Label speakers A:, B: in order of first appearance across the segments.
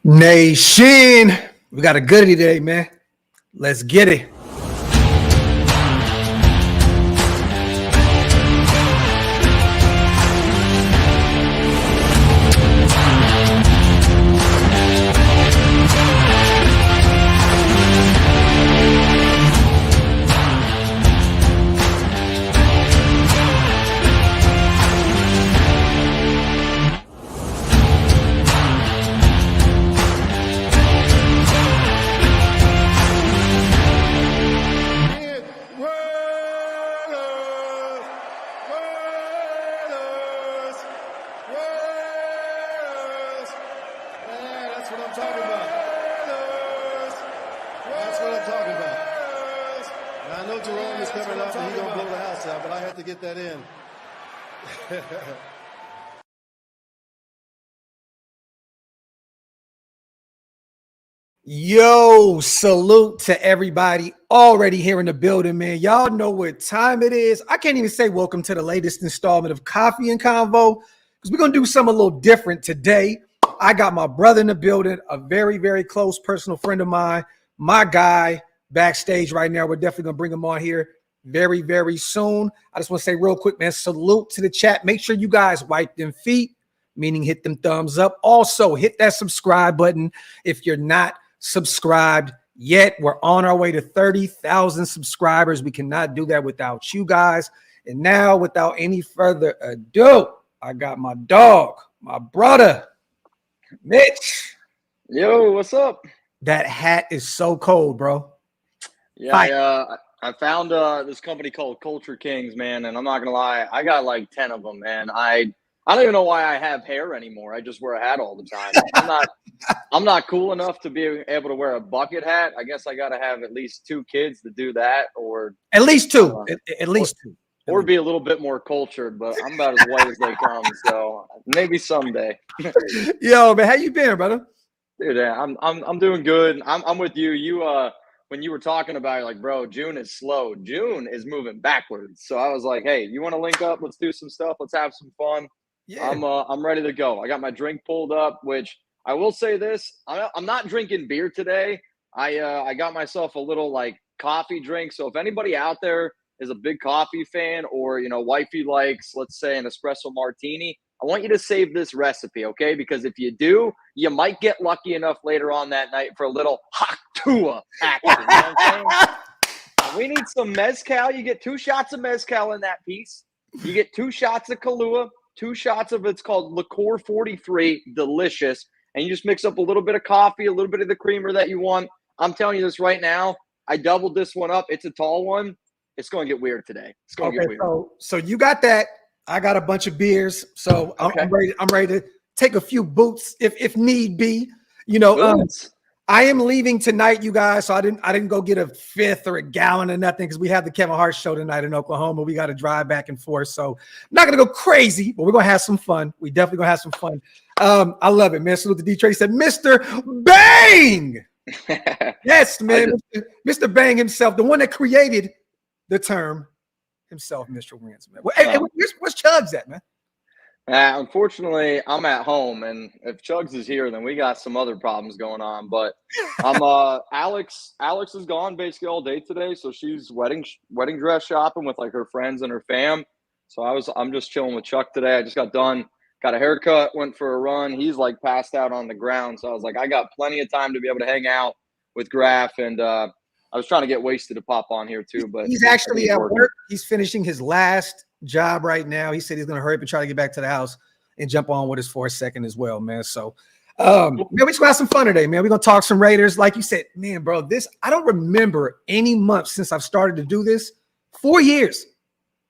A: Nation, we got a goodie today, man. Let's get it. Yo, salute to everybody already here in the building, man. Y'all know what time it is. I can't even say welcome to the latest installment of Coffee and Convo because we're going to do something a little different today. I got my brother in the building, a very, very close personal friend of mine, my guy backstage right now. We're definitely going to bring him on here very, very soon. I just want to say real quick, man, salute to the chat. Make sure you guys wipe them feet, meaning hit them thumbs up. Also, hit that subscribe button if you're not subscribed yet. We're on our way to 30,000 subscribers. We cannot do that without you guys. And now, without any further ado, I got my dog, my brother, Mitch.
B: Yo, what's up?
A: That hat is so cold, bro.
B: Yeah, I found this company called Culture Kings, man, and I'm not gonna lie, I got like 10 of them, man. I don't even know why I have hair anymore. I just wear a hat all the time. I'm not cool enough to be able to wear a bucket hat. I guess I got to have at least 2 kids to do that, or
A: at least two, at least two,
B: or be a little bit more cultured. But I'm about as white as they come, so maybe someday.
A: Yo, man, how you been, brother?
B: Dude, I'm doing good. I'm with you. You when you were talking about it, like, bro, June is slow. June is moving backwards. So I was like, hey, you want to link up? Let's do some stuff. Let's have some fun. Yeah. I'm ready to go. I got my drink pulled up, which I will say this. I'm not drinking beer today. I got myself a little like coffee drink. So if anybody out there is a big coffee fan, or wifey likes, let's say, an espresso martini, I want you to save this recipe, okay? Because if you do, you might get lucky enough later on that night for a little Haktua action. You know what I'm saying? We need some mezcal. You get 2 shots of mezcal in that piece. You get 2 shots of Kahlua, 2 shots of it's called Liqueur 43, delicious. And you just mix up a little bit of coffee, a little bit of the creamer that you want. I'm telling you this right now. I doubled this one up. It's a tall one. It's going to get weird today. It's going to get weird.
A: So you got that. I got a bunch of beers. So I'm ready to take a few boots if need be. I am leaving tonight, you guys. So I didn't go get a 5th or a gallon or nothing because we have the Kevin Hart show tonight in Oklahoma. We got to drive back and forth. So I'm not going to go crazy, but we're going to have some fun. We definitely going to have some fun. I love it, man. Salute to Detroit. He said, Mr. Bang. Yes, man. Mr. Bang himself, the one that created the term himself, Mitchell Renz, man. Hey, where's Chugs at, man?
B: Unfortunately, I'm at home, and if Chugs is here, then we got some other problems going on. But Alex is gone basically all day today, so she's wedding dress shopping with like her friends and her fam. So I'm just chilling with Chuck today. I just got done, got a haircut, went for a run. He's like passed out on the ground, so I was like, I got plenty of time to be able to hang out with Graphk, and I was trying to get wasted to pop on here too, but
A: he's actually at work. He's finishing his last job right now. He said he's going to hurry up and try to get back to the house and jump on with us for a second as well, man. So, man, we just gonna have some fun today, man. We're gonna talk some Raiders, like you said, man, bro. I don't remember any month since I've started to do this. 4 years.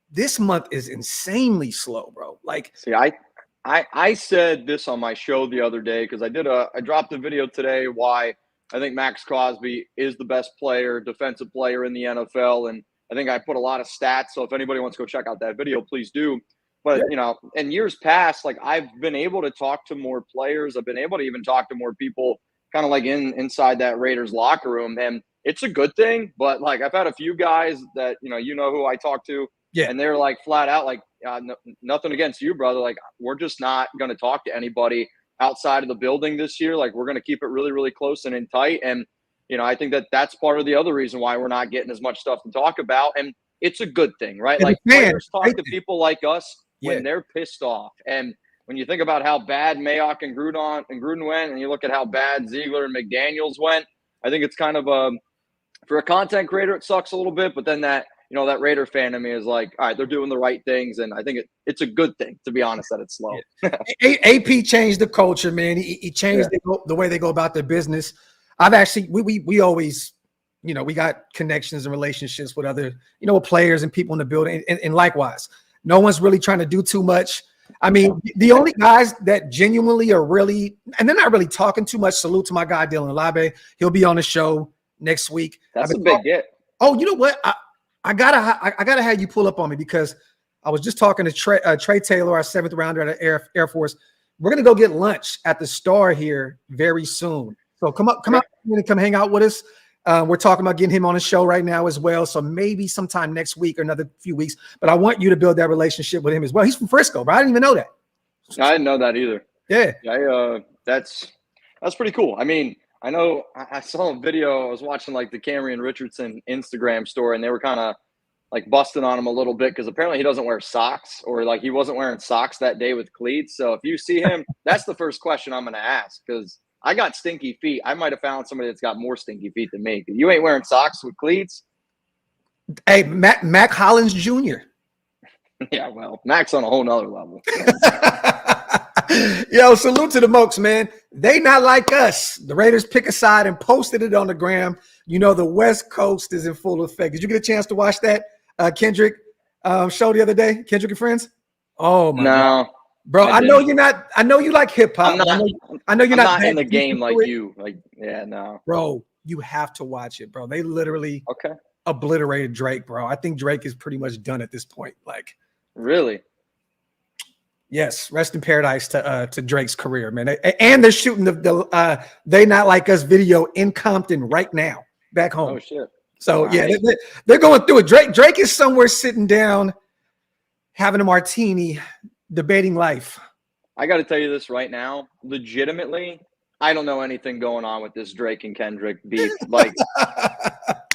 A: This month is insanely slow, bro. Like,
B: see, I said this on my show the other day because I dropped a video today why I think Max Crosby is the best defensive player in the NFL. And I think I put a lot of stats. So if anybody wants to go check out that video, please do. But, in years past, like I've been able to talk to more players. I've been able to even talk to more people kind of like inside that Raiders locker room. And it's a good thing. But like I've had a few guys that, who I talk to. Yeah. And they're like flat out like, nothing against you, brother. Like we're just not going to talk to anybody outside of the building this year. Like, we're going to keep it really, really close and in tight. And, I think that's part of the other reason why we're not getting as much stuff to talk about. And it's a good thing, right? Like, players talk to people like us when they're pissed off. And when you think about how bad Mayock and Gruden went, and you look at how bad Ziegler and McDaniels went, I think it's kind of for a content creator, it sucks a little bit. But then that Raider fan in me is like, all right, they're doing the right things, and I think it's a good thing, to be honest, that it's slow.
A: AP changed the culture, man. He changed the way they go about their business. I've actually we always, we got connections and relationships with other players and people in the building, and likewise, no one's really trying to do too much. I mean, the only guys that genuinely are really, and they're not really talking too much. Salute to my guy Dylan Labe. He'll be on the show next week.
B: That's a big get.
A: Oh, you know what? I gotta have you pull up on me, because I was just talking to Trey Taylor, our 7th rounder at the Air Force. We're gonna go get lunch at the Star here very soon. So come out and come hang out with us. We're talking about getting him on the show right now as well. So maybe sometime next week or another few weeks. But I want you to build that relationship with him as well. He's from Frisco, but I didn't even know that.
B: I didn't know that either.
A: Yeah.
B: That's pretty cool. I mean, I know I saw a video. I was watching like the Cameron Richardson Instagram story, and they were kind of like busting on him a little bit because apparently he doesn't wear socks, or like he wasn't wearing socks that day with cleats. So if you see him, that's the first question I'm going to ask, because I got stinky feet. I might have found somebody that's got more stinky feet than me. You ain't wearing socks with cleats.
A: Hey, Mac Hollins Jr.
B: Yeah, well, Mac's on a whole nother level.
A: Yo, salute to the Mokes, man. They not like us. The Raiders pick a side and posted it on the gram. The West Coast is in full effect. Did you get a chance to watch that Kendrick show the other day? Kendrick and Friends? Oh my God. Bro, I know you're not. I know you like hip hop. I know you're not
B: in the game like you. Like, yeah, no.
A: Bro, you have to watch it, bro. They literally obliterated Drake, bro. I think Drake is pretty much done at this point. Like,
B: really?
A: Yes. Rest in paradise to Drake's career, man. And they're shooting the They Not Like Us video in Compton right now, back home.
B: Oh shit.
A: So yeah, they're going through it. Drake is somewhere sitting down, having a martini, debating life.
B: I got to tell you this right now. Legitimately, I don't know anything going on with this Drake and Kendrick beef. Like,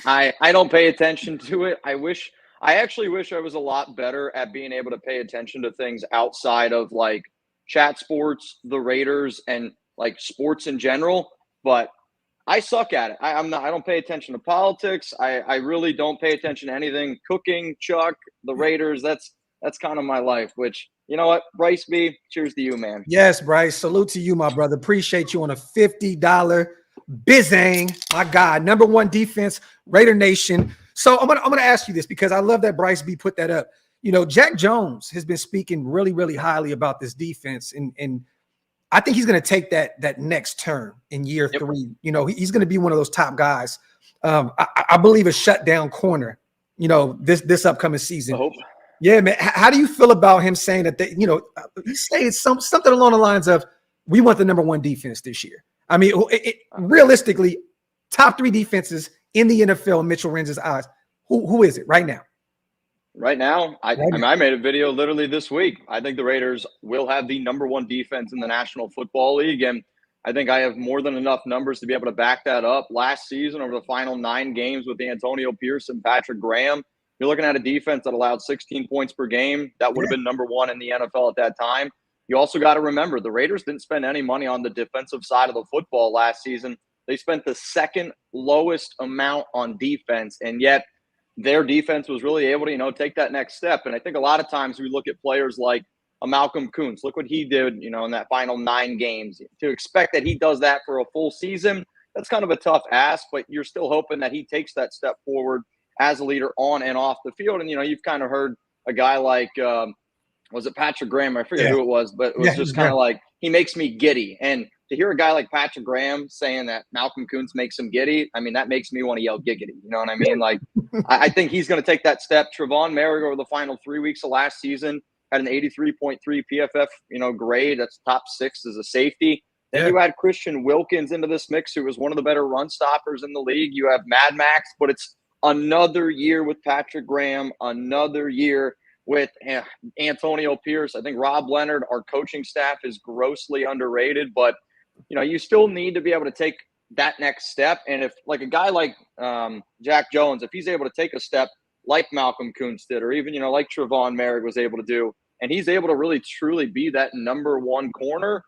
B: I don't pay attention to it. I actually wish I was a lot better at being able to pay attention to things outside of like chat sports, the Raiders, and like sports in general. But I suck at it. I don't pay attention to politics. I really don't pay attention to anything. Cooking, Chuck, the Raiders. That's kind of my life, which, you know what, Bryce B, cheers to you, man.
A: Yes, Bryce. Salute to you, my brother. Appreciate you on a $50 Bizang. My God, #1 defense, Raider Nation. So I'm gonna ask you this, because I love that Bryce B put that up. Jack Jones has been speaking really, really highly about this defense, and I think he's gonna take that next turn in year 3. He's gonna be one of those top guys. I believe a shutdown corner. This upcoming season.
B: I hope.
A: Yeah, man. How do you feel about him saying that he stated something along the lines of, we want the #1 defense this year? I mean, realistically, top 3 defenses in the NFL in Mitchell Renz's eyes. Who is it right now?
B: Right now, I made a video literally this week. I think the Raiders will have the #1 defense in the National Football League, and I think I have more than enough numbers to be able to back that up. Last season, over the final 9 games with Antonio Pierce and Patrick Graham, you're looking at a defense that allowed 16 points per game. That would have been #1 in the NFL at that time. You also got to remember, the Raiders didn't spend any money on the defensive side of the football last season. They spent the 2nd lowest amount on defense, and yet their defense was really able to, take that next step. And I think a lot of times we look at players like a Malcolm Kuntz. Look what he did, in that final 9 games. To expect that he does that for a full season, that's kind of a tough ask, but you're still hoping that he takes that step forward as a leader on and off the field. And, you've kind of heard a guy like, was it Patrick Graham? I forget who it was, but it was just kind of like, he makes me giddy. And to hear a guy like Patrick Graham saying that Malcolm Kuntz makes him giddy, I mean, that makes me want to yell giggity. You know what I mean? Like, I think he's going to take that step. Trevon Merrick over the final 3 weeks of last season had an 83.3 PFF, grade. That's top 6 as a safety. Then you add Christian Wilkins into this mix, who was one of the better run stoppers in the league. You have Mad Max, but it's another year with Patrick Graham, another year with Antonio Pierce. I think Rob Leonard, our coaching staff, is grossly underrated, but you still need to be able to take that next step. And if like a guy like Jack Jones, if he's able to take a step like Malcolm Kuntz did, or even, like Trevon Merrick was able to do, and he's able to really truly be that number one corner,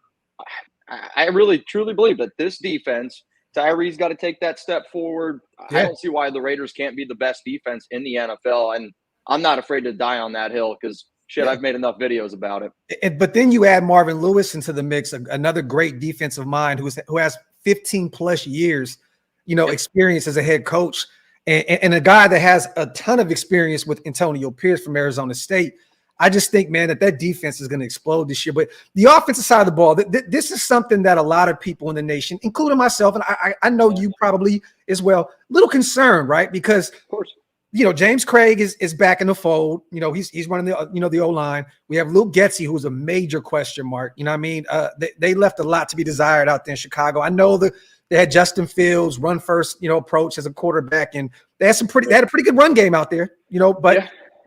B: I really truly believe that this defense, Tyree's got to take that step forward.
A: Yeah.
B: I don't see why the Raiders can't be the best defense in the NFL. And I'm not afraid to die on that hill because I've made enough videos about it.
A: But then you add Marvin Lewis into the mix, another great defensive mind who has 15 plus years, experience as a head coach, and a guy that has a ton of experience with Antonio Pierce from Arizona State. I just think, man, that defense is going to explode this year. But the offensive side of the ball, this is something that a lot of people in the nation, including myself, and I know you probably as well, a little concerned, right? Because,
B: of course,
A: James Craig is back in the fold. He's running the O-line. We have Luke Getsy, who's a major question mark. They left a lot to be desired out there in Chicago. I know they had Justin Fields run first, approach as a quarterback, and they had a pretty good run game out there,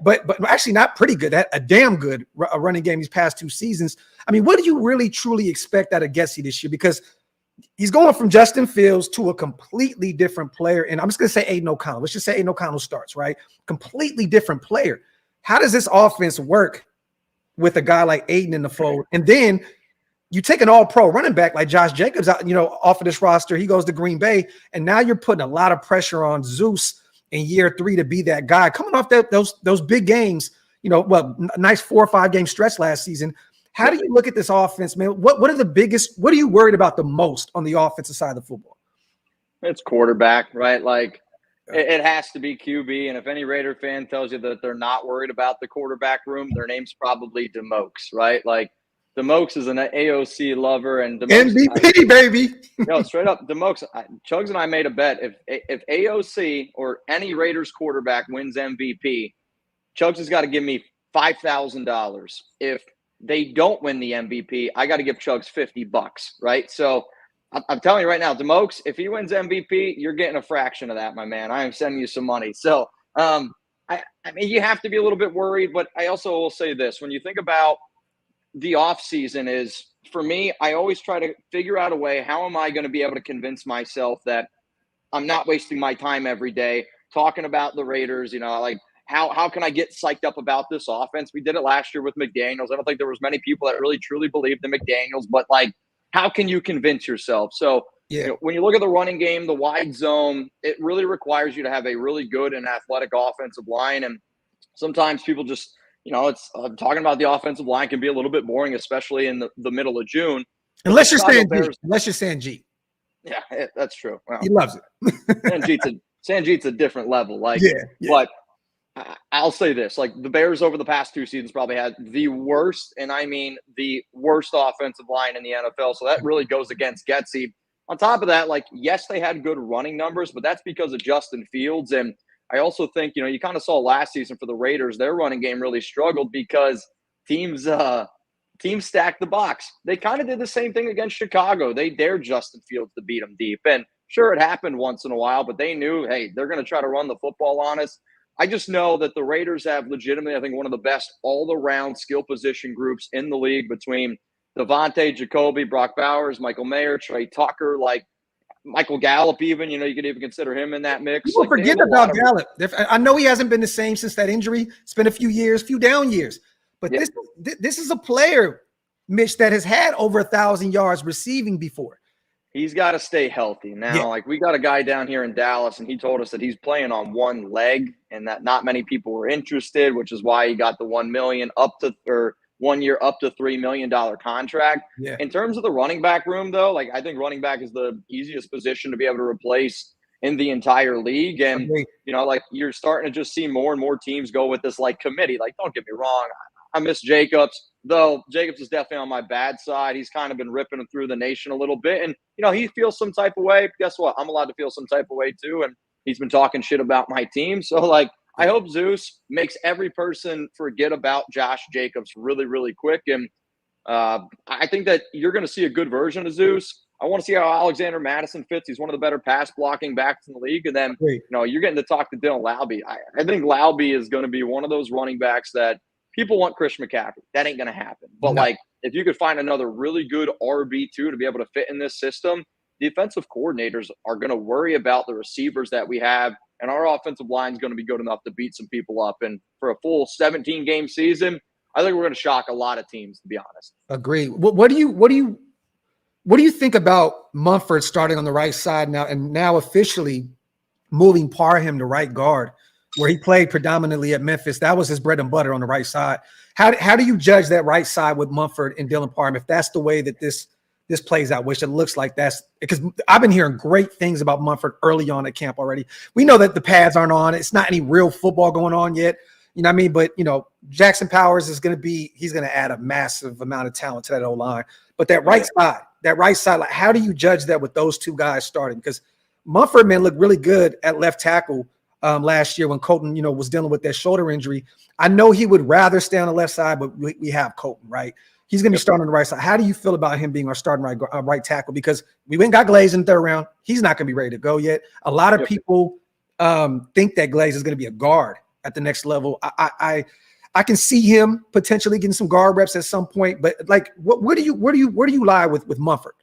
A: But actually not pretty good. A damn good running game these past 2 seasons. I mean, what do you really truly expect out of Getsy this year? Because he's going from Justin Fields to a completely different player. And I'm just going to say Aiden O'Connell. Let's just say Aiden O'Connell starts, right? Completely different player. How does this offense work with a guy like Aiden in the fold? And then you take an all-pro running back like Josh Jacobs out, off of this roster. He goes to Green Bay. And now you're putting a lot of pressure on Zeus in year 3 to be that guy coming off those big games, nice 4 or 5 game stretch last season. How do you look at this offense, man? What are you worried about the most on the offensive side of the football?
B: It's quarterback, right? Like it has to be QB. And if any Raider fan tells you that they're not worried about the quarterback room, their name's probably DeMokes, right? Like DeMokes is an AOC lover and DeMokes,
A: MVP, baby.
B: No, straight up, DeMokes. Chugs and I made a bet. If AOC or any Raiders quarterback wins MVP, Chugs has got to give me $5,000. If they don't win the MVP, I got to give Chugs $50, right? So I'm telling you right now, DeMokes, if he wins MVP, you're getting a fraction of that, my man. I am sending you some money. So I mean, you have to be a little bit worried, but I also will say this: when you think about the offseason, is for me, I always try to figure out a way, how am I going to be able to convince myself that I'm not wasting my time every day talking about the Raiders, like how can I get psyched up about this offense? We did it last year with McDaniels. I don't think there was many people that really truly believed in McDaniels, but like, how can you convince yourself? So when you look at the running game, the wide zone, it really requires you to have a really good and athletic offensive line. And sometimes people just, it's talking about the offensive line can be a little bit boring, especially in the middle of June.
A: Unless you're Sanjit.
B: Yeah, that's true. Well,
A: he loves
B: it. Sanjit's a different level. But I'll say this: like the Bears over the past 2 seasons probably had the worst, and I mean the worst offensive line in the NFL. So that really goes against Getsy. On top of that, yes, they had good running numbers, but that's because of Justin Fields. And I also think, you kind of saw last season for the Raiders, their running game really struggled because teams stacked the box. They kind of did the same thing against Chicago. They dared Justin Fields to beat them deep. And sure, it happened once in a while, but they knew, hey, they're going to try to run the football on us. I just know that the Raiders have legitimately, I think, one of the best all-around skill position groups in the league between Devontae, Jacoby, Brock Bowers, Michael Mayer, Trey Tucker, Michael Gallup, even, you could even consider him in that mix.
A: People forget about Gallup. I know he hasn't been the same since that injury. It's been a few down years. But this is a player, Mitch, that has had over 1,000 yards receiving before.
B: He's got to stay healthy. Now, we got a guy down here in Dallas, and he told us that he's playing on one leg and that not many people were interested, which is why he got the $1 million or 1 year up to $3 million contract. Yeah. In terms of the running back room, though, I think running back is the easiest position to be able to replace in the entire league. And, you're starting to just see more and more teams go with this, committee. Don't get me wrong. I miss Jacobs, though. Jacobs is definitely on my bad side. He's kind of been ripping him through the nation a little bit. And, he feels some type of way. Guess what? I'm allowed to feel some type of way, too. And he's been talking shit about my team. So, I hope Zeus makes every person forget about Josh Jacobs really, really quick. And I think that you're going to see a good version of Zeus. I want to see how Alexander Madison fits. He's one of the better pass blocking backs in the league. And then, you're getting to talk to Dylan Laube. I think Laube is going to be one of those running backs that people want Chris McCaffrey. That ain't going to happen. But, like, if you could find another really good RB2 to be able to fit in this system, defensive coordinators are going to worry about the receivers that we have, and our offensive line is going to be good enough to beat some people up. And for a full 17-game season, I think we're going to shock a lot of teams, to be honest.
A: Agree. What do you think about Munford starting on the right side now, and now officially moving Parham to right guard, where he played predominantly at Memphis? That was his bread and butter on the right side. How do you judge that right side with Munford and Dylan Parham, if that's the way that this plays out, which it looks like that's because I've been hearing great things about Munford early on at camp already. We know that the pads aren't on. It's not any real football going on yet. You know what I mean? But, Jackson Powers he's going to add a massive amount of talent to that O-line. But that right side, like, how do you judge that with those two guys starting? Because Munford, man, looked really good at left tackle last year when Colton, was dealing with that shoulder injury. I know he would rather stay on the left side, but we have Colton, right? He's going to be starting on the right side. How do you feel about him being our starting right tackle? Because we went and got Glaze in the third round. He's not going to be ready to go yet. A lot of people think that Glaze is going to be a guard at the next level. I can see him potentially getting some guard reps at some point. But like, where do you lie with Munford?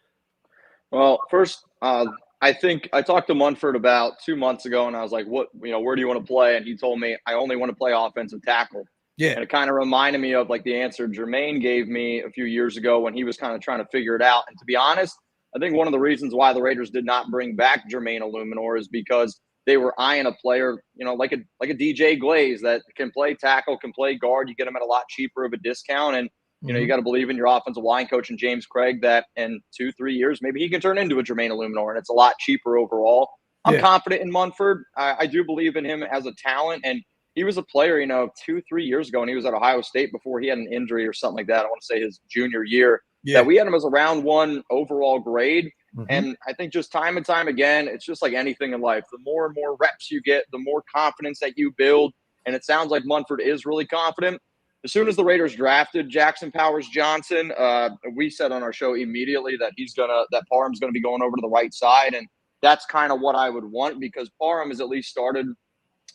B: Well, first, I think I talked to Munford about 2 months ago, and I was like, where do you want to play? And he told me, I only want to play offensive tackle.
A: Yeah.
B: And it kind of reminded me of like the answer Jermaine gave me a few years ago when he was kind of trying to figure it out. And to be honest, I think one of the reasons why the Raiders did not bring back Jermaine Illuminor is because they were eyeing a player, like a DJ Glaze that can play tackle, can play guard. You get him at a lot cheaper of a discount. And, you got to believe in your offensive line coach and James Craig that in 2-3 years, maybe he can turn into a Jermaine Illuminor, and it's a lot cheaper overall. I'm confident in Munford. I do believe in him as a talent. And he was a player, 2-3 years ago, and he was at Ohio State before he had an injury or something like that. I want to say his junior year, that we had him as a round 1 overall grade. And I think just time and time again, it's just like anything in life. The more and more reps you get, the more confidence that you build. And it sounds like Munford is really confident. As soon as the Raiders drafted Jackson Powers Johnson, we said on our show immediately that that Parham's going to be going over to the right side. And that's kind of what I would want, because Parham has at least started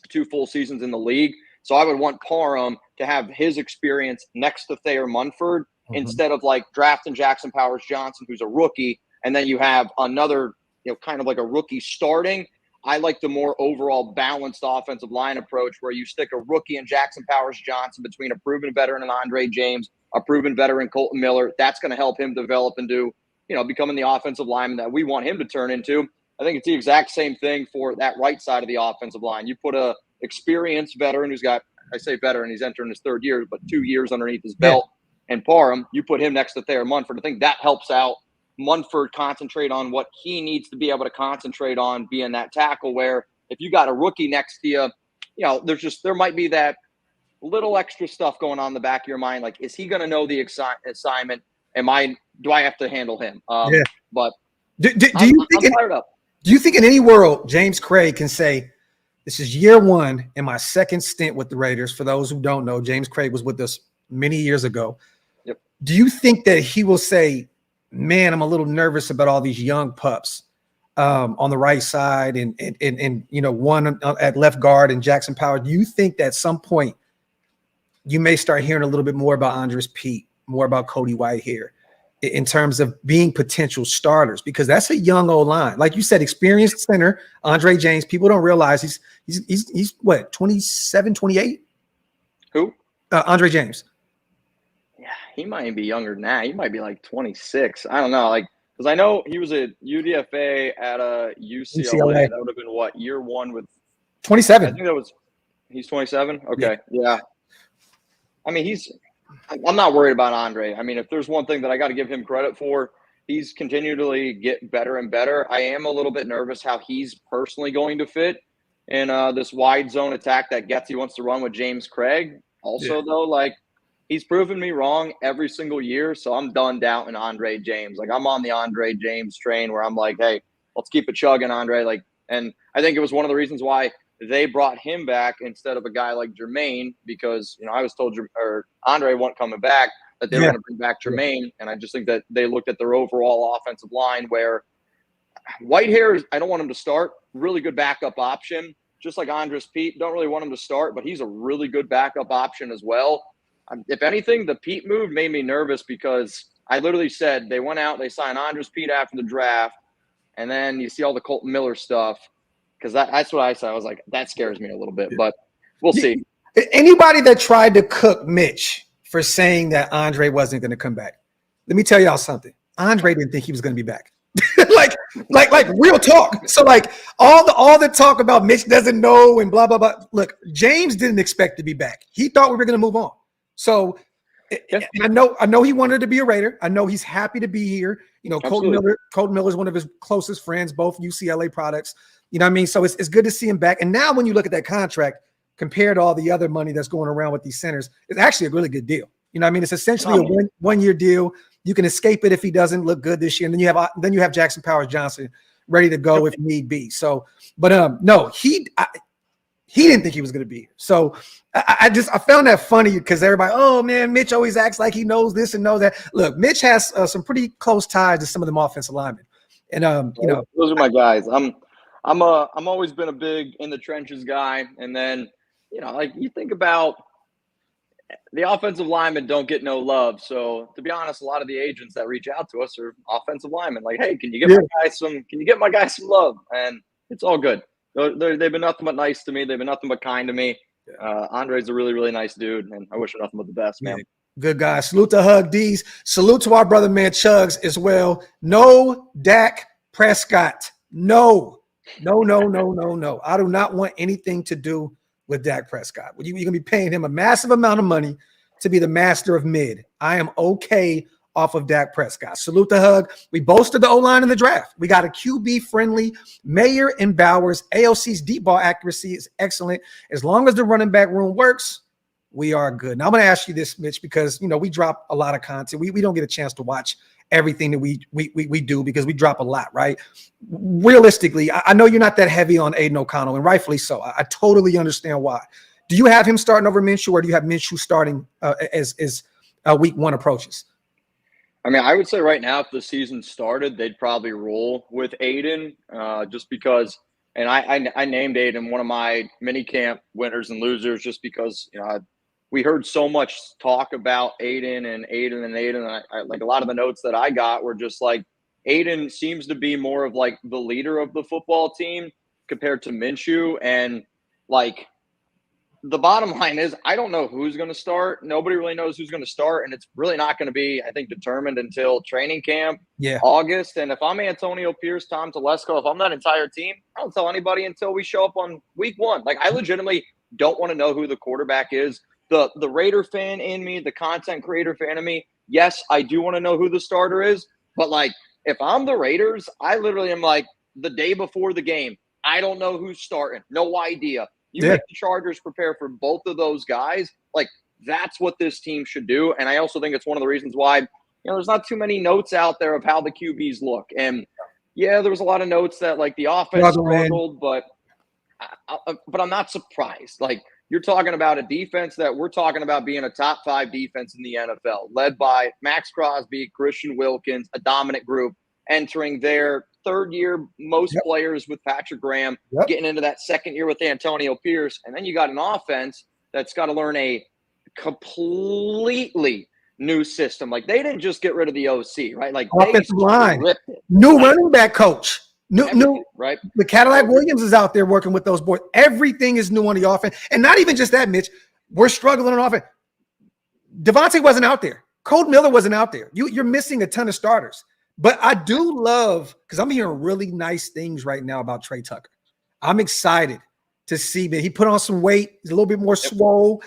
B: 2 full seasons in the league. So I would want Parham to have his experience next to Thayer Munford instead of like drafting Jackson Powers Johnson, who's a rookie, and then you have another, kind of like a rookie starting. I like the more overall balanced offensive line approach where you stick a rookie in Jackson Powers Johnson between a proven veteran and Andre James, a proven veteran Colton Miller. That's going to help him develop into, becoming the offensive lineman that we want him to turn into. I think it's the exact same thing for that right side of the offensive line. You put a experienced veteran who's got, I say veteran, he's entering his 3rd year, but 2 years underneath his belt, and Parham, you put him next to Thayer Munford. I think that helps out Munford concentrate on what he needs to be able to concentrate on, being that tackle, where if you got a rookie next to you, there might be that little extra stuff going on in the back of your mind. Like, is he going to know the assignment? Do I have to handle him? But I'm fired up.
A: Do you think in any world James Craig can say, this is year 1 in my 2nd stint with the Raiders? For those who don't know, James Craig was with us many years ago.
B: Yep.
A: Do you think that he will say, man, I'm a little nervous about all these young pups on the right side and one at left guard and Jackson Powers? Do you think that at some point you may start hearing a little bit more about Andres Pete, more about Cody Whitehair in terms of being potential starters? Because that's a young old line. Like you said, experienced center, Andre James. People don't realize he's what, 27, 28?
B: Who?
A: Andre James.
B: Yeah, he might be younger than that. He might be like 26. I don't know. Like, because I know he was a UDFA at a UCLA. That would have been what, year 1 with
A: 27.
B: I think he's 27. Okay. Yeah. I mean, I'm not worried about Andre. I mean, if there's one thing that I got to give him credit for, he's continually get better and better. I am a little bit nervous how he's personally going to fit in this wide zone attack that Getsy wants to run with James Craig. Also, though, like, he's proven me wrong every single year, so I'm done doubting Andre James. Like, I'm on the Andre James train where I'm like, hey, let's keep it chugging, Andre. Like, and I think it was one of the reasons why they brought him back instead of a guy like Jermaine, because, I was told Andre wasn't coming back, that they were going to bring back Jermaine. And I just think that they looked at their overall offensive line where Whitehair, I don't want him to start. Really good backup option. Just like Andres Pete, don't really want him to start, but he's a really good backup option as well. if anything, the Pete move made me nervous because I literally said they went out, they signed Andres Pete after the draft, and then you see all the Colton Miller stuff. Because that's what I said. I was like, that scares me a little bit, but we'll see.
A: Anybody that tried to cook Mitch for saying that Andre wasn't going to come back, let me tell y'all something. Andre didn't think he was going to be back. like real talk. So like all the talk about Mitch doesn't know and blah blah blah. Look, James didn't expect to be back. He thought we were going to move on. So I know he wanted to be a Raider. I know he's happy to be here. You know, Colton Miller is one of his closest friends, both UCLA products. You know what I mean? So it's good to see him back. And now when you look at that contract compared to all the other money that's going around with these centers, it's actually a really good deal. You know what I mean? It's essentially a one-year deal. You can escape it if he doesn't look good this year. And then you have Jackson Powers Johnson ready to go if need be. So, but no, he didn't think he was going to be here. So I found that funny because everybody, oh man, Mitch always acts like he knows this and knows that. Look, Mitch has some pretty close ties to some of them offensive linemen. And you know,
B: those are my guys. I'm always been a big in the trenches guy. And then, you know, like you think about the offensive linemen don't get no love. So to be honest, a lot of the agents that reach out to us are offensive linemen. Like, hey, can you get my guy some love? And it's all good. They've been nothing but nice to me. They've been nothing but kind to me. Andre's a really, really nice dude, and I wish him nothing but the best, man.
A: Good guy. Salute to Hug D's. Salute to our brother, man, Chugs as well. No Dak Prescott. No. I do not want anything to do with Dak Prescott. You're going to be paying him a massive amount of money to be the master of mid. I am okay off of Dak Prescott. Salute the Hug. We boasted the O-line in the draft. We got a QB-friendly Mayer and Bowers. AOC's deep ball accuracy is excellent. As long as the running back room works, we are good. Now, I'm going to ask you this, Mitch, because, you know, we drop a lot of content. We don't get a chance to watch everything that we do because we drop a lot, right? Realistically, I know you're not that heavy on Aiden O'Connell, and rightfully so. I totally understand why. Do you have him starting over Minshew, or do you have Minshew starting as week one approaches?
B: I mean, I would say right now, if the season started, they'd probably roll with Aiden just because, and I named Aiden one of my mini camp winners and losers just because, you know, we heard so much talk about Aiden. And I, like a lot of the notes that I got were just like, Aiden seems to be more of like the leader of the football team compared to Minshew. And like, the bottom line is I don't know who's going to start. Nobody really knows who's going to start. And it's really not going to be, I think, determined until training camp, August. And if I'm Antonio Pierce, Tom Telesco, if I'm that entire team, I don't tell anybody until we show up on week one. Like, I legitimately don't want to know who the quarterback is. The Raider fan in me, the content creator fan in me, yes, I do want to know who the starter is. But, like, if I'm the Raiders, I literally am like, the day before the game, I don't know who's starting. No idea. You make the Chargers prepare for both of those guys. Like, that's what this team should do. And I also think it's one of the reasons why, you know, there's not too many notes out there of how the QBs look. And, yeah, there was a lot of notes that, like, the offense struggled, but I'm not surprised. Like, you're talking about a defense that we're talking about being a top 5 defense in the NFL, led by Max Crosby, Christian Wilkins, a dominant group, entering their third year, most players with Patrick Graham, getting into that second year with Antonio Pierce. And then you got an offense that's got to learn a completely new system. Like, they didn't just get rid of the OC, right? Like,
A: offensive line, new running back coach. New, right? The Cadillac Williams is out there working with those boys. Everything is new on the offense. And not even just that, Mitch. We're struggling on offense. Devontae wasn't out there. Colt Miller wasn't out there. You're missing a ton of starters. But I do love, because I'm hearing really nice things right now about Trey Tucker. I'm excited to see that he put on some weight. He's a little bit more swole.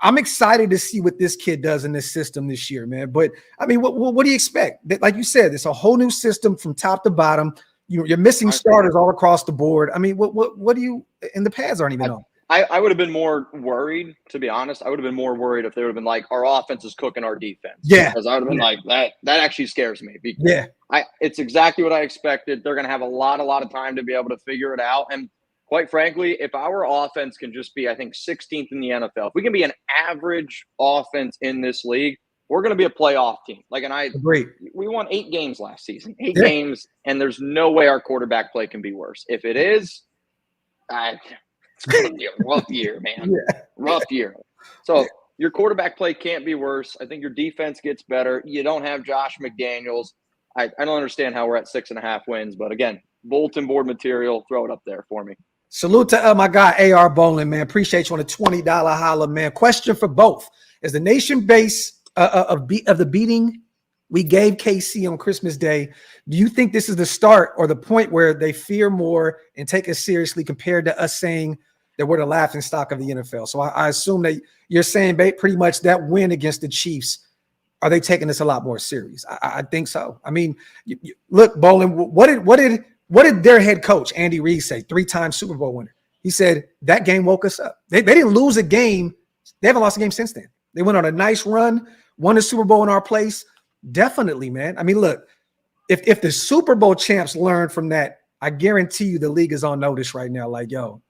A: I'm excited to see what this kid does in this system this year, man. But, I mean, what do you expect? Like you said, it's a whole new system from top to bottom. You're missing starters all across the board. I mean, what do you – and the pads aren't even on.
B: I would have been more worried, to be honest. I would have been more worried if they would have been like, our offense is cooking our defense.
A: Yeah.
B: Because I would have been like, that actually scares me. Because it's exactly what I expected. They're going to have a lot of time to be able to figure it out. And quite frankly, if our offense can just be, I think, 16th in the NFL, if we can be an average offense in this league, we're going to be a playoff team. Like, and I agree. We won 8 games last season, 8 games, and there's no way our quarterback play can be worse. If it is, it's going to be a rough year, man. Rough year. So your quarterback play can't be worse. I think your defense gets better. You don't have Josh McDaniels. I don't understand how we're at 6.5 wins, but again, bulletin board material. Throw it up there for me.
A: Salute to my guy AR Bowling, man. Appreciate you on the $20 holla, man. Question for both: is the nation base of the beating we gave KC on Christmas Day, do you think this is the start or the point where they fear more and take us seriously compared to us saying that we're the laughing stock of the NFL? So I assume that you're saying pretty much that win against the Chiefs, are they taking this a lot more serious? I think so. I mean, look, Bowling, what did their head coach, Andy Reid, say? 3-time Super Bowl winner. He said that game woke us up. They didn't lose a game. They haven't lost a game since then. They went on a nice run, won the Super Bowl in our place. Definitely, man. I mean, look, if the Super Bowl champs learn from that, I guarantee you the league is on notice right now. Like, yo,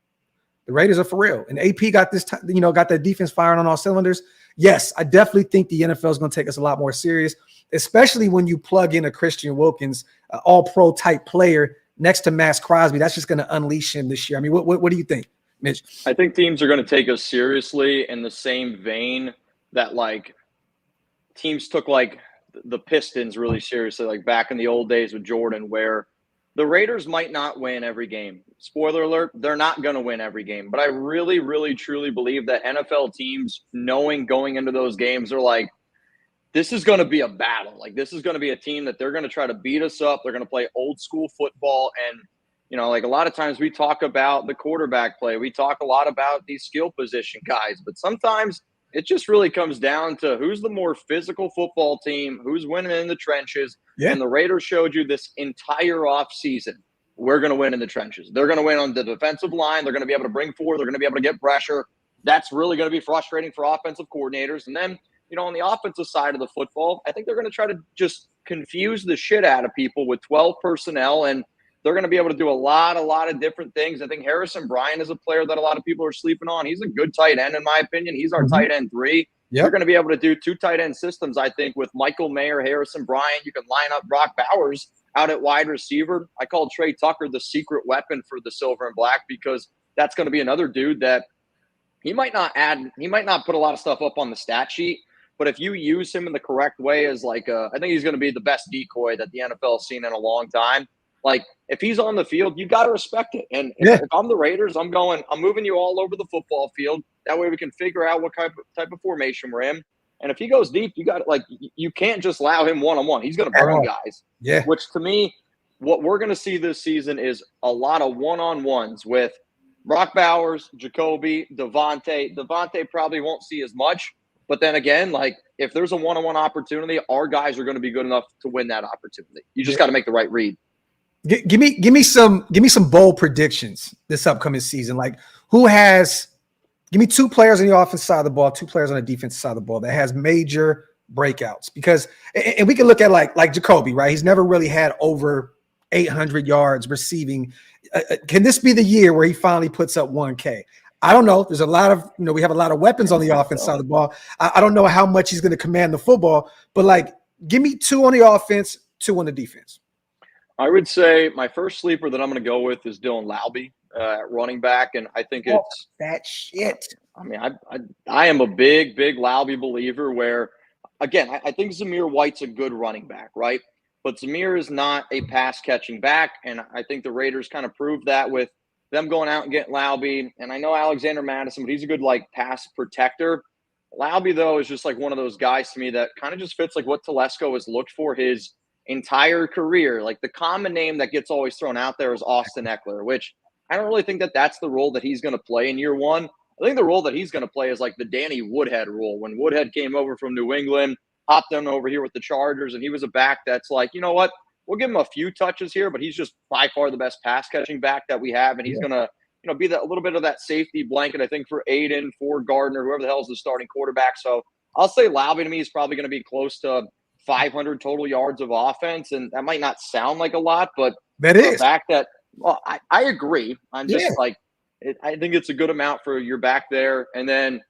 A: the Raiders are for real. And AP got this, got that defense firing on all cylinders. Yes, I definitely think the NFL is going to take us a lot more serious, especially when you plug in a Christian Wilkins, all-pro type player next to Max Crosby. That's just going to unleash him this year. I mean, what do you think, Mitch?
B: I think teams are going to take us seriously in the same vein that, like, teams took, like, the Pistons really seriously, like back in the old days with Jordan, where the Raiders might not win every game. Spoiler alert, they're not going to win every game. But I really, really, truly believe that NFL teams, knowing going into those games, are like, this is going to be a battle. Like, this is going to be a team that they're going to try to beat us up. They're going to play old school football. And, like a lot of times we talk about the quarterback play. We talk a lot about these skill position guys. But sometimes it just really comes down to who's the more physical football team, who's winning in the trenches. Yeah. And the Raiders showed you this entire offseason, we're going to win in the trenches. They're going to win on the defensive line. They're going to be able to bring forward. They're going to be able to get pressure. That's really going to be frustrating for offensive coordinators. And then, on the offensive side of the football, I think they're going to try to just confuse the shit out of people with 12 personnel, and they're going to be able to do a lot of different things. I think Harrison Bryant is a player that a lot of people are sleeping on. He's a good tight end, in my opinion. He's our tight end 3. Yep. They're going to be able to do 2 tight end systems, I think, with Michael Mayer, Harrison Bryant. You can line up Brock Bowers out at wide receiver. I call Trey Tucker the secret weapon for the silver and black, because that's going to be another dude that he might not put a lot of stuff up on the stat sheet, but if you use him in the correct way as I think he's going to be the best decoy that the NFL has seen in a long time. Like, if he's on the field, you got to respect it. And if I'm the Raiders, I'm moving you all over the football field. That way we can figure out what type of formation we're in. And if he goes deep, you can't just allow him one-on-one. He's going to burn guys. Yeah. Which, to me, what we're going to see this season is a lot of one-on-ones with Brock Bowers, Jacoby, Devontae. Devontae probably won't see as much. But then again, if there's a one-on-one opportunity, our guys are going to be good enough to win that opportunity. You just got to make the right read.
A: Give me some bold predictions this upcoming season. Give me 2 players on the offensive side of the ball, 2 players on the defensive side of the ball that has major breakouts. Because, and we can look at like Jacoby, right? He's never really had over 800 yards receiving. Can this be the year where he finally puts up 1K? I don't know. There's a lot of, we have a lot of weapons on the offense side of the ball. I don't know how much he's going to command the football, but give me 2 on the offense, 2 on the defense.
B: I would say my first sleeper that I'm going to go with is Dylan Laube at running back. And I think it's
A: that shit.
B: I mean, I am a big Laube believer where, again, I think Zamir White's a good running back, right? But Zamir is not a pass catching back. And I think the Raiders kind of proved that with them going out and getting Laube. And I know Alexander Madison, but he's a good pass protector. Laube, though, is just one of those guys to me that kind of just fits what Telesco has looked for his entire career. The common name that gets always thrown out there is Austin Eckler, which I don't really think that that's the role that he's going to play in year one. I think the role that he's going to play is the Danny Woodhead role. When Woodhead came over from New England, hopped on over here with the Chargers, and he was a back that's you know what? We'll give him a few touches here, but he's just by far the best pass catching back that we have. And he's going to, be that a little bit of that safety blanket, I think, for Aiden, for Gardner, whoever the hell is the starting quarterback. So I'll say Laube to me is probably going to be close to 500 total yards of offense. And that might not sound like a lot, but
A: that is
B: back that, well, I agree. I'm just I think it's a good amount for your back there. And then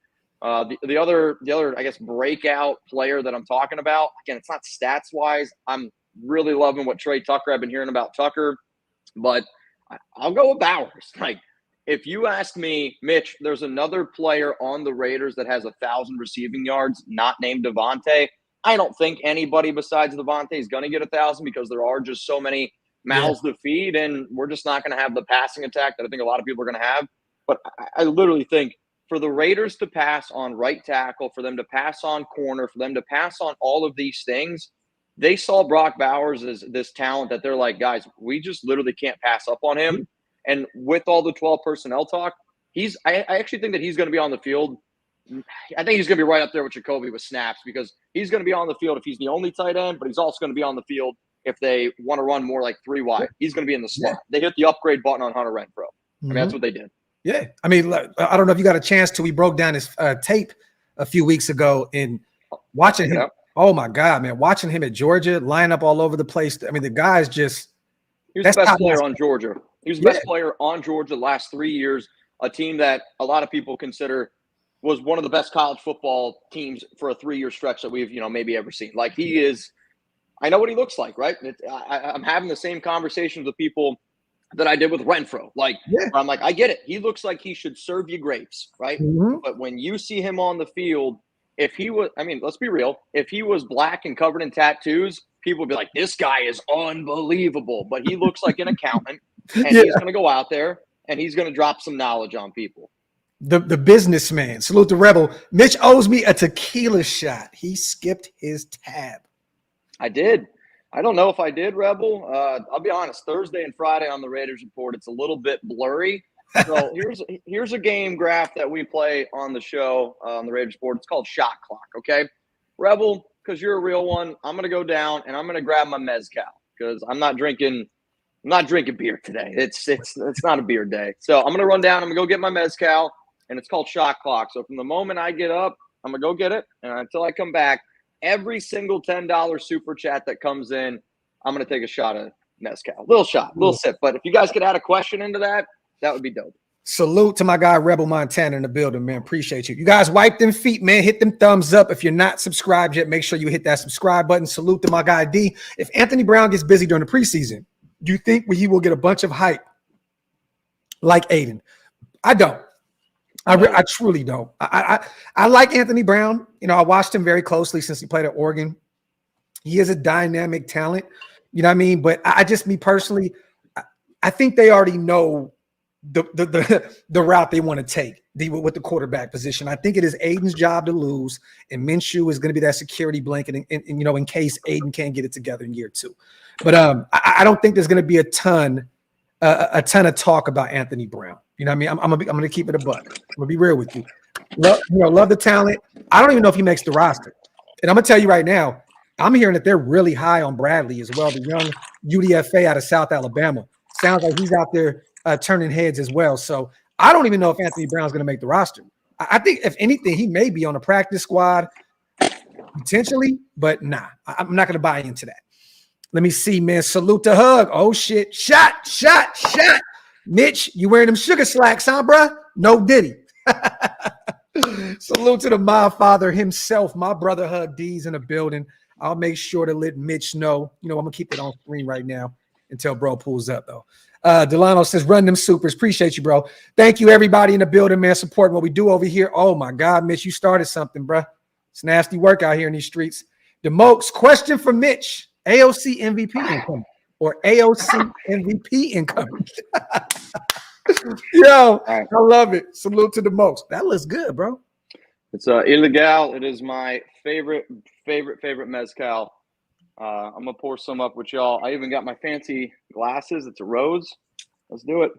B: the other, I guess, breakout player that I'm talking about, again, it's not stats wise. I'm really loving what Trey Tucker. I've been hearing about Tucker, but I'll go with Bowers. if you ask me, Mitch, there's another player on the Raiders that has 1,000 receiving yards, not named Devontae. I don't think anybody besides Devontae is going to get 1,000 because there are just so many mouths to feed, and we're just not going to have the passing attack that I think a lot of people are going to have. But I literally think for the Raiders to pass on right tackle, for them to pass on corner, for them to pass on all of these things, they saw Brock Bowers as this talent that they're like, guys, we just literally can't pass up on him. And with all the 12 personnel talk, I actually think that he's going to be on the field. I think he's going to be right up there with Jacoby with snaps, because he's going to be on the field if he's the only tight end, but he's also going to be on the field if they want to run more like 3 wide. He's going to be in the slot. Yeah. They hit the upgrade button on Hunter Renfrow. I mean, that's what they did.
A: Yeah. I mean, I don't know if you got a chance to. We broke down his tape a few weeks ago, and watching him. Oh, my God, man. Watching him at Georgia, line up all over the place. I mean, the guy's just –
B: he was the best player on Georgia. He was the best player on Georgia the last 3 years, a team that a lot of people consider was one of the best college football teams for a 3-year stretch that we've, maybe ever seen. Like, he is – I know what he looks like, right? I'm having the same conversations with people that I did with Renfrow. Like, I'm like, I get it. He looks like he should serve you grapes, right? But when you see him on the field, if he was – I mean, let's be real. If he was black and covered in tattoos, people would be like, this guy is unbelievable. But he looks like an accountant, and he's going to go out there, and he's going to drop some knowledge on people.
A: The businessman. Salute the Rebel. Mitch owes me a tequila shot. He skipped his tab.
B: I did. I don't know if I did, Rebel. I'll be honest. Thursday and Friday on the Raiders Report, it's a little bit blurry. So here's a game, Graphk, that we play on the show on the Raiders Report. It's called Shot Clock, okay? Rebel, because you're a real one, I'm going to go down, and I'm going to grab my mezcal because I'm not drinking beer today. It's not a beer day. So I'm going to run down. I'm going to go get my mezcal, and it's called Shot Clock. So from the moment I get up, I'm going to go get it, and until I come back, every single $10 super chat that comes in, I'm going to take a shot of mezcal. Little shot, little sip. But if you guys could add a question into that, that would be dope.
A: Salute to my guy, Rebel Montana, in the building, man. Appreciate you. You guys wipe them feet, man. Hit them thumbs up. If you're not subscribed yet, make sure you hit that subscribe button. Salute to my guy, D. If Anthony Brown gets busy during the preseason, do you think he will get a bunch of hype like Aiden? I don't. I truly don't. I like Anthony Brown. I watched him very closely since he played at Oregon. He is a dynamic talent. You know what I mean? But me personally, I think they already know the route they want to take with the quarterback position. I think it is Aiden's job to lose, and Minshew is going to be that security blanket in case Aiden can't get it together in year 2. But I don't think there's going to be a ton of talk about Anthony Brown. You know what I mean? I'm gonna keep it a buck. I'm gonna be real with you. Love the talent. I don't even know if he makes the roster. And I'm gonna tell you right now, I'm hearing that they're really high on Bradley as well, the young UDFA out of South Alabama. Sounds like he's out there turning heads as well. So I don't even know if Anthony Brown's gonna make the roster. I think if anything, he may be on a practice squad potentially, but nah, I'm not gonna buy into that. Let me see, man. Salute to Hug. Oh shit! Shot. Mitch, you wearing them sugar slacks, huh, bruh? No diddy. Salute to the mob father himself, my brother Hug D's in the building. I'll make sure to let Mitch know. I'm going to keep it on screen right now until bro pulls up, though. Delano says, run them supers. Appreciate you, bro. Thank you, everybody in the building, man, supporting what we do over here. Oh, my God, Mitch, you started something, bruh. It's nasty work out here in these streets. DeMokes, question for Mitch. AOC MVP income. Or AOC MVP incoming. Yo, I love it. Salute to the most. That looks good, bro.
B: It's illegal. It is my favorite mezcal. I'm gonna pour some up with y'all. I even got my fancy glasses. It's a rose. Let's do it.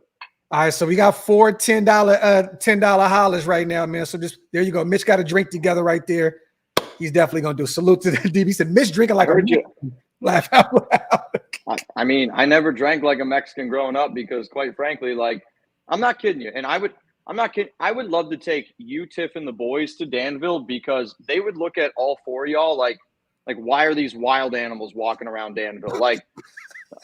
A: All right, so we got 4 $10 hollers right now, man. So just there you go. Mitch got a drink together right there. He's definitely gonna do a salute to the DB. He said, Mitch drinking like laugh out loud.
B: I mean, I never drank like a Mexican growing up because, quite frankly, like, I'm not kidding you. And I'm not kidding. I would love to take you, Tiff, and the boys to Danville because they would look at all 4 of y'all like, why are these wild animals walking around Danville? Like,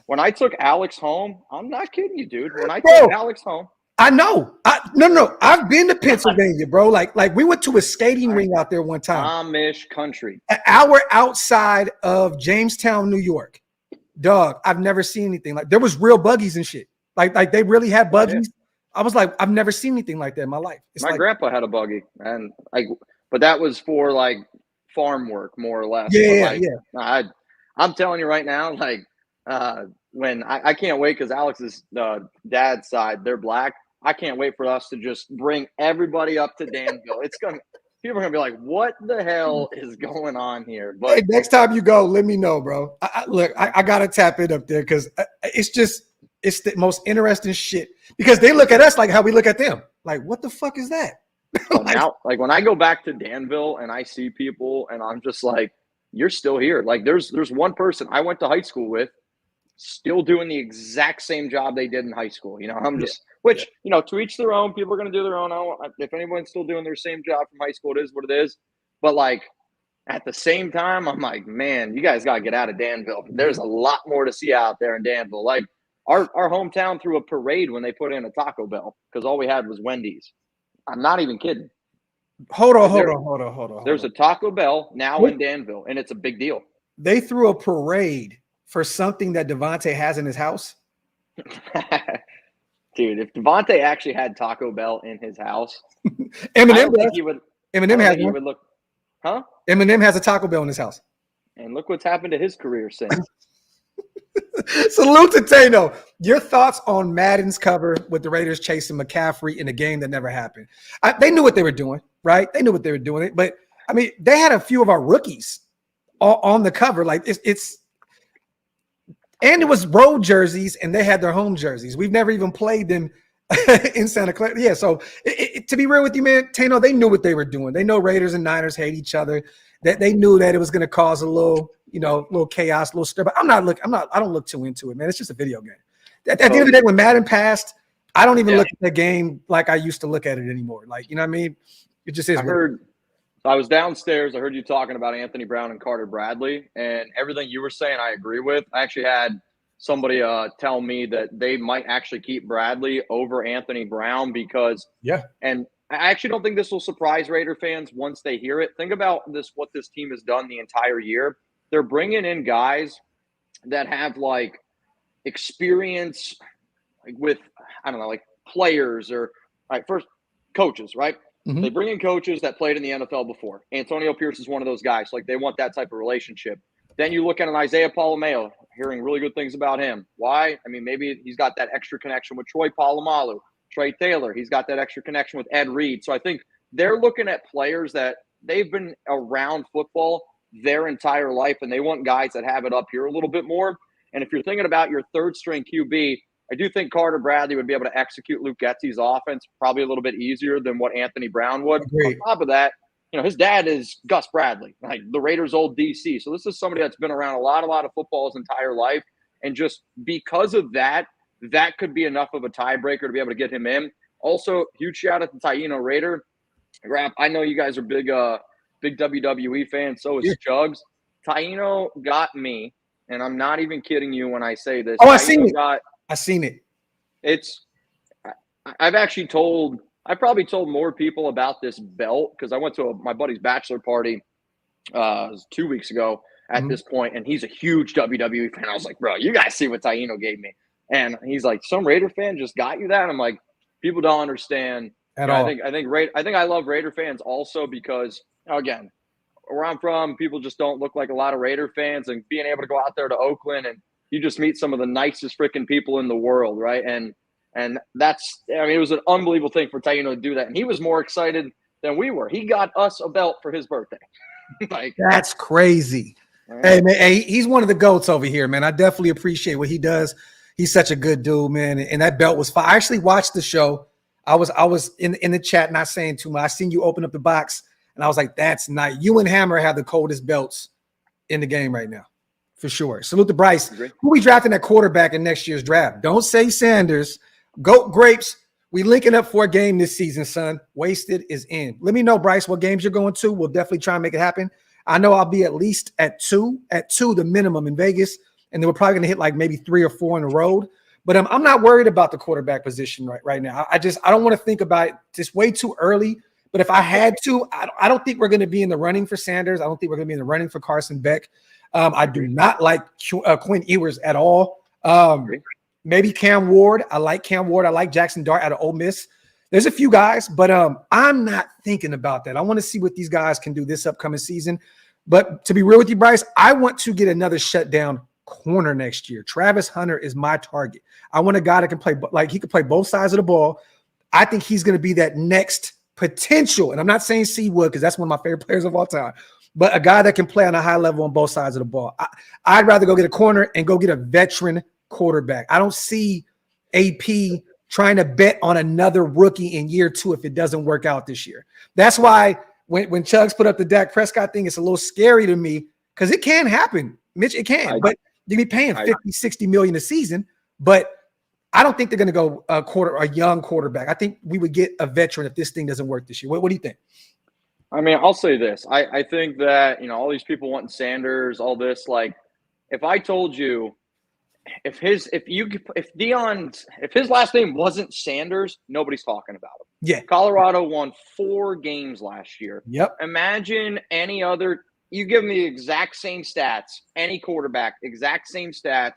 B: when I took Alex home, I'm not kidding you, dude. When I took Alex home.
A: I know. No. I've been to Pennsylvania, bro. Like we went to a skating ring out there one time.
B: Amish country.
A: An hour outside of Jamestown, New York. Dog, I've never seen anything like. There was real buggies and shit. Like they really had buggies I was like, I've never seen anything like that in my life. It's
B: My
A: like,
B: grandpa had a buggy, and but that was for like farm work more or less. But
A: yeah,
B: like, I'm telling you right now, like, when I can't wait because Alex's dad's side, they're black. I can't wait for us to just bring everybody up to Danville. People are gonna be like, "What the hell is going on here?" But
A: hey, next time you go, let me know, bro. I gotta tap it up there because it's the most interesting shit. Because they look at us like how we look at them. Like, what the fuck is that?
B: now, like when I go back to Danville and I see people, and I'm just like, "You're still here." Like, there's one person I went to high school with, still doing the exact same job they did in high school. I'm just, which, to each their own. People are going to do their own. If anyone's still doing their same job from high school, it is what it is. But like at the same time, I'm like, man, you guys got to get out of Danville. There's a lot more to see out there in Danville. Like our hometown threw a parade when they put in a Taco Bell because all we had was Wendy's. I'm not even kidding.
A: Hold on.
B: There's a Taco Bell now in Danville, and it's a big deal.
A: They threw a parade for something that Devontae has in his house.
B: Dude, if Devontae actually had Taco Bell in his house,
A: Eminem
B: has one. Huh?
A: Eminem has a Taco Bell in his house.
B: And look what's happened to his career since.
A: Salute to Tano. Your thoughts on Madden's cover with the Raiders chasing McCaffrey in a game that never happened? They knew what they were doing, right? They knew what they were doing. But, I mean, they had a few of our rookies on the cover. Like, and it was road jerseys, and they had their home jerseys. We've never even played them in Santa Clara. Yeah, so to be real with you, man, Tano, they knew what they were doing. They know Raiders and Niners hate each other. That they knew that it was going to cause a little chaos, a little stir. But I don't look too into it, man. It's just a video game. At the end of the day, when Madden passed, I don't even look at the game like I used to look at it anymore. Like, you know what I mean? It just is.
B: I was downstairs. I heard you talking about Anthony Brown and Carter Bradley, and everything you were saying, I agree with. I actually had somebody tell me that they might actually keep Bradley over Anthony Brown because and I actually don't think this will surprise Raider fans once they hear it. Think about what this team has done the entire year. They're bringing in guys that have like experience with, I don't know, like players or first coaches, right? Mm-hmm. They bring in coaches that played in the NFL before. Antonio Pierce is one of those guys. Like they want that type of relationship. Then you look at an Isaiah Polamalu, hearing really good things about him. Why? I mean, maybe he's got that extra connection with Troy Polamalu, Trey Taylor. He's got that extra connection with Ed Reed. So I think they're looking at players that they've been around football their entire life, and they want guys that have it up here a little bit more. And if you're thinking about your third string QB, I do think Carter Bradley would be able to execute Luke Getsy's offense probably a little bit easier than what Anthony Brown would. On top of that, his dad is Gus Bradley, like the Raiders' old DC. So this is somebody that's been around a lot of football his entire life. And just because of that, that could be enough of a tiebreaker to be able to get him in. Also, huge shout out to Taino Raider. Graphk, I know you guys are big WWE fans. So is Chugs. Taino got me, and I'm not even kidding you when I say this.
A: Oh, I seen it.
B: I've probably told more people about this belt because I went to my buddy's bachelor party 2 weeks ago at this point, and he's a huge WWE fan. I was like, bro, you guys see what Taino gave me. And he's like, some Raider fan just got you that? And I'm like, people don't understand at all. I think I love Raider fans also because, again, where I'm from, people just don't look like a lot of Raider fans, and being able to go out there to Oakland and you just meet some of the nicest freaking people in the world, right? And that's, I mean, it was an unbelievable thing for Taino to do that. And he was more excited than we were. He got us a belt for his birthday.
A: That's crazy. Hey, man, he's one of the GOATs over here, man. I definitely appreciate what he does. He's such a good dude, man. And that belt was fire. I actually watched the show. I was in the chat, not saying too much. I seen you open up the box, and I was like, that's nice. You and Hammer have the coldest belts in the game right now, for sure. Salute to Bryce. Who we drafting at quarterback in next year's draft? Don't say Sanders. Goat Grapes. We linking up for a game this season, son. Wasted is in. Let me know, Bryce, what games you're going to. We'll definitely try and make it happen. I know I'll be at least at two, the minimum in Vegas. And then we're probably going to hit like maybe 3 or 4 on the road. But I'm not worried about the quarterback position right now. I don't want to think about it. Just way too early. But if I had to, I don't think we're going to be in the running for Sanders. I don't think we're going to be in the running for Carson Beck. I do not like Quinn Ewers at all. Maybe Cam Ward. I like Cam Ward. I like Jackson Dart out of Ole Miss. There's a few guys, but I'm not thinking about that. I want to see what these guys can do this upcoming season. But to be real with you, Bryce, I want to get another shutdown corner next year. Travis Hunter is my target. I want a guy that can play, like he can play both sides of the ball. I think he's going to be that next potential. And I'm not saying Seawood because that's one of my favorite players of all time, but a guy that can play on a high level on both sides of the ball. I'd rather go get a corner and go get a veteran quarterback. I don't see AP trying to bet on another rookie in year 2 if it doesn't work out this year. That's why when Chugs put up the Dak Prescott thing, it's a little scary to me because it can happen, Mitch. It can, but you'd be paying 50, 60 million a season. But I don't think they're going to go a young quarterback. I think we would get a veteran if this thing doesn't work this year. What do you think?
B: I mean, I'll say this. I think that, all these people wanting Sanders, all this, like, if I told you if his last name wasn't Sanders, nobody's talking about him.
A: Yeah.
B: Colorado won 4 games last year.
A: Yep.
B: Imagine any other, you give me the exact same stats, any quarterback, exact same stats,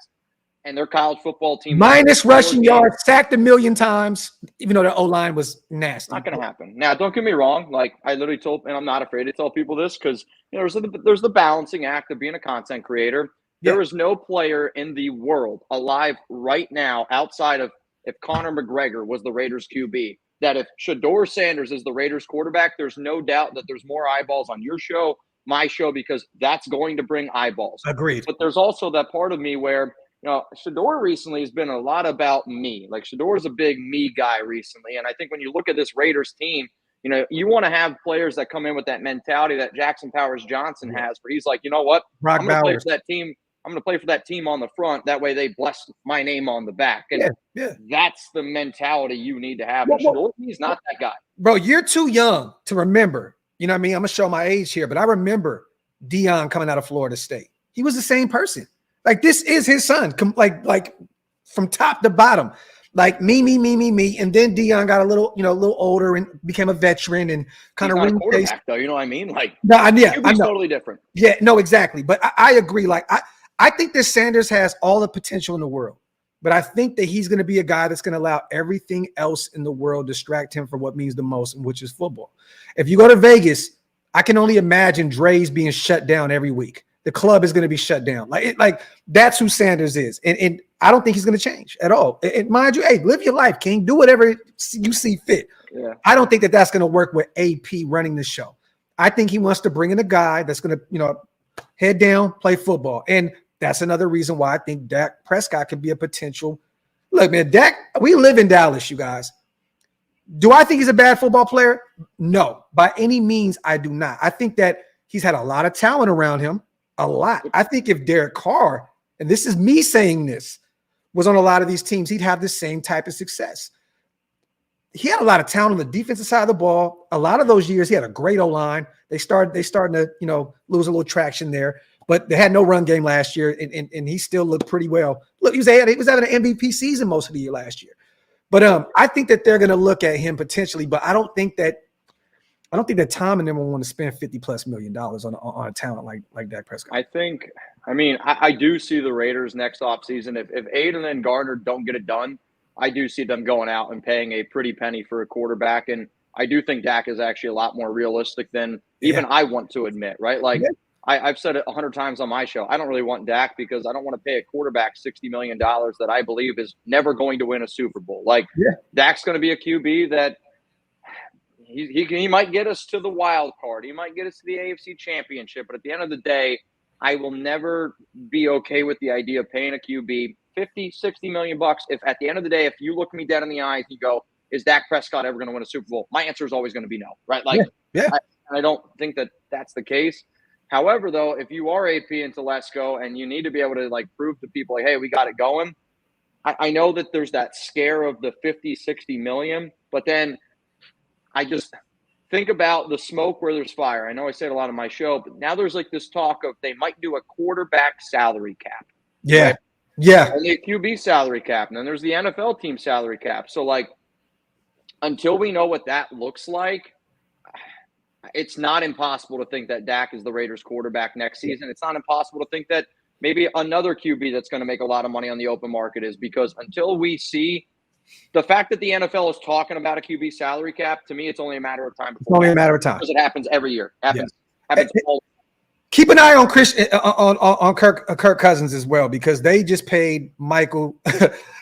B: and their college football team
A: minus rushing yards, sacked a million times, even though the O-line was nasty.
B: Not going to happen. Now, don't get me wrong. Like, I literally told, and I'm not afraid to tell people this because there's the balancing act of being a content creator. There is no player in the world alive right now outside of if Conor McGregor was the Raiders QB, that if Shedeur Sanders is the Raiders quarterback, there's no doubt that there's more eyeballs on your show, my show, because that's going to bring eyeballs.
A: Agreed.
B: But there's also that part of me where, Shedeur recently has been a lot about me. Like, Shedeur is a big me guy recently. And I think when you look at this Raiders team, you want to have players that come in with that mentality that Jackson Powers Johnson has, where he's like, you know what? I'm going to play for that team. I'm going to play for that team on the front. That way they bless my name on the back. And that's the mentality you need to have. And he's not that guy.
A: Bro, you're too young to remember. You know what I mean? I'm going to show my age here, but I remember Deion coming out of Florida State. He was the same person. Like, this is his son. Like from top to bottom. Like me. And then Deion got a little older and became a veteran and kind of
B: quarterback, though. You know what I mean? Like,
A: he's
B: totally different.
A: Yeah, no, exactly. But I agree. Like, I think that Sanders has all the potential in the world, but I think that he's going to be a guy that's going to allow everything else in the world distract him from what means the most, which is football. If you go to Vegas, I can only imagine Dre's being shut down every week. The club is going to be shut down. Like that's who Sanders is. And I don't think he's going to change at all. And mind you, hey, live your life, King. Do whatever you see fit. Yeah. I don't think that that's going to work with AP running the show. I think he wants to bring in a guy that's going to, head down, play football. And that's another reason why I think Dak Prescott could be a potential. Look, man, Dak, we live in Dallas, you guys. Do I think he's a bad football player? No, by any means, I do not. I think that he's had a lot of talent around him, a lot. I think if Derek Carr, and this is me saying this, was on a lot of these teams, he'd have the same type of success. He had a lot of talent on the defensive side of the ball. A lot of those years, he had a great O-line. They starting to, lose a little traction there. But they had no run game last year, and he still looked pretty well. Look, he was having an MVP season most of the year last year. But I think that they're going to look at him potentially. But I don't think that Tom and them will want to spend $50+ million on a talent like Dak Prescott.
B: I do see the Raiders next offseason. If Aiden and Gardner don't get it done, I do see them going out and paying a pretty penny for a quarterback. And I do think Dak is actually a lot more realistic than even I want to admit, right? Like, I've said it 100 times on my show. I don't really want Dak because I don't want to pay a quarterback $60 million that I believe is never going to win a Super Bowl. Like, Dak's going to be a QB that he might get us to the wild card. He might get us to the AFC Championship. But at the end of the day, I will never be okay with the idea of paying a QB $50-60 million. If at the end of the day, if you look me dead in the eyes and you go, is Dak Prescott ever going to win a Super Bowl? My answer is always going to be no, right? Like, I don't think that that's the case. However, though, if you are AP and Telesco and you need to be able to prove to people, hey, we got it going. I know that there's that scare of the 50-60 million, but then I just think about the smoke where there's fire. I know I said a lot on my show, but now there's this talk of they might do a quarterback salary cap.
A: Yeah.
B: Right?
A: Yeah.
B: And the QB salary cap. And then there's the NFL team salary cap. So until we know what that looks like, it's not impossible to think that Dak is the Raiders quarterback next season. It's not impossible to think that maybe another QB that's going to make a lot of money on the open market is because until we see the fact that the NFL is talking about a QB salary cap, to me, it's only a matter of time.
A: It's only a matter of time
B: because it happens every year. Happens all.
A: Keep an eye on on Kirk Cousins as well, because they just paid Michael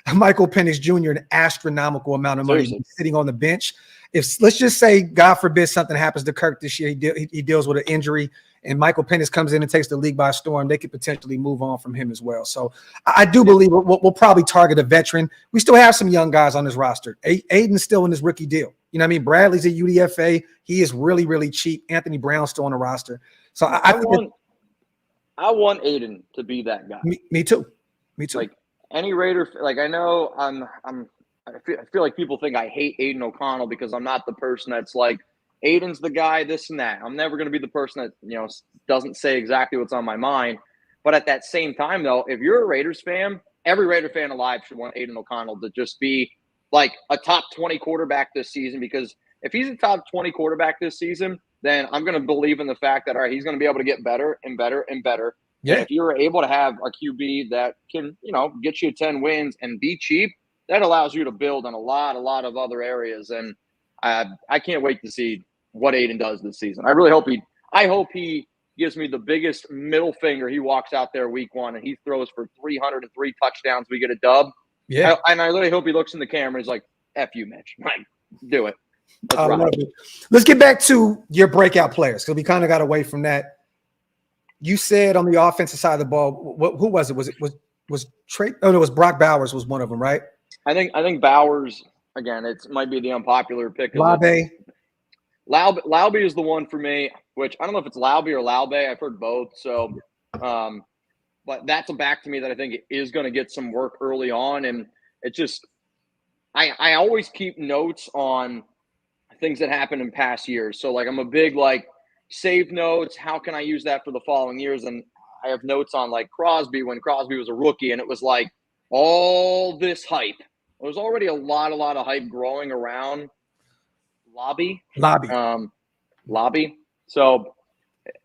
A: Penix Jr. an astronomical amount of money sitting on the bench. If let's just say, God forbid, something happens to Kirk this year, he deals with an injury, and Michael Penix comes in and takes the league by storm, they could potentially move on from him as well. So I do believe we'll probably target a veteran. We still have some young guys on this roster. Aiden's still in his rookie deal. You know what I mean? Bradley's a UDFA. He is really, really cheap. Anthony Brown's still on the roster. So I
B: want Aiden to be that guy.
A: Me too.
B: Like any Raider, like I know I feel like people think I hate Aiden O'Connell because I'm not the person that's like, Aiden's the guy, this and that. I'm never going to be the person that, doesn't say exactly what's on my mind. But at that same time, though, if you're a Raiders fan, every Raider fan alive should want Aiden O'Connell to just be like a top 20 quarterback this season, because if he's a top 20 quarterback this season, then I'm going to believe in the fact that, all right, he's going to be able to get better and better and better. Yeah. And if you're able to have a QB that can, get you 10 wins and be cheap, that allows you to build on a lot of other areas. And I can't wait to see what Aiden does this season. I hope he gives me the biggest middle finger. He walks out there week 1 and he throws for 303 touchdowns. We get a dub. Yeah. And I literally hope he looks in the camera and he's like, F you, Mitch. Like, do it.
A: Let's get back to your breakout players, because we kind of got away from that. You said on the offensive side of the ball, who was it? Was Trey? Oh, no, it was Brock Bowers was one of them, right?
B: I think Bowers, again, it might be the unpopular pick.
A: Laube
B: is the one for me, which I don't know if it's Laube or Laube. I've heard both. So, but that's a back to me that I think is going to get some work early on. And it just, I always keep notes on things that happened in past years. So like, I'm a big, save notes. How can I use that for the following years? And I have notes on Crosby, when Crosby was a rookie, and it was like all this hype. There's already a lot of hype growing around Lobby. So,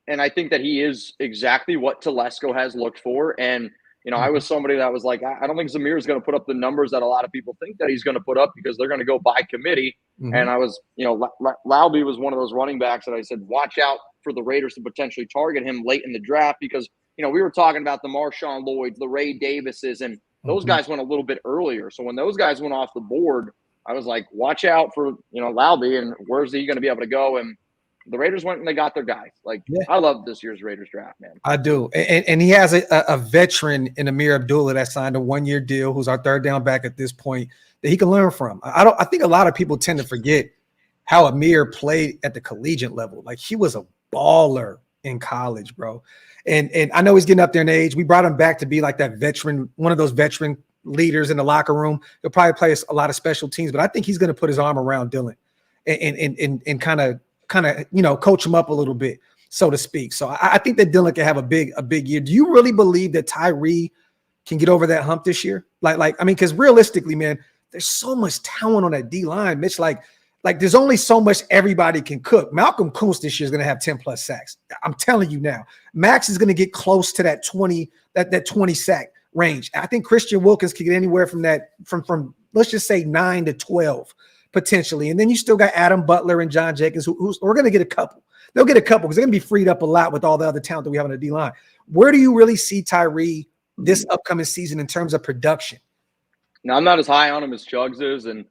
B: and I think that he is exactly what Telesco has looked for. And, I was somebody that was like, I don't think Zamir is going to put up the numbers that a lot of people think that he's going to put up, because they're going to go by committee. Mm-hmm. And I was, Laube was one of those running backs that I said, watch out for the Raiders to potentially target him late in the draft, because, we were talking about the Marshawn Lloyds, the Ray Davises, and those guys went a little bit earlier. So when those guys went off the board, I was like, watch out for, Laube, and where's he going to be able to go? And the Raiders went and they got their guys. I love this year's Raiders draft, man.
A: I do. And he has a veteran in Amir Abdullah that signed a 1-year deal, who's our third down back at this point, that he can learn from. I think a lot of people tend to forget how Amir played at the collegiate level. Like, he was a baller in college, bro. And I know he's getting up there in age. We brought him back to be like that veteran, one of those veteran leaders in the locker room. He'll probably play a lot of special teams, but I think he's going to put his arm around Dylan and kind of coach him up a little bit, so to speak. So I think that Dylan can have a big year. Do you really believe that Tyree can get over that hump this year? Because realistically, man, there's so much talent on that D line, Mitch. Like there's only so much everybody can cook. Malcolm Kuntz this year is going to have 10 plus sacks. I'm telling you now. Max is going to get close to that 20 sack range. I think Christian Wilkins can get anywhere from that, from let's just say 9 to 12 potentially. And then you still got Adam Butler and John Jenkins, who's we're going to get a couple. They'll get a couple because they're going to be freed up a lot with all the other talent that we have on the D line. Where do you really see Tyree this upcoming season in terms of production?
B: Now, I'm not as high on him as Chugs is, and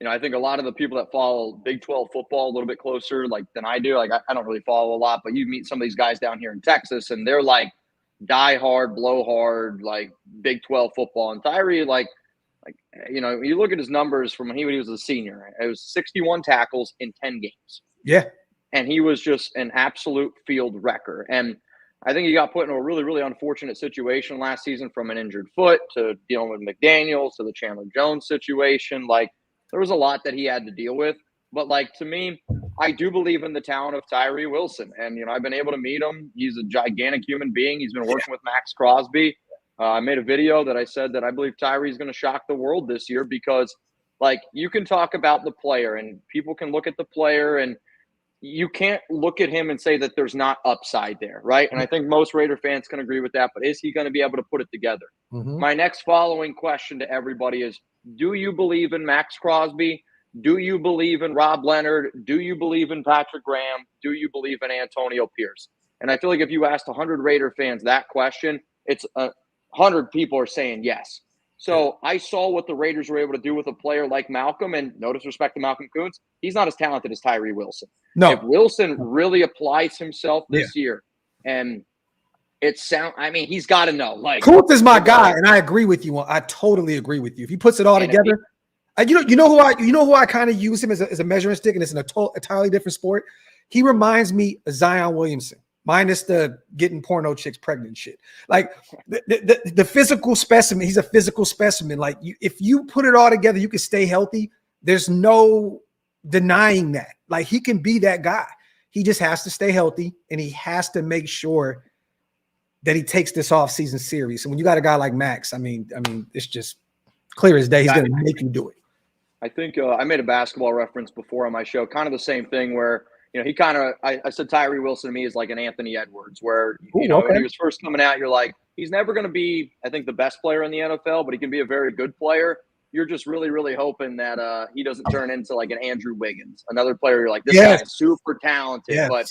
B: I think a lot of the people that follow Big 12 football a little bit closer than I do, I don't really follow a lot, but you meet some of these guys down here in Texas, and they're like die hard, blow hard, like Big 12 football. And Tyree, you look at his numbers from when he was a senior. It was 61 tackles in 10 games.
A: Yeah.
B: And he was just an absolute field wrecker. And I think he got put in a really, really unfortunate situation last season, from an injured foot to dealing with McDaniels to the Chandler Jones situation. There was a lot that he had to deal with. But, to me, I do believe in the talent of Tyree Wilson. And, I've been able to meet him. He's a gigantic human being. He's been working with Max Crosby. I made a video that I said that I believe Tyree's going to shock the world this year, because, you can talk about the player and people can look at the player and you can't look at him and say that there's not upside there, right? And I think most Raider fans can agree with that, but is he going to be able to put it together?
A: Mm-hmm.
B: My next following question to everybody is, do you believe in Max Crosby? Do you believe in Rob Leonard? Do you believe in Patrick Graham? Do you believe in Antonio Pierce? And I feel like if you asked 100 Raider fans that question, it's 100 people are saying yes. So I saw what the Raiders were able to do with a player like Malcolm, and no disrespect to Malcolm Kuntz, he's not as talented as Tyree Wilson.
A: No.
B: If Wilson really applies himself this year, and he's got to know. Like,
A: Kuntz is my guy, and I agree with you. I totally agree with you. If he puts it all together, you know who I kind of use him as a measuring stick, and it's an entirely different sport. He reminds me of Zion Williamson. Minus the getting porno chicks pregnant shit. Like the physical specimen, he's a physical specimen. Like if you put it all together, you can stay healthy. There's no denying that. Like he can be that guy. He just has to stay healthy, and he has to make sure that he takes this offseason serious. And when you got a guy like Max, I mean, it's just clear as day. He's going to make you do it.
B: I think I made a basketball reference before on my show, kind of the same thing where, he kind of, I said Tyree Wilson to me is like an Anthony Edwards, where, when he was first coming out, you're like, he's never going to be, I think, the best player in the NFL, but he can be a very good player. You're just really, really hoping that he doesn't turn into like an Andrew Wiggins, another player. You're like, this guy is super talented, but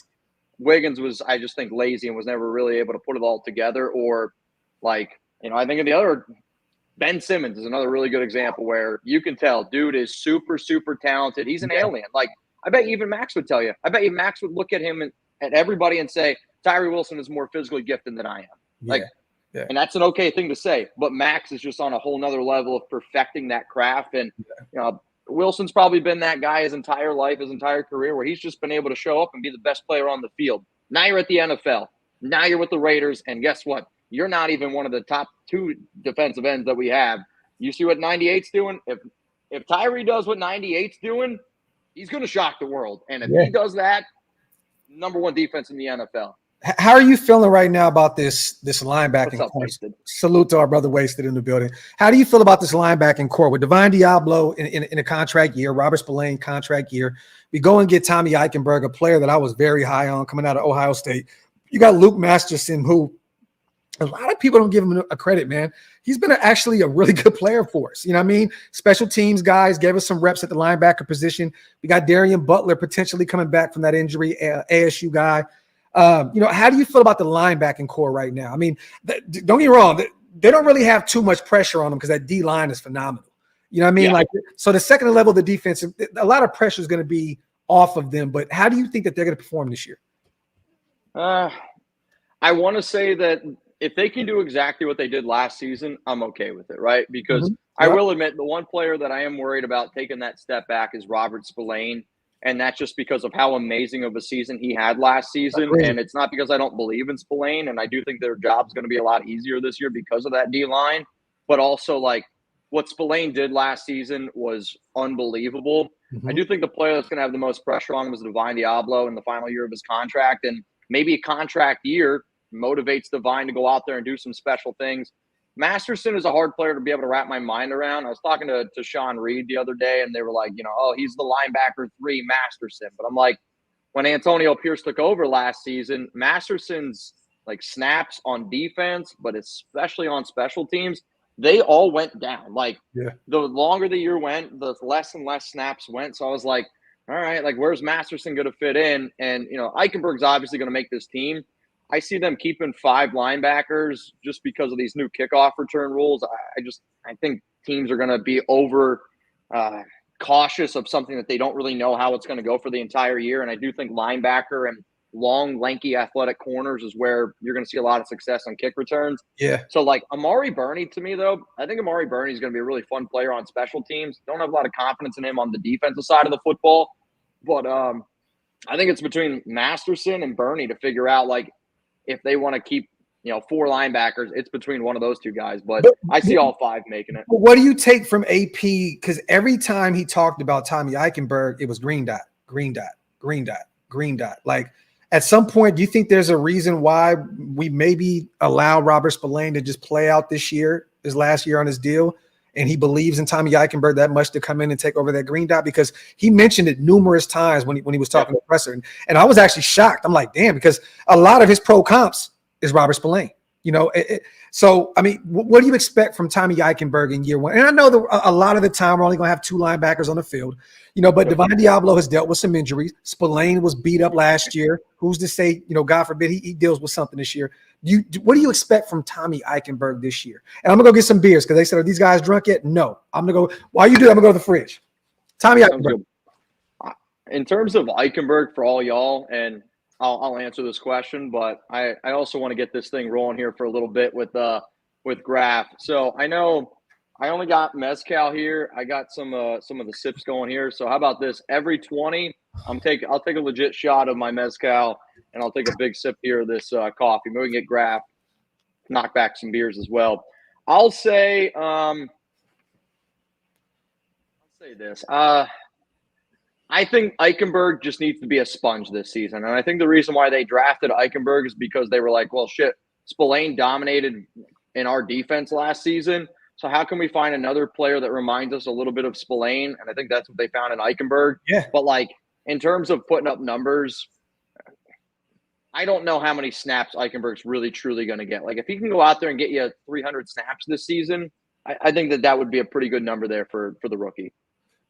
B: Wiggins was, I just think, lazy and was never really able to put it all together. Or like, I think of the other, Ben Simmons is another really good example where you can tell dude is super, super talented. He's an alien. Like, I bet even Max would tell you. I bet you Max would look at him and at everybody and say, Tyree Wilson is more physically gifted than I am. And that's an okay thing to say. But Max is just on a whole nother level of perfecting that craft. And Wilson's probably been that guy his entire life, his entire career, where he's just been able to show up and be the best player on the field. Now you're at the NFL. Now you're with the Raiders. And guess what? You're not even one of the top 2 defensive ends that we have. You see what 98's doing? If Tyree does what 98's doing, he's going to shock the world. And if he does that, number 1 defense in the NFL.
A: How are you feeling right now about this linebacking core?
B: Salute
A: to our brother Wasted in the building. How do you feel about this linebacking core with Divine Diablo in a contract year, Robert Spillane contract year? We go and get Tommy Eichenberg, a player that I was very high on coming out of Ohio State. You got Luke Masterson, who a lot of people don't give him a credit, man. He's been actually a really good player for us. You know what I mean? Special teams guys gave us some reps at the linebacker position. We got Darian Butler potentially coming back from that injury, ASU guy. How do you feel about the linebacking core right now? I mean, don't get me wrong. They don't really have too much pressure on them because that D-line is phenomenal. You know what I mean? Yeah. Like, so the second level of the defense, a lot of pressure is going to be off of them. But how do you think that they're going to perform this year?
B: I want to say that if they can do exactly what they did last season, I'm okay with it, right? Because I will admit the one player that I am worried about taking that step back is Robert Spillane. And that's just because of how amazing of a season he had last season. And it's not because I don't believe in Spillane. And I do think their job's going to be a lot easier this year because of that D-line. But also, like, what Spillane did last season was unbelievable. I do think the player that's going to have the most pressure on him is Divine Diablo in the final year of his contract. And maybe a contract year motivates Divine to go out there and do some special things. Masterson is a hard player to be able to wrap my mind around. I was talking to Sean Reed the other day, and they were like, he's the linebacker 3 Masterson. But I'm like, when Antonio Pierce took over last season, Masterson's like snaps on defense, but especially on special teams, they all went down. Like the longer the year went, the less and less snaps went. So I was like, all right, like where's Masterson going to fit in? And, Eichenberg's obviously going to make this team. I see them keeping 5 linebackers just because of these new kickoff return rules. I think teams are going to be over cautious of something that they don't really know how it's going to go for the entire year. And I do think linebacker and long, lanky, athletic corners is where you're going to see a lot of success on kick returns. Yeah. So like Amari Burney, to me though, I think Amari Burney is going to be a really fun player on special teams. Don't have a lot of confidence in him on the defensive side of the football, but I think it's between Masterson and Burney to figure out like if they want to keep 4 linebackers, it's between one of those 2 guys. But I see all 5 making it.
A: What do you take from AP? Because every time he talked about Tommy Eichenberg, it was green dot, green dot, green dot, green dot. Like at some point, do you think there's a reason why we maybe allow Robert Spillane to just play out this year, his last year on his deal, and he believes in Tommy Eichenberg that much to come in and take over that green dot, because he mentioned it numerous times when he was talking to the presser. And I was actually shocked. I'm like, damn, because a lot of his pro comps is Robert Spillane. So, I mean, what do you expect from Tommy Eichenberg in year one? And I know that a lot of the time we're only going to have 2 linebackers on the field, but Divine Diablo has dealt with some injuries. Spillane was beat up last year. Who's to say, God forbid, he deals with something this year. What do you expect from Tommy Eichenberg this year? And I'm going to go get some beers because they said, are these guys drunk yet? No. I'm going to go. While you do, I'm going to go to the fridge. Tommy Eichenberg.
B: In terms of Eichenberg, for all y'all, and I'll answer this question, but I also want to get this thing rolling here for a little bit with Graphk. So I know I only got mezcal here. I got some of the sips going here. So how about this? Every 20, I'll take a legit shot of my mezcal, and I'll take a big sip here of this coffee. Maybe we can get Graphk, knock back some beers as well. I'll say this. I think Eichenberg just needs to be a sponge this season. And I think the reason why they drafted Eichenberg is because they were like, well, shit, Spillane dominated in our defense last season. So how can we find another player that reminds us a little bit of Spillane? And I think that's what they found in Eichenberg.
A: Yeah.
B: But, like, in terms of putting up numbers, I don't know how many snaps Eichenberg's really, truly going to get. Like, if he can go out there and get you 300 snaps this season, I think that would be a pretty good number there for the rookie.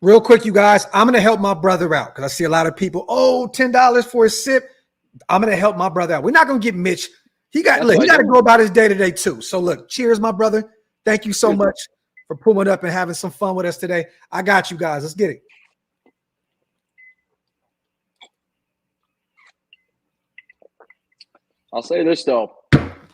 A: Real quick, you guys, I'm going to help my brother out because I see a lot of people, $10 for a sip. I'm going to help my brother out. We're not going to get Mitch. He got to go about his day-to-day too. So, look, cheers, my brother. Thank you so much for pulling up and having some fun with us today. I got you guys. Let's get it.
B: I'll say this, though.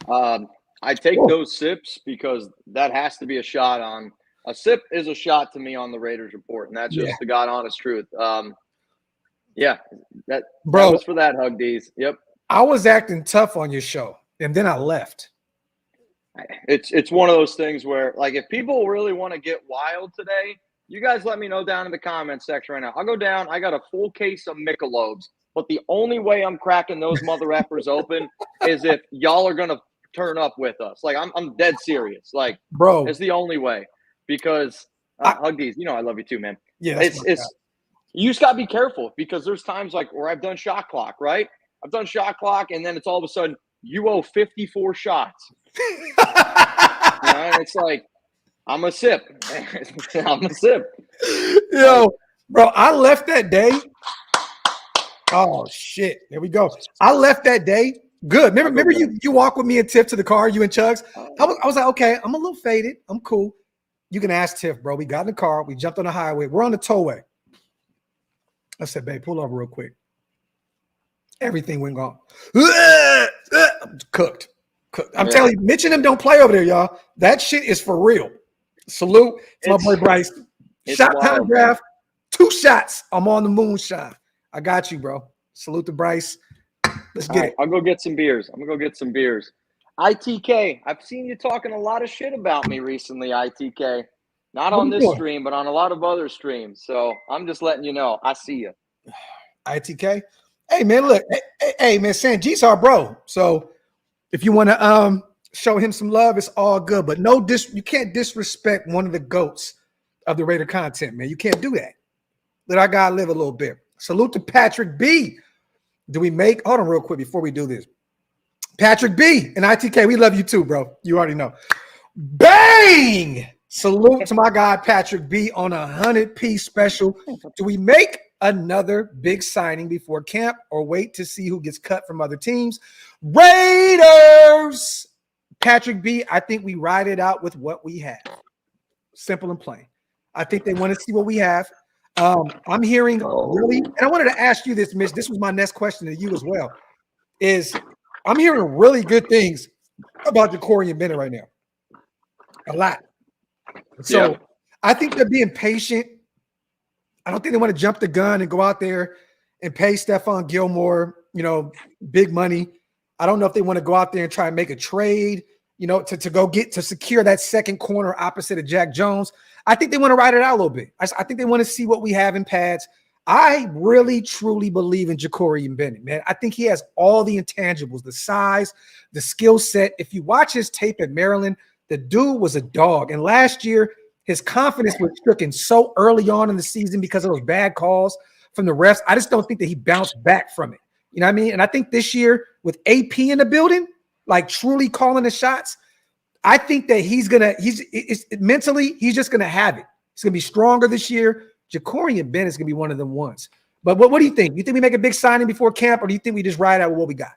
B: I take those sips because that has to be a shot on – a sip is a shot to me on the Raiders report, and that's just the God honest truth. That was for that, Hug D's. Yep.
A: I was acting tough on your show, and then I left.
B: It's one of those things where, like, if people really want to get wild today, you guys let me know down in the comments section right now. I'll go down. I got a full case of Michelob's, but the only way I'm cracking those mother rappers open is if y'all are gonna turn up with us. Like, I'm dead serious. Like,
A: bro,
B: it's the only way. Because Huggies, I love you too, man.
A: Yeah,
B: it's you just gotta be careful because there's times like where I've done shot clock, right? I've done shot clock, and then it's all of a sudden you owe 54 shots. And it's like I'm a sip. I'm a sip.
A: Yo, bro, I left that day. Oh shit! There we go. I left that day. Good. Remember you walk with me and Tiff to the car. You and Chugs. I was like, okay, I'm a little faded. I'm cool. You can ask Tiff, bro. We got in the car. We jumped on the highway. We're on the tollway. I said, babe, pull over real quick. Everything went gone. Cooked. I'm telling you, Mitch and them don't play over there, y'all. That shit is for real. Salute to my boy Bryce. Shot time, Graphk. 2 shots. I'm on the moonshine. I got you, bro. Salute to Bryce. Let's get it.
B: I'll go get some beers. I'm going to go get some beers. ITK, I've seen you talking a lot of shit about me recently, ITK. Not on this stream, but on a lot of other streams. So I'm just letting you know. I see you.
A: ITK? Hey, man, look. Hey, man, Sanjit's our bro. So if you want to show him some love, it's all good. But you can't disrespect one of the GOATs of the Raider content, man. You can't do that. Let our guy live a little bit. Salute to Patrick B. Hold on real quick before we do this. Patrick B and ITK, we love you too, bro. You already know. Bang! Salute to my guy Patrick B on a 100-piece special. Do we make another big signing before camp or wait to see who gets cut from other teams? Raiders! Patrick B, I think we ride it out with what we have. Simple and plain. I think they want to see what we have. I'm hearing really, and I wanted to ask you this, Mitch. This was my next question to you as well. I'm hearing really good things about Ja'Cory and Bennett right now. A lot. So I think they're being patient. I don't think they want to jump the gun and go out there and pay Stephon Gilmore, big money. I don't know if they want to go out there and try and make a trade, to secure that second corner opposite of Jack Jones. I think they want to ride it out a little bit. I think they want to see what we have in pads. I really, truly believe in Ja'Cory and Bennett, man. I think he has all the intangibles, the size, the skill set. If you watch his tape at Maryland, the dude was a dog. And last year, His confidence was stricken so early on in the season because of those bad calls from the refs. I just don't think that he bounced back from it. You know what I mean? And I think this year with AP in the building, like truly calling the shots, I think that mentally, he's just going to have it. He's going to be stronger this year. Jacorian Bennett is going to be one of them ones. But what do you think? You think we make a big signing before camp, or do you think we just ride out with what we got?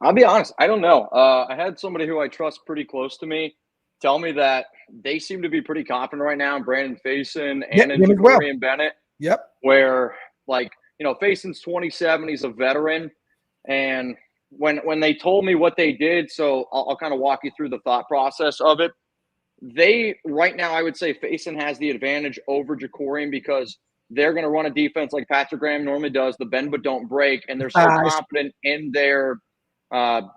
B: I'll be honest. I don't know. I had somebody who I trust pretty close to me tell me that they seem to be pretty confident right now in Brandon Faison and in Jacorian Bennett.
A: Yep.
B: Where, like, Faison's 27. He's a veteran. And when they told me what they did, so I'll kind of walk you through the thought process of it. Right now, I would say Faison has the advantage over Jacorian because they're going to run a defense like Patrick Graham normally does, the bend but don't break, and they're so confident in their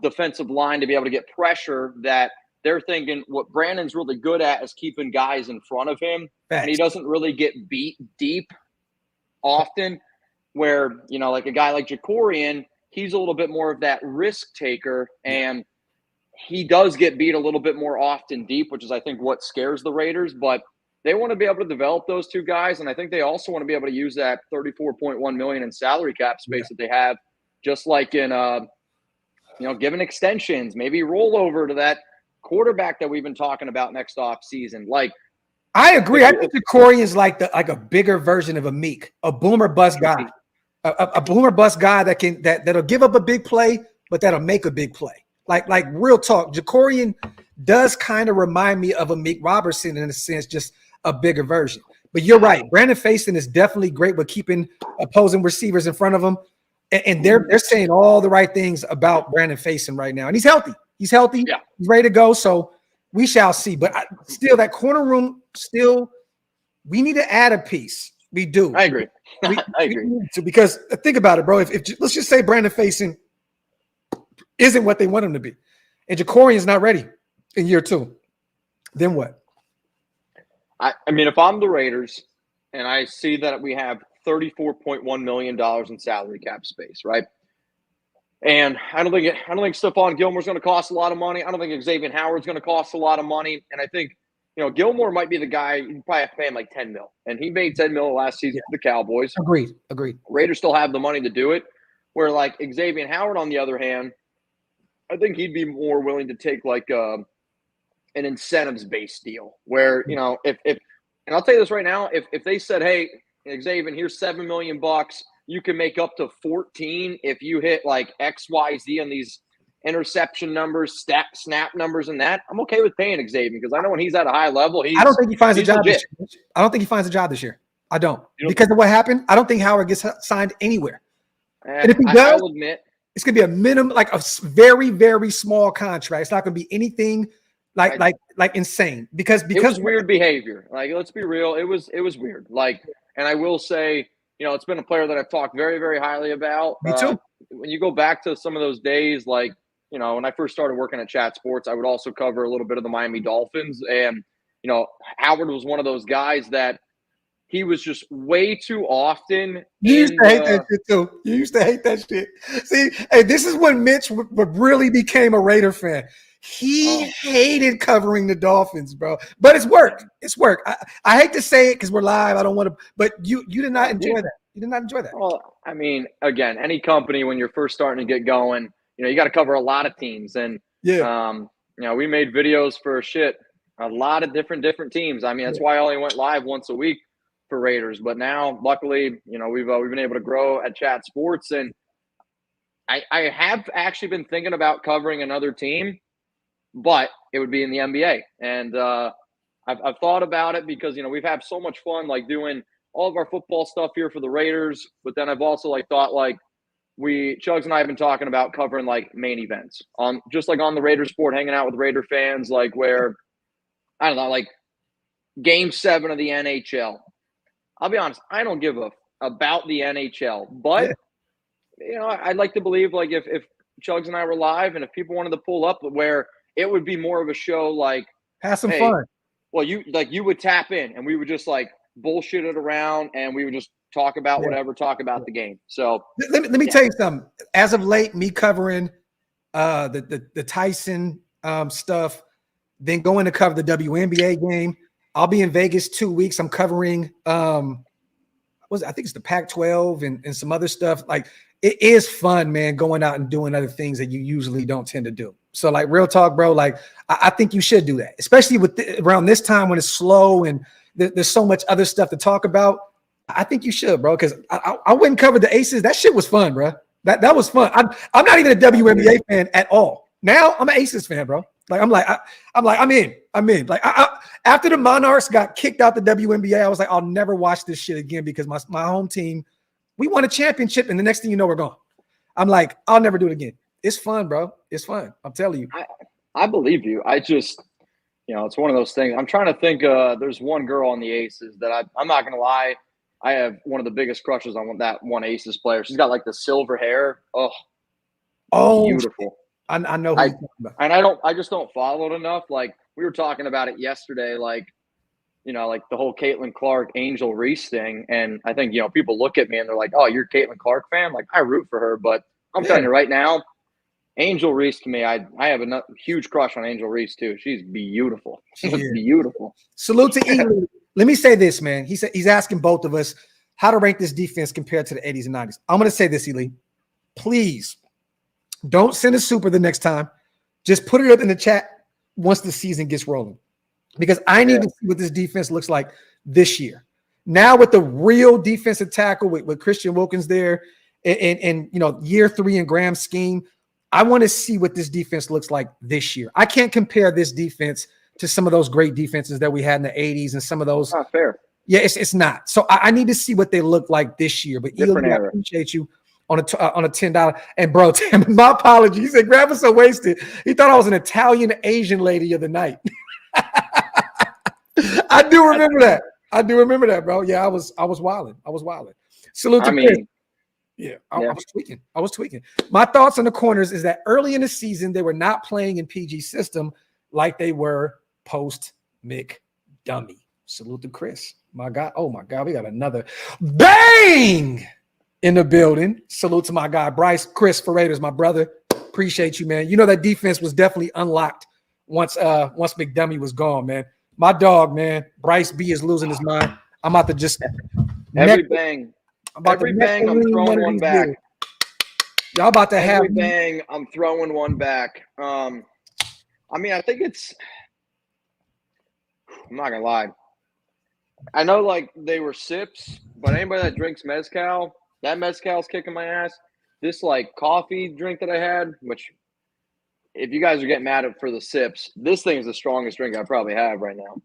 B: defensive line to be able to get pressure that they're thinking what Brandon's really good at is keeping guys in front of him, and he doesn't really get beat deep often, where, like a guy like Jacorian, he's a little bit more of that risk taker, and he does get beat a little bit more often deep, which is, I think, what scares the Raiders. But they want to be able to develop those two guys, and I think they also want to be able to use that $34.1 million in salary cap space that they have, just like in, given extensions, maybe roll over to that quarterback that we've been talking about next offseason. Like,
A: I agree. I think Jacorian's like a bigger version of a Meek, a boomer bust guy, a boomer bust guy that'll give up a big play, but that'll make a big play. Like real talk, Jacorian does kind of remind me of a Meek Robertson in a sense, just a bigger version. But you're right. Brandon Faison is definitely great with keeping opposing receivers in front of him. And they're saying all the right things about Brandon Faison right now. And he's healthy. He's healthy. Yeah. He's ready to go. So we shall see. But still, that corner room, we need to add a piece. We do.
B: I agree. I agree.
A: We need to, because think about it, bro. If let's just say Brandon Faison isn't what they want him to be, and Jacorian's not ready in year 2, then what?
B: I mean, if I'm the Raiders and I see that we have $34.1 million in salary cap space, right? And I don't think Stephon Gilmore's going to cost a lot of money. I don't think Xavier Howard's going to cost a lot of money. And I think, Gilmore might be the guy you probably have to pay him like $10 million. And he made $10 million last season for the Cowboys.
A: Agreed.
B: Raiders still have the money to do it. Where like Xavier Howard, on the other hand, I think he'd be more willing to take like an incentives-based deal where, if and I'll tell you this right now, if they said, hey, Xavier, here's $7 million, you can make up to 14 if you hit like X, Y, Z on these interception numbers, snap numbers, and that, I'm okay with paying Xavier because I know when he's at a high level,
A: I don't think he finds a job this year. I don't think he finds a job this year. I don't. Because of what happened, I don't think Howard gets signed anywhere. And if he does, I'll admit, it's going to be a minimum, like a very, very small contract. It's not going to be anything like insane because
B: it was weird behavior. Like, let's be real. It was weird. Like, and I will say, it's been a player that I've talked very, very highly about.
A: Me too.
B: When you go back to some of those days, like, when I first started working at Chat Sports, I would also cover a little bit of the Miami Dolphins. And, Howard was one of those guys that he was just way too often.
A: You used to hate that shit too. You used to hate that shit. See, hey, this is when Mitch really became a Raider fan. He hated covering the Dolphins, bro. But it's work. It's work. I hate to say it because we're live. I don't want to. But you did not enjoy that. You did not enjoy that.
B: Well, I mean, again, any company when you're first starting to get going, you got to cover a lot of teams. And we made videos for a lot of different teams. I mean, that's why I only went live once a week for Raiders. But now, luckily, we've been able to grow at Chat Sports, and I have actually been thinking about covering another team. But it would be in the NBA. And I've thought about it because, we've had so much fun, like doing all of our football stuff here for the Raiders. But then I've also thought Chugs and I have been talking about covering main events just on the Raiders Sport, hanging out with Raider fans, where, I don't know, Game 7 of the NHL. I'll be honest, I don't give about the NHL. But, I'd like to believe if Chugs and I were live and if people wanted to pull up where – it would be more of a show
A: have some fun.
B: Well, you would tap in and we would just bullshit it around and we would just talk about whatever, talk about the game. So
A: let me tell you something. As of late, me covering the Tyson stuff, then going to cover the WNBA game, I'll be in Vegas 2 weeks. I'm covering I think it's the Pac-12 and some other stuff. Like, it is fun, man, going out and doing other things that you usually don't tend to do. So, like, real talk, bro, like, I think you should do that, especially around this time when it's slow and there's so much other stuff to talk about. I think you should, bro, because I went and covered the Aces. That shit was fun, bro. That was fun. I'm not even a WNBA fan at all. Now I'm an Aces fan, bro. Like, I'm in. Like, after the Monarchs got kicked out the WNBA, I was like, I'll never watch this shit again because my home team, we won a championship, and the next thing you know, we're gone. I'm like, I'll never do it again. It's fun, bro. It's fun. I'm telling you.
B: I believe you. I just, it's one of those things. I'm trying to think. There's one girl on the Aces that I'm not gonna lie. I have one of the biggest crushes on that one Aces player. She's got like the silver hair. Oh, beautiful.
A: I know who you're talking about.
B: And I just don't follow it enough. Like, we were talking about it yesterday, like, like the whole Caitlin Clark, Angel Reese thing. And I think, people look at me and they're like, oh, you're a Caitlin Clark fan? Like, I root for her. But I'm telling you right now, Angel Reese, to me, I have a huge crush on Angel Reese too. She's beautiful. She's beautiful.
A: Salute to Ely. Let me say this, man. He's asking both of us how to rank this defense compared to the 80s and 90s. I'm going to say this, Ely. Please don't send a super the next time. Just put it up in the chat once the season gets rolling, because I need to see what this defense looks like this year. Now with the real defensive tackle with Christian Wilkins there and year 3 in Graham's scheme, I want to see what this defense looks like this year. I can't compare this defense to some of those great defenses that we had in the 80s and some of those.
B: Not fair.
A: Yeah, it's not. So I need to see what they look like this year. But Ely, I appreciate you on a $10. And bro, Tim, my apologies. He said, Grab was so wasted. He thought I was an Italian Asian lady of the night. I do remember that, bro. Yeah, I was wilding. Salute to Chris. Yeah, I was tweaking. My thoughts on the corners is that early in the season, they were not playing in PG system like they were post McDummy. Salute to Chris. My God. Oh my God. We got another bang in the building. Salute to my guy, Bryce, Chris for Raiders, my brother. Appreciate you, man. That defense was definitely unlocked once McDummy was gone, man. My dog, man, Bryce B is losing his mind. I'm about to just
B: every bang. I'm throwing one back.
A: Y'all about to have
B: every bang. I'm throwing one back. I think it's. I'm not gonna lie. I know, like, they were sips, but anybody that drinks mezcal, that mezcal's kicking my ass. This, like, coffee drink that I had, which, if you guys are getting mad at for the sips, this thing is the strongest drink I probably have right now.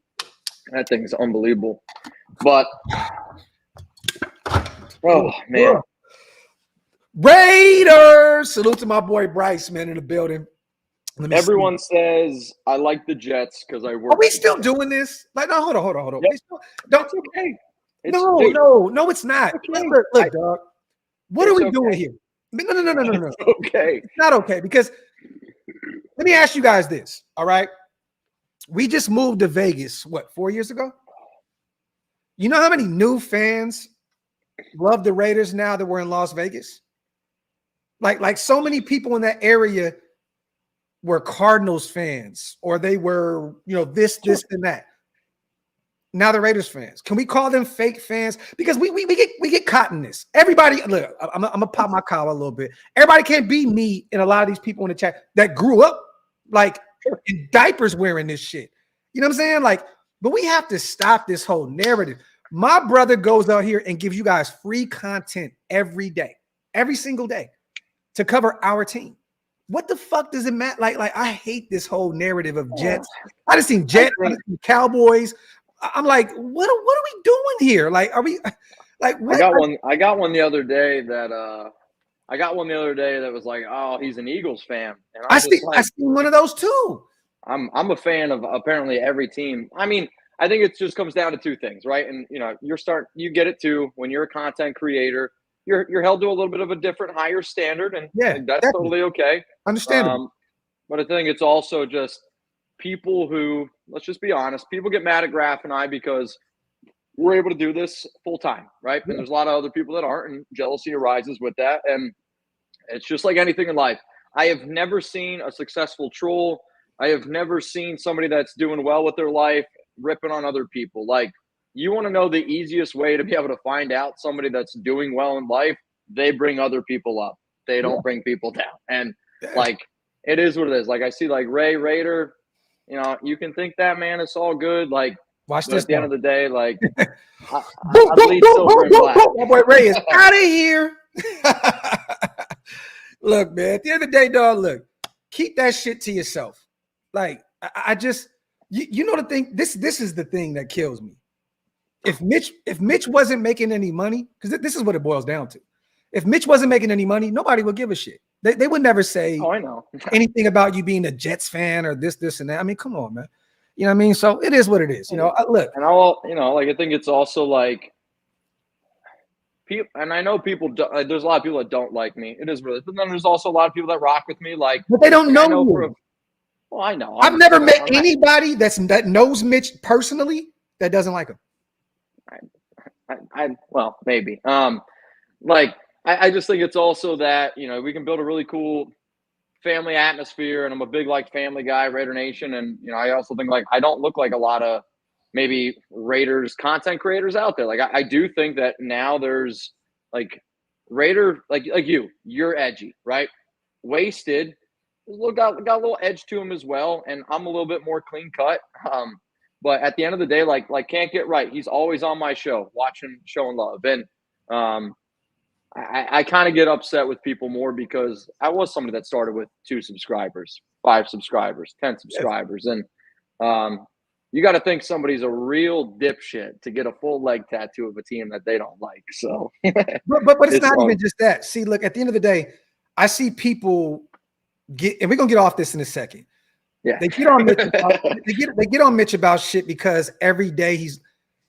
B: That thing is unbelievable. But, oh, man.
A: Raiders! Salute to my boy Bryce, man, in the building.
B: Everyone says I like the Jets because I work.
A: Are we still doing this? Like, no, hold on.
B: Yep.
A: It's okay. No, it's not. Okay. Look, dog. What are we doing here? No.
B: It's okay.
A: It's not okay, because let me ask you guys this, all right? We just moved to Vegas, 4 years ago? You know how many new fans love the Raiders now that we're in Las Vegas? Like so many people in that area were Cardinals fans, or they were, this, and that. Now the Raiders fans. Can we call them fake fans? Because we get caught in this. Everybody, look, I'm gonna pop my collar a little bit. Everybody can't be me and a lot of these people in the chat that grew up like in diapers wearing this shit. You know what I'm saying? Like, but we have to stop this whole narrative. My brother goes out here and gives you guys free content every day, every single day, to cover our team. What the fuck does it matter? Like I hate this whole narrative of Jets. I just seen Jets, I just seen Cowboys. I'm like, what are we doing here? Like, are we like what?
B: I got one the other day that was like, oh, he's an Eagles fan. And
A: I seen one of those too.
B: I'm a fan of apparently every team. I mean, I think it just comes down to two things, right? And you get it too when you're a content creator. You're held to a little bit of a different, higher standard, and that's definitely totally okay.
A: Understandable.
B: But I think it's also just people who, let's just be honest, people get mad at Graphk and I because we're able to do this full time, right? Yeah. And there's a lot of other people that aren't, and jealousy arises with that. And it's just like anything in life. I have never seen a successful troll. I have never seen somebody that's doing well with their life ripping on other people. Like, you want to know the easiest way to be able to find out somebody that's doing well in life? They bring other people up. They don't bring people down. And like, it is what it is. Like, I see like Ray Raider, you know, you can think that, man, it's all good. Like,
A: Watch
B: but
A: this.
B: at the end of the day, like, I
A: Boom, boom,
B: bleed
A: boom,
B: silver
A: boom,
B: and black.
A: boom. My boy Ray is out of here. Look, man, at the end of the day, dog, look, keep that shit to yourself. Like, I just, you know the thing, this is the thing that kills me. If Mitch wasn't making any money, because this is what it boils down to. If Mitch wasn't making any money, nobody would give a shit. They would never say
B: I know.
A: anything about you being a Jets fan or this, and that. I mean, come on, man. You know what I mean? So it is what it is. You know, look.
B: And I'll, you know, like, I think it's also like, people, and I know people, there's a lot of people that don't like me. It is really, but then there's also a lot of people that rock with me. Like,
A: But they don't
B: like,
A: know you.
B: Well, I know.
A: I've never met anybody that knows Mitch personally that doesn't like him.
B: Well, maybe. Like, I just think it's also that, you know, we can build a really cool family atmosphere, and I'm a big like family guy, Raider Nation, and you know, I also think like I don't look like a lot of maybe Raiders content creators out there. Like, I do think that now there's like Raider, like you're edgy, right? Wasted. Got a little edge to him as well, and I'm a little bit more clean cut. But at the end of the day, like can't get right. He's always on my show, watching, showing love, and I kind of get upset with people more because I was somebody that started with 2 subscribers, 5 subscribers, 10 subscribers, and you got to think somebody's a real dipshit to get a full leg tattoo of a team that they don't like. So,
A: but it's not even just that. See, look, at the end of the day, I see people get, and we're gonna get off this in a second.
B: Yeah,
A: they get on Mitch about, they get on Mitch about shit because every day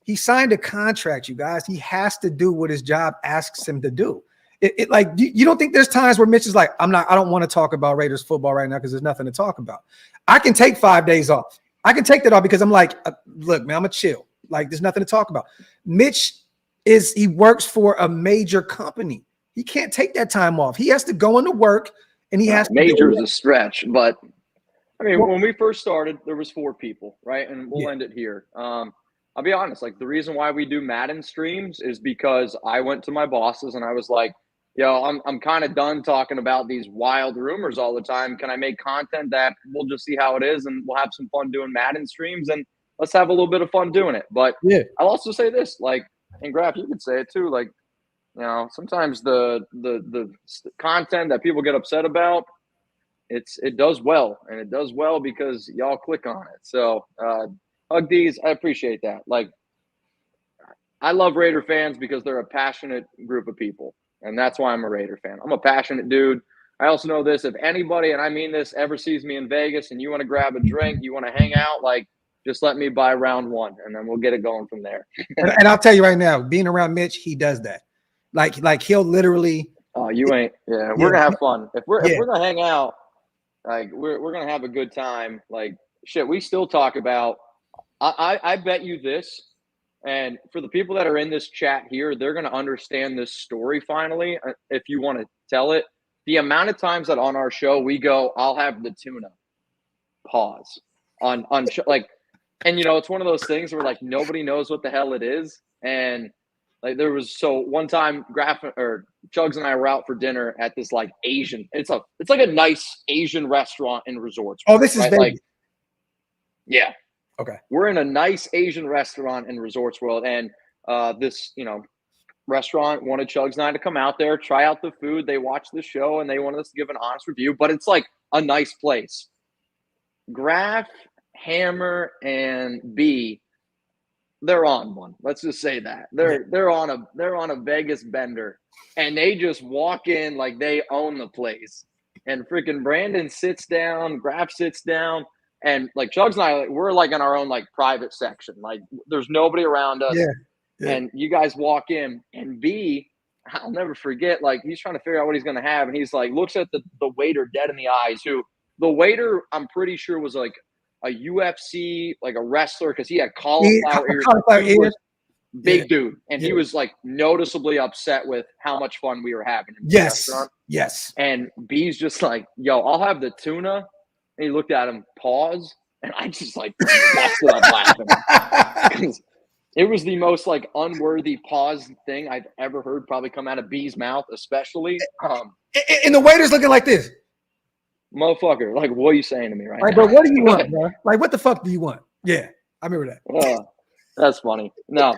A: he signed a contract, you guys. He has to do what his job asks him to do. It like, you don't think there's times where Mitch is like, I don't want to talk about Raiders football right now because there's nothing to talk about. I can take 5 days off. I can take that off because I'm like, look, man, I'm a chill. Like, there's nothing to talk about. Mitch he works for a major company. He can't take that time off. He has to go into work, and he has to.
B: Major is a stretch, but I mean, when we first started, there was 4 people, right? And we'll end it here. I'll be honest, like, the reason why we do Madden streams is because I went to my bosses and I was like, yo, I'm kind of done talking about these wild rumors all the time. Can I make content that we'll just see how it is, and we'll have some fun doing Madden streams, and let's have a little bit of fun doing it. But I'll also say this, like, and Graphk, you could say it too, like, you know, sometimes the content that people get upset about, it does well, and it does well because y'all click on it. So Hug D's, I appreciate that. Like, I love Raider fans because they're a passionate group of people, and that's why I'm a Raider fan. I'm a passionate dude. I also know this, if anybody, and I mean this, ever sees me in Vegas and you want to grab a drink, you want to hang out, like, just let me buy round 1, and then we'll get it going from there.
A: And I'll tell you right now, being around Mitch, he does that. Like he'll literally.
B: Oh, you ain't. Yeah, we're gonna have fun. If we're gonna hang out, like, we're gonna have a good time. Like, shit, we still talk about. I bet you this, and for the people that are in this chat here, they're gonna understand this story finally. If you want to tell it, the amount of times that on our show we go, I'll have the tuna. Pause on like, and you know, it's one of those things where like nobody knows what the hell it is, and like there was one time Graphk or Chugs and I were out for dinner at this like Asian. It's like a nice Asian restaurant in Resorts.
A: Oh, this is Vegas.
B: Like, yeah.
A: Okay.
B: We're in a nice Asian restaurant in Resorts World, and this, you know, restaurant wanted Chugs and I to come out there, try out the food. They watched the show and they wanted us to give an honest review, but it's like a nice place. Graphk, Hammer, and B, they're on one. Let's just say that. They're on a Vegas bender, and they just walk in like they own the place. And freaking Brandon sits down, Graphk sits down, and like Chugs and I, we're like in our own like private section. Like there's nobody around us. Yeah. And you guys walk in, and B, I'll never forget, like he's trying to figure out what he's gonna have, and he's like looks at the waiter dead in the eyes, who the waiter I'm pretty sure was like a UFC, like a wrestler, because he had cauliflower ears. Big dude. And he was like noticeably upset with how much fun we were having in the restaurant.
A: Yes.
B: And B's just like, yo, I'll have the tuna. And he looked at him, pause, And I just like busted up laughing. It was the most like unworthy pause thing I've ever heard probably come out of B's mouth, especially.
A: And the waiter's looking like this.
B: Motherfucker, like, what are you saying to me right now?
A: Bro, what do you want, bro? Like, what the fuck do you want? Yeah, I remember that.
B: That's funny. No,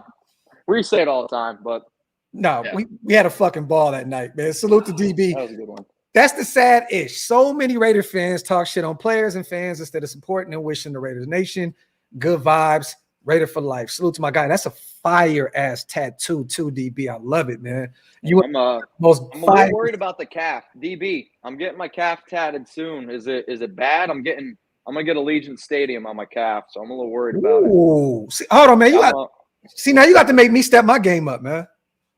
B: we say it all the time, but
A: no, yeah. we had a fucking ball that night, man. Salute to DB.
B: That was a good one.
A: That's the sad ish. So many Raider fans talk shit on players and fans instead of supporting and wishing the Raiders Nation good vibes. Raider for life. Salute to my guy. That's a fire ass tattoo too, DB. I love it, man.
B: I'm a little worried about the calf, DB. I'm getting my calf tatted soon. Is it bad? I'm gonna get Allegiant Stadium on my calf, so I'm a little worried about it.
A: See, hold on, man. Now you got to make me step my game up, man.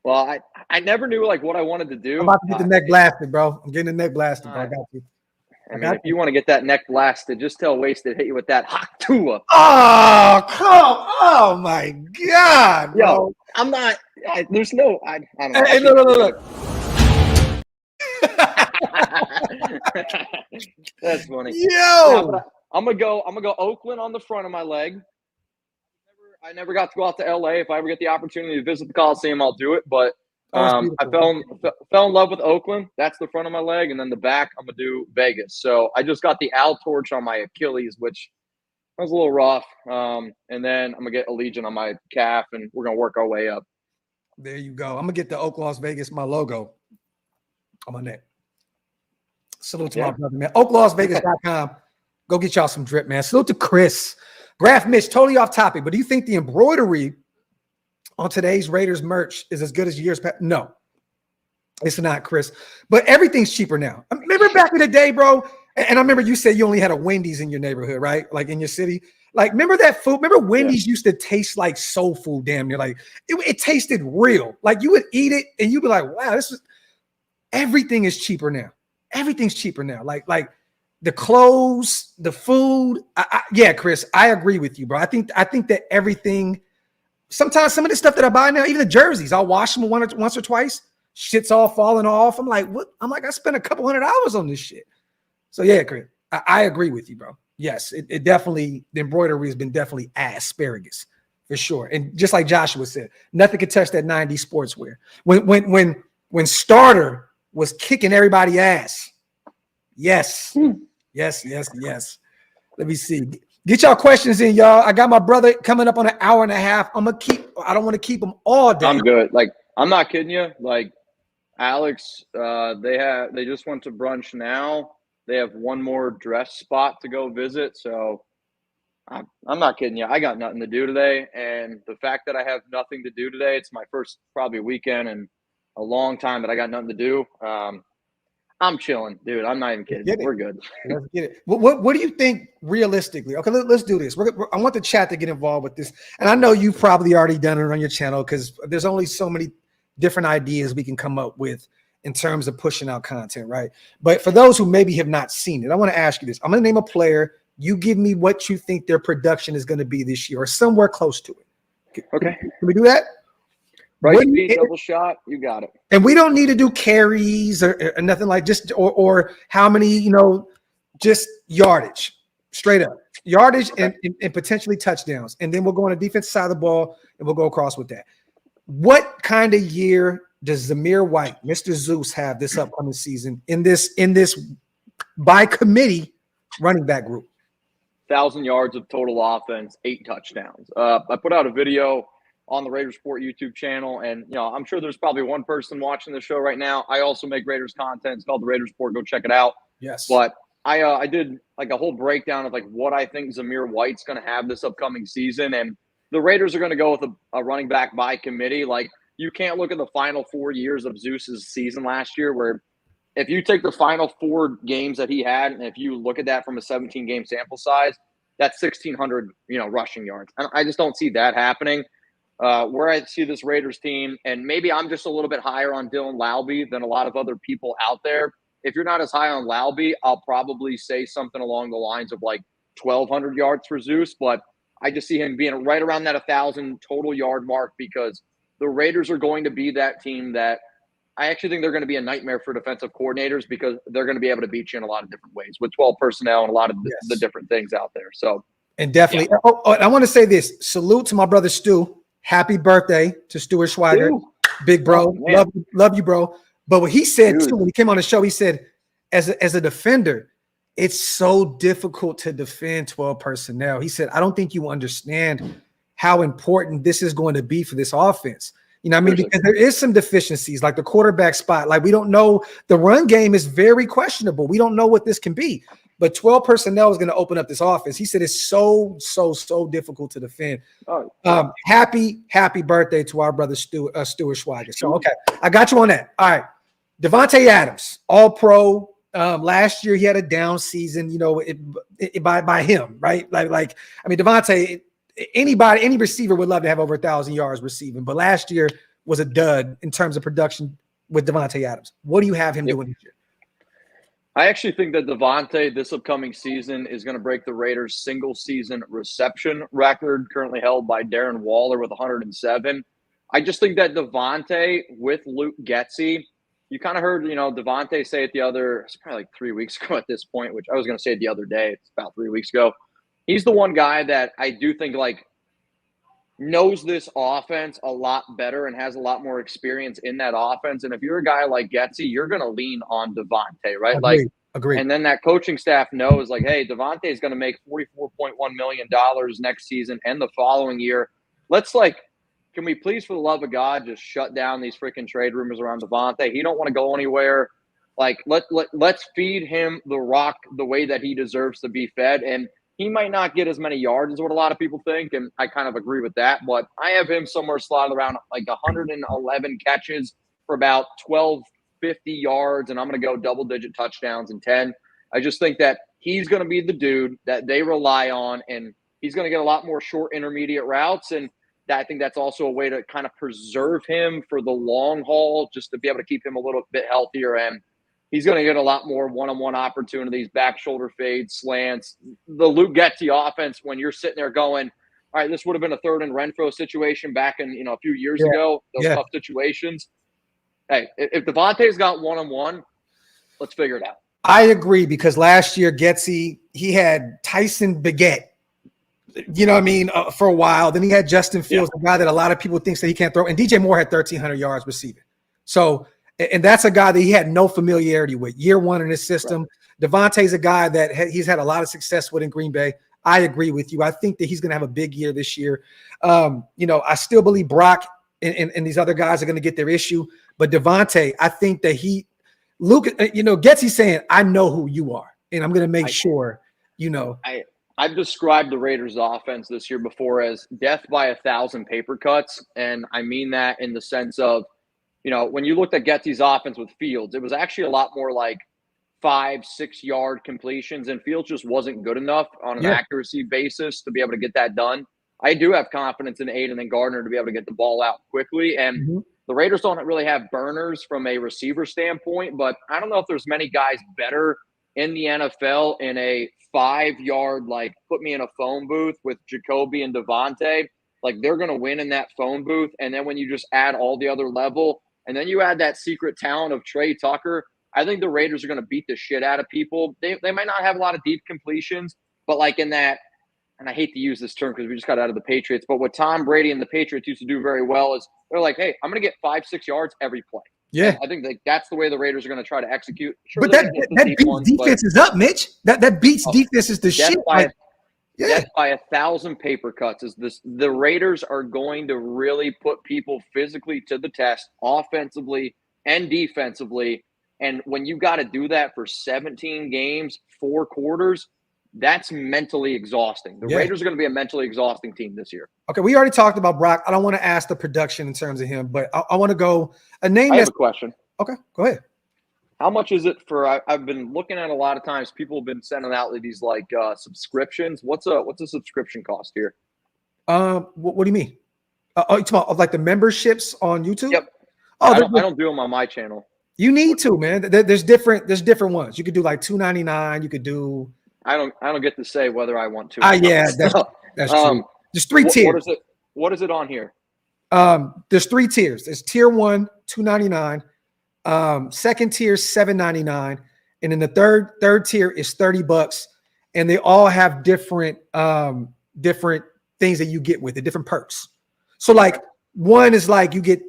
B: Well, I never knew like what I wanted to do.
A: I'm about to get the neck blasted, bro. I'm getting the neck blasted, bro. I got you.
B: I mean, if you want to get that neck blasted, just tell Wasted hit you with that hot Tua.
A: Oh, oh my God, bro.
B: Yo, I'm not. There's no. I don't know.
A: Hey, look.
B: That's funny.
A: Yo,
B: yeah, I'm gonna go Oakland on the front of my leg. I never got to go out to LA. If I ever get the opportunity to visit the Coliseum, I'll do it. But I fell in love with Oakland. That's the front of my leg, and then the back, I'm gonna do Vegas. So I just got the Al torch on my Achilles, which was a little rough. And then I'm gonna get Allegiant on my calf, and we're gonna work our way up.
A: There you go. I'm gonna get the OakLosVegas, my logo on my neck. Salute to my brother, man. OakLosVegas.com. Go get y'all some drip, man. Salute to Chris. Graphk Mitch, totally off topic, but do you think the embroidery on today's Raiders merch is as good as years past? No, it's not, Chris. But everything's cheaper now. I remember back in the day, bro, and I remember you said you only had a Wendy's in your neighborhood, right? Like in your city. Like, remember that food? Remember Wendy's used to taste like soul food, damn near. Like, it tasted real. Like, you would eat it, and you'd be like, wow, everything is cheaper now. Everything's cheaper now. Like the clothes, the food. Yeah, Chris, I agree with you, bro. I think that everything. Sometimes some of the stuff that I buy now, even the jerseys, I'll wash them once or twice. Shit's all falling off. I'm like, what? I'm like, I spent a couple $100 on this shit. So yeah, Chris, I agree with you, bro. Yes, it definitely, the embroidery has been definitely asparagus for sure. And just like Joshua said, nothing could touch that 90s sportswear. When Starter was kicking everybody ass. Yes. Yes. Let me see. Get y'all questions in, y'all. I got my brother coming up on an hour and a half. I don't want to keep them all day.
B: I'm good. Like, I'm not kidding you. Like, Alex, they just went to brunch now. They have one more dress spot to go visit. So I'm not kidding you. I got nothing to do today. And the fact that I have nothing to do today, it's my first probably weekend in a long time that I got nothing to do. I'm chilling, dude. I'm not even kidding. We're good.
A: Let's get it. What do you think realistically? Okay, let's do this. I want the chat to get involved with this. And I know you've probably already done it on your channel because there's only so many different ideas we can come up with in terms of pushing out content, right? But for those who maybe have not seen it, I want to ask you this. I'm going to name a player. You give me what you think their production is going to be this year or somewhere close to it.
B: Okay.
A: Can we do that?
B: Right speed, double shot, you got it.
A: And we don't need to do carries or nothing like just or how many, just yardage, straight up. Yardage and potentially touchdowns. And then we'll go on the defensive side of the ball and we'll go across with that. What kind of year does Zamir White, Mr. Zeus, have this upcoming season in this by committee running back group?
B: 1,000 yards of total offense, 8 touchdowns. I put out a video on the Raiders Sport YouTube channel, and I'm sure there's probably one person watching the show right now. I also make Raiders content. It's called the Raiders Sport. Go check it out.
A: Yes.
B: But I did like a whole breakdown of like what I think Zamir White's going to have this upcoming season, and the Raiders are going to go with a running back by committee. Like, you can't look at the final 4 years of Zeus's season last year, where if you take the final 4 games that he had, and if you look at that from a 17-game sample size, that's 1,600 rushing yards. And I just don't see that happening. Where I see this Raiders team, and maybe I'm just a little bit higher on Dylan Laube than a lot of other people out there. If you're not as high on Laube, I'll probably say something along the lines of like 1,200 yards for Zeus. But I just see him being right around that 1,000 total yard mark, because the Raiders are going to be that team that I actually think they're going to be a nightmare for defensive coordinators, because they're going to be able to beat you in a lot of different ways with 12 personnel and a lot of the different things out there. So
A: And definitely. Yeah. I want to say this. Salute to my brother Stu. Happy birthday to Stuart Schweiger. Big bro. Love you, bro. But what he said too, when he came on the show, he said, as a defender, it's so difficult to defend 12 personnel. He said, I don't think you understand how important this is going to be for this offense. You know what I mean? Because there is some deficiencies, like the quarterback spot. Like, we don't know. The run game is very questionable. We don't know what this can be. But 12 personnel is going to open up this offense. He said it's so difficult to defend. Happy birthday to our brother Stuart Schweiger. So, okay, I got you on that. All right. Devontae Adams, all-pro. Last year he had a down season, you know, by him, right? Like I mean, Devontae, any receiver would love to have over 1,000 yards receiving, but last year was a dud in terms of production with Devontae Adams. What do you have him doing this year?
B: I actually think that Devontae this upcoming season is going to break the Raiders' single-season reception record, currently held by Darren Waller with 107. I just think that Devontae with Luke Getsy, you kind of heard, you know, Devontae say it it's probably like 3 weeks ago at this point, which I was going to say it the other day. It's about 3 weeks ago. He's the one guy that I do think, like, knows this offense a lot better and has a lot more experience in that offense. And if you're a guy like Getsy, you're going to lean on Devontae, right?
A: Agreed.
B: And then that coaching staff knows, like, hey, Devontae is going to make $44.1 million next season and the following year. Can we please, for the love of God, just shut down these freaking trade rumors around Devontae? He don't want to go anywhere. Like, let's feed him the rock the way that he deserves to be fed. And he might not get as many yards as what a lot of people think, and I kind of agree with that. But I have him somewhere slotted around like 111 catches for about 1,250 yards, and I'm going to go double-digit touchdowns and 10. I just think that he's going to be the dude that they rely on, and he's going to get a lot more short intermediate routes, and I think that's also a way to kind of preserve him for the long haul, just to be able to keep him a little bit healthier. And he's going to get a lot more one-on-one opportunities, back shoulder fades, slants. The Luke Getsy offense, when you're sitting there going, all right, this would have been a third and Renfro situation back in, a few years ago, those tough situations. Hey, if Devontae's got one-on-one, let's figure it out.
A: I agree, because last year Getsy, he had Tyson Baguette, you know what I mean, for a while. Then he had Justin Fields, a guy that a lot of people think that he can't throw. And DJ Moore had 1,300 yards receiving. So, and that's a guy that he had no familiarity with. Year one in his system. Right. Devontae's a guy that he's had a lot of success with in Green Bay. I agree with you. I think that he's going to have a big year this year. I still believe Brock and these other guys are going to get their issue. But Devontae, I think that Getsy's saying, I know who you are, and I'm going to make sure,
B: I've described the Raiders' offense this year before as death by 1,000 paper cuts, and I mean that in the sense of, when you looked at Getsy's offense with Fields, it was actually a lot more like 5-6 yard completions, and Fields just wasn't good enough on an accuracy basis to be able to get that done. I do have confidence in Aiden and Gardner to be able to get the ball out quickly, and the Raiders don't really have burners from a receiver standpoint, but I don't know if there's many guys better in the NFL in a 5-yard, like, put me in a phone booth with Jacoby and Devontae. Like, they're going to win in that phone booth. And then when you just add all the other level, and then you add that secret talent of Trey Tucker, I think the Raiders are going to beat the shit out of people. They might not have a lot of deep completions, but like in that, and I hate to use this term because we just got out of the Patriots, but what Tom Brady and the Patriots used to do very well is they're like, hey, I'm going to get 5-6 yards every play. Yeah, and I think that's the way the Raiders are going to try to execute. Sure,
A: but that beats defenses up, Mitch. That beats defenses to shit.
B: Death by 1,000 paper cuts is this. The Raiders are going to really put people physically to the test, offensively and defensively. And when you got to do that for 17 games, 4 quarters, that's mentally exhausting. The Raiders are going to be a mentally exhausting team this year.
A: Okay, we already talked about Brock. I don't want to ask the production in terms of him, but I want to go a name.
B: I have a question.
A: Okay, go ahead.
B: How much is it for? I've been looking at a lot of times. People have been sending out these like subscriptions. What's a subscription cost here?
A: What do you mean? You talking about like the memberships on YouTube?
B: Yep. Oh, I don't do them on my channel.
A: You need to, man. There's different ones. You could do like $2.99. You could do.
B: I don't get to say whether I want to.
A: Yeah, that's true. There's 3 tiers.
B: What is it on here?
A: There's 3 tiers. There's tier 1, $2.99. Second tier, $7.99, and then the third tier is $30. and they all have different things that you get with it, different perks. So like one is like you get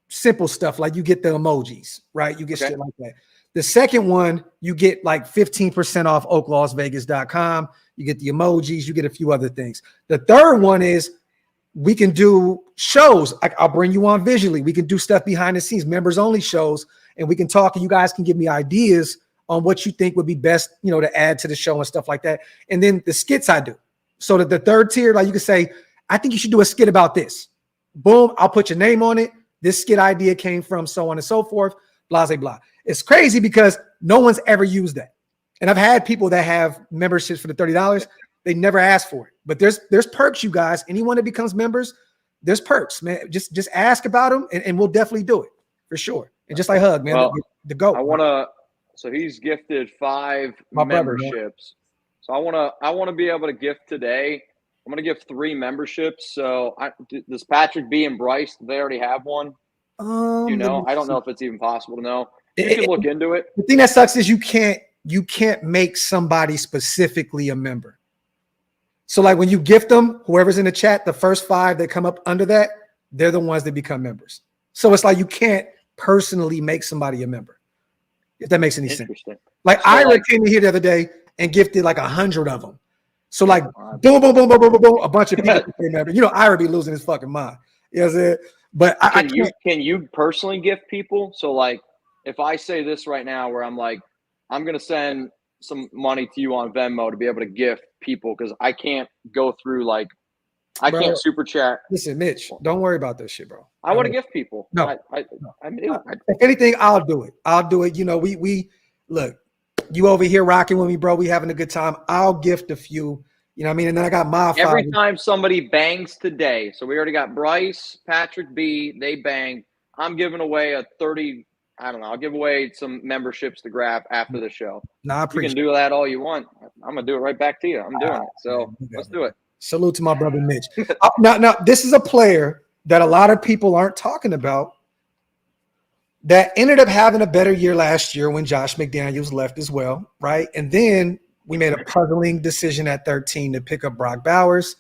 A: simple stuff, like you get the emojis, right? You get shit like that. The second one, you get like 15% off OakLosVegas.com. You get the emojis, you get a few other things. The third one is we can do shows. I'll bring you on visually. We can do stuff behind the scenes, members only shows, and we can talk, and you guys can give me ideas on what you think would be best, to add to the show and stuff like that. And then the skits I do. So that the third tier, like you can say, I think you should do a skit about this. Boom, I'll put your name on it. This skit idea came from so on and so forth, blah, blah, blah. It's crazy because no one's ever used that. And I've had people that have memberships for the $30. They never asked for it. But there's perks, you guys. Anyone that becomes members, there's perks, man. Just ask about them, and we'll definitely do it for sure. And just like Hug, man,
B: well,
A: the GOAT.
B: So he's gifted 5
A: My
B: memberships.
A: Brother,
B: so I want to be able to gift today. I'm going to give 3 memberships. So does Patrick B and Bryce, do they already have one? I don't know if it's even possible to know. You can look into it.
A: The thing that sucks is you can't make somebody specifically a member. So like when you gift them, whoever's in the chat, the first 5 that come up under that, they're the ones that become members. So it's like you can't personally make somebody a member, if that makes any sense. Like Ira came in here the other day and gifted like 100 of them. So like boom, boom, boom, boom, boom, boom, boom, a bunch of people became members. Ira be losing his fucking mind. You know what I'm saying? But
B: can you personally gift people? So like if I say this right now where I'm like, I'm going to send some money to you on Venmo to be able to gift people because I can't go through I can't super chat.
A: Listen, Mitch, don't worry about this shit, bro.
B: I want to gift people.
A: No.
B: If
A: anything, I'll do it. We look, you over here rocking with me, bro. We having a good time. I'll gift a few. You know what I mean? And then I got my
B: every time somebody bangs today. So we already got Bryce, Patrick B. They bang. I'm giving away a 30. I don't know. I'll give away some memberships to Graphk after the show.
A: I appreciate
B: you can do that all you want. I'm gonna do it right back to you. I'm doing it. So let's do it.
A: Salute to my brother Mitch. Now, this is a player that a lot of people aren't talking about that ended up having a better year last year when Josh McDaniels left as well, right? And then we made a puzzling decision at 13 to pick up Brock Bowers.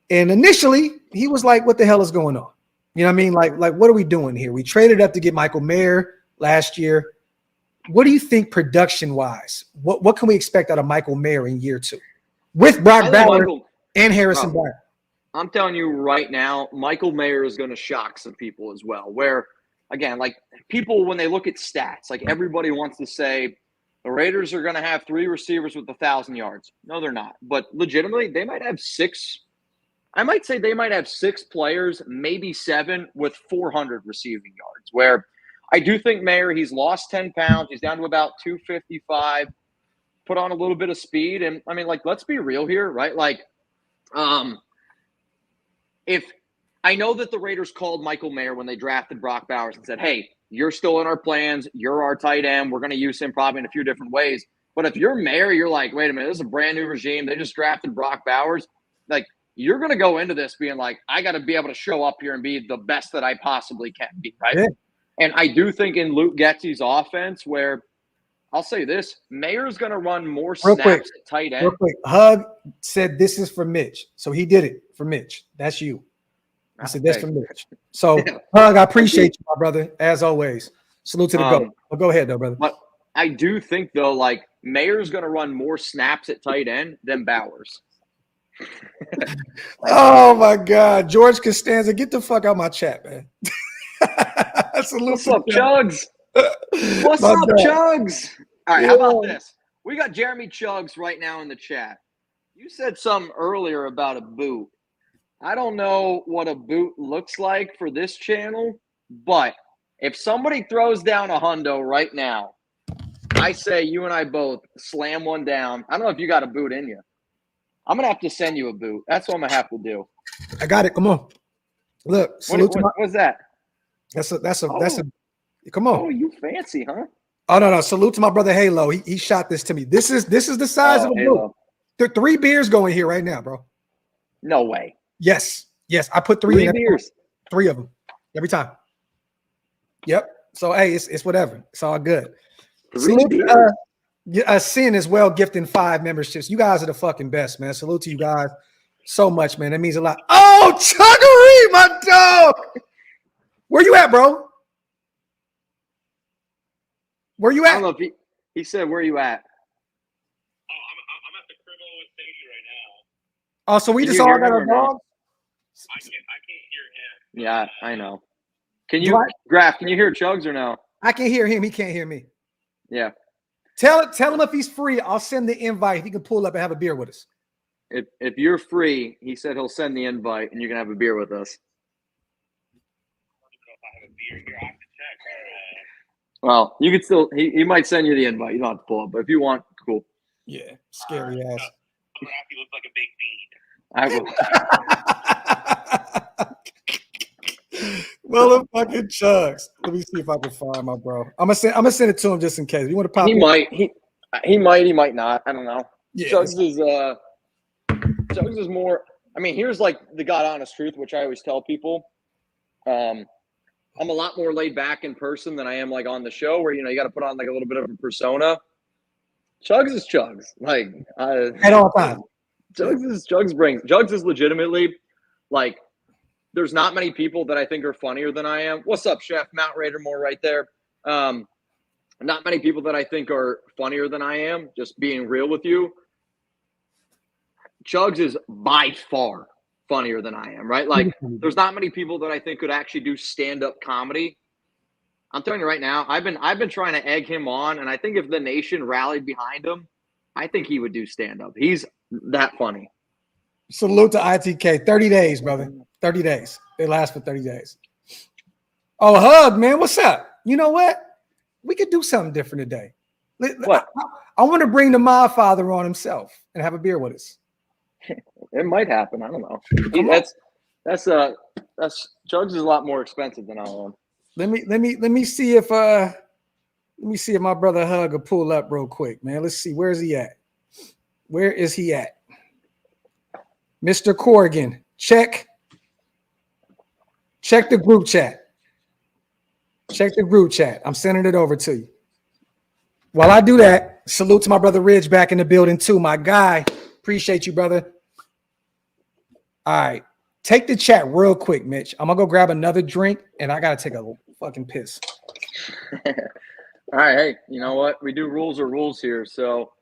A: And initially, he was like, what the hell is going on? You know what I mean? Like what are we doing here? We traded up to get Michael Mayer last year. What do you think production-wise? What can we expect out of Michael Mayer in year 2? With Brock Bowers and Harrison Bryant.
B: I'm telling you right now, Michael Mayer is going to shock some people as well. Where, again, like people, when they look at stats, like everybody wants to say the Raiders are going to have 3 receivers with 1,000 yards. No, they're not. But legitimately, they might have 6. I might say they might have 6 players, maybe 7 with 400 receiving yards. Where I do think Mayer, he's lost 10 pounds. He's down to about 255. Put on a little bit of speed. And, I mean, like, let's be real here, right? Like, if I know that the Raiders called Michael Mayer when they drafted Brock Bowers and said, hey, you're still in our plans. You're our tight end. We're going to use him probably in a few different ways. But if you're Mayer, you're like, wait a minute, this is a brand new regime. They just drafted Brock Bowers. Like, you're going to go into this being like, I got to be able to show up here and be the best that I possibly can be, right? Yeah. And I do think in Luke Getsy's offense where I'll say this, Mayer's going to run more snaps at tight end.
A: Real quick, Hug said this is for Mitch. So he did it for Mitch. That's you. I said that's for Mitch. So, Hug, I appreciate you, my brother, as always. Salute to the GOAT. Well, go ahead, though, brother.
B: But I do think, though, like, Mayer's going to run more snaps at tight end than Bowers.
A: Oh, my God. George Costanza, get the fuck out of my chat, man.
B: What's up, Chugs? What's up, Chugs? All right, how about this? We got Jeremy Chugs right now in the chat. You said something earlier about a boot. I don't know what a boot looks like for this channel, but if somebody throws down a hundo right now, I say you and I both slam one down. I don't know if you got a boot in you. I'm going to have to send you a boot. That's what I'm going to have to do.
A: I got it. Come on. Look.
B: What's that?
A: That's a come on.
B: Oh, you fancy, huh?
A: Oh, no. Salute to my brother Halo. He shot this to me. This is the size of a boot. There are 3 beers going here right now, bro.
B: No way.
A: Yes. I put 3 in
B: beers.
A: 3 of them every time. Yep. So hey, it's whatever. It's all good. Sin as well, gifting 5 memberships. You guys are the fucking best, man. Salute to you guys so much, man. That means a lot. Oh, Chuggery, my dog. Where you at, bro? Where you
B: I
A: at?
B: don't know if he said, where you at?
C: Oh, I'm at the Cribbo with Sadie right now.
A: Oh, so we
B: Can
A: just
B: you
A: all
B: hear
A: got
B: him
A: our
B: or no?
A: dogs?
C: I can't hear him.
B: Yeah, I know. Can you, Graphk, can you hear Chugs or no?
A: I can hear him. He can't hear me.
B: Yeah.
A: Tell him if he's free. I'll send the invite. If he can pull up and have a beer with us.
B: If you're free, he said he'll send the invite and you can have a beer with us.
C: I don't even know if I have a beer here. I have to check.
B: Well, you could still, he might send you the invite. You don't have to pull up, but if you want, cool.
A: Yeah, scary ass.
C: Graphk looks like a big bean.
B: I will.
A: Motherfucking Chugs. Let me see if I can find my bro. I'm gonna send it to him just in case. You want to pop?
B: He might not. I don't know.
A: Yeah.
B: Chugs is more. I mean, here's like the God honest truth, which I always tell people. I'm a lot more laid back in person than I am like on the show, where you got to put on like a little bit of a persona. Chugs is Chugs, like
A: at all times.
B: Chugs is legitimately like. There's not many people that I think are funnier than I am. What's up, Chef? Mount Raidermore right there. Not many people that I think are funnier than I am, just being real with you. Chugs is by far funnier than I am, right? Like, there's not many people that I think could actually do stand-up comedy. I'm telling you right now, I've been trying to egg him on, and I think if the nation rallied behind him, I think he would do stand-up. He's that funny.
A: Salute to ITK. 30 days, brother. 30 days. They last for 30 days. Oh, Hug, man. What's up? You know what? We could do something different today.
B: What?
A: I want to bring the My Father on himself and have a beer with us.
B: It might happen. I don't know. That's Chugs is a lot more expensive than I am.
A: Let me see if my brother Hug will pull up real quick, man. Let's see. Where's he at? Where is he at? Mr. Corrigan, check the group chat. Check the group chat. I'm sending it over to you. While I do that, salute to my brother Ridge back in the building too. My guy, appreciate you, brother. All right, take the chat real quick, Mitch. I'm gonna go grab another drink, and I gotta take a fucking piss.
B: All right, hey, you know what? We do rules or rules here. So,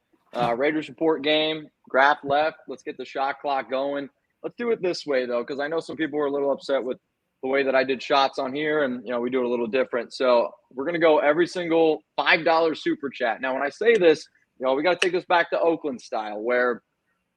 B: Raiders report game. Graphk left. Let's get the shot clock going. Let's do it this way though, because I know some people were a little upset with the way that I did shots on here, and we do it a little different. So we're gonna go every single $5 super chat. Now, when I say this, we got to take this back to Oakland style, where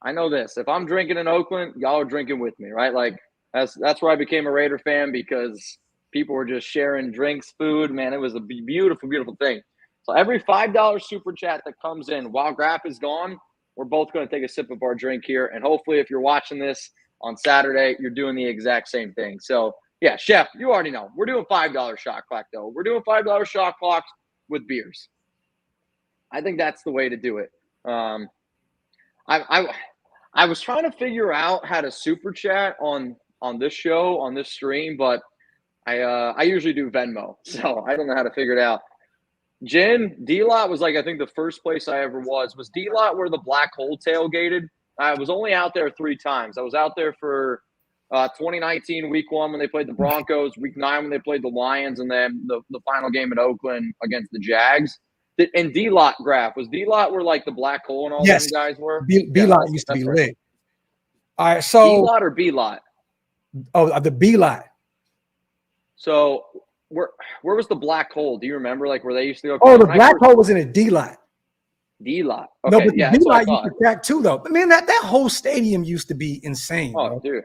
B: I know this: if I'm drinking in Oakland, y'all are drinking with me, right? Like that's where I became a Raider fan, because people were just sharing drinks, food. Man, it was a beautiful, beautiful thing. So every $5 super chat that comes in while Graphk is gone, we're both going to take a sip of our drink here, and hopefully, if you're watching this on Saturday, you're doing the exact same thing. So. Yeah, Chef, you already know. We're doing $5 shot clock, though. We're doing $5 shot clocks with beers. I think that's the way to do it. I was trying to figure out how to super chat on this show, on this stream, but I usually do Venmo, so I don't know how to figure it out. Jen, D-Lot was like, I think the first place I ever was. Was D-Lot where the black hole tailgated? I was only out there 3 times. I was out there for 2019 week 1 when they played the Broncos, week 9 when they played the Lions, and then the final game at Oakland against the Jags. And D-Lot, Graphk, was D-Lot where like the black hole and all those guys were?
A: B-Lot used to be lit. All right, so
B: D-Lot or B-Lot?
A: Oh, the B-Lot.
B: So where was the black hole? Do you remember like where they used to go?
A: Oh, the black hole was in a D-Lot.
B: D-Lot. Okay,
A: No, but
B: yeah,
A: the D-Lot used to crack too, though. I mean, that whole stadium used to be insane.
B: Oh, bro. Dude,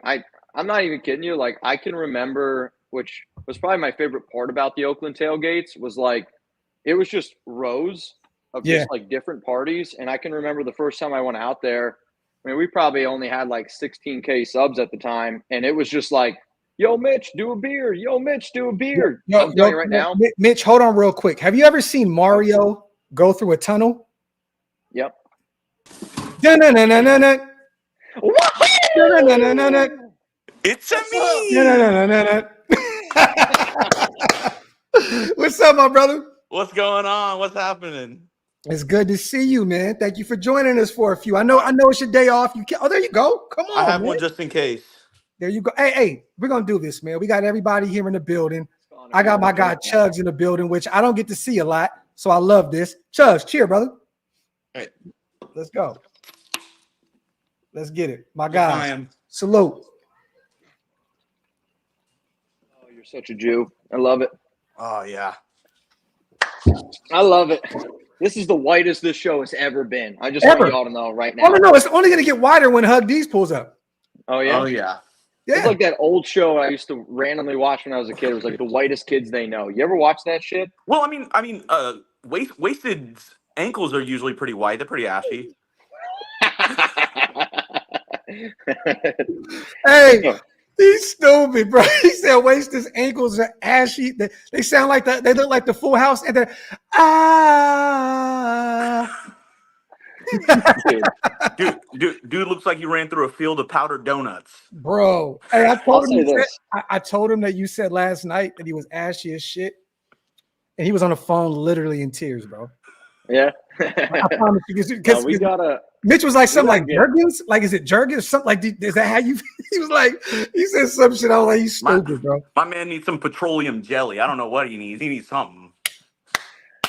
B: I'm not even kidding you. Like, I can remember, which was probably my favorite part about the Oakland tailgates, was like, it was just rows of just like different parties. And I can remember the first time I went out there, I mean, we probably only had like 16K subs at the time. And it was just like, yo, Mitch, do a beer. Yo, Mitch, do a beer. I'm telling you right now.
A: Mitch, hold on real quick. Have you ever seen Mario go through a tunnel?
B: Yep.
C: It's a me.
A: What's up, my brother?
C: What's going on? What's happening?
A: It's good to see you, man. Thank you for joining us for a few. I know it's your day off. There you go. Come on,
D: I have
A: man.
D: one just in case.
A: There you go. Hey, we're gonna do this, man. We got everybody here in the building. I got my guy Chugs in the building, which I don't get to see a lot, so I love this. Chugs, cheer, brother.
D: Hey.
A: Let's go. Let's get it, my guy.
D: Yes,
A: salute.
B: Oh, you're such a Jew. I love it.
D: Oh yeah.
B: I love it. This is the whitest this show has ever been. I just want y'all to know right now.
A: Oh no, it's only gonna get wider when Hug D's pulls up.
B: Oh yeah.
D: Oh yeah.
B: It's like that old show I used to randomly watch when I was a kid. It was like The Whitest Kids They Know. You ever watch that shit?
D: Well, I mean, wasted ankles are usually pretty white. They're pretty ashy.
A: Hey, he's stupid, bro. He said wasted ankles are ashy. They sound like they look like the Full House, and they're
D: Dude looks like he ran through a field of powdered donuts.
A: Bro, hey, I told him that you said last night that he was ashy as shit, and he was on the phone literally in tears, bro.
B: Yeah.
A: I promise you, because
B: we gotta.
A: Mitch was like something like Jergens, like is it Jergens? Something like is that how you? He was like, he said some shit. I was like, you stupid, bro.
D: My man needs some petroleum jelly. I don't know what he needs. He needs something.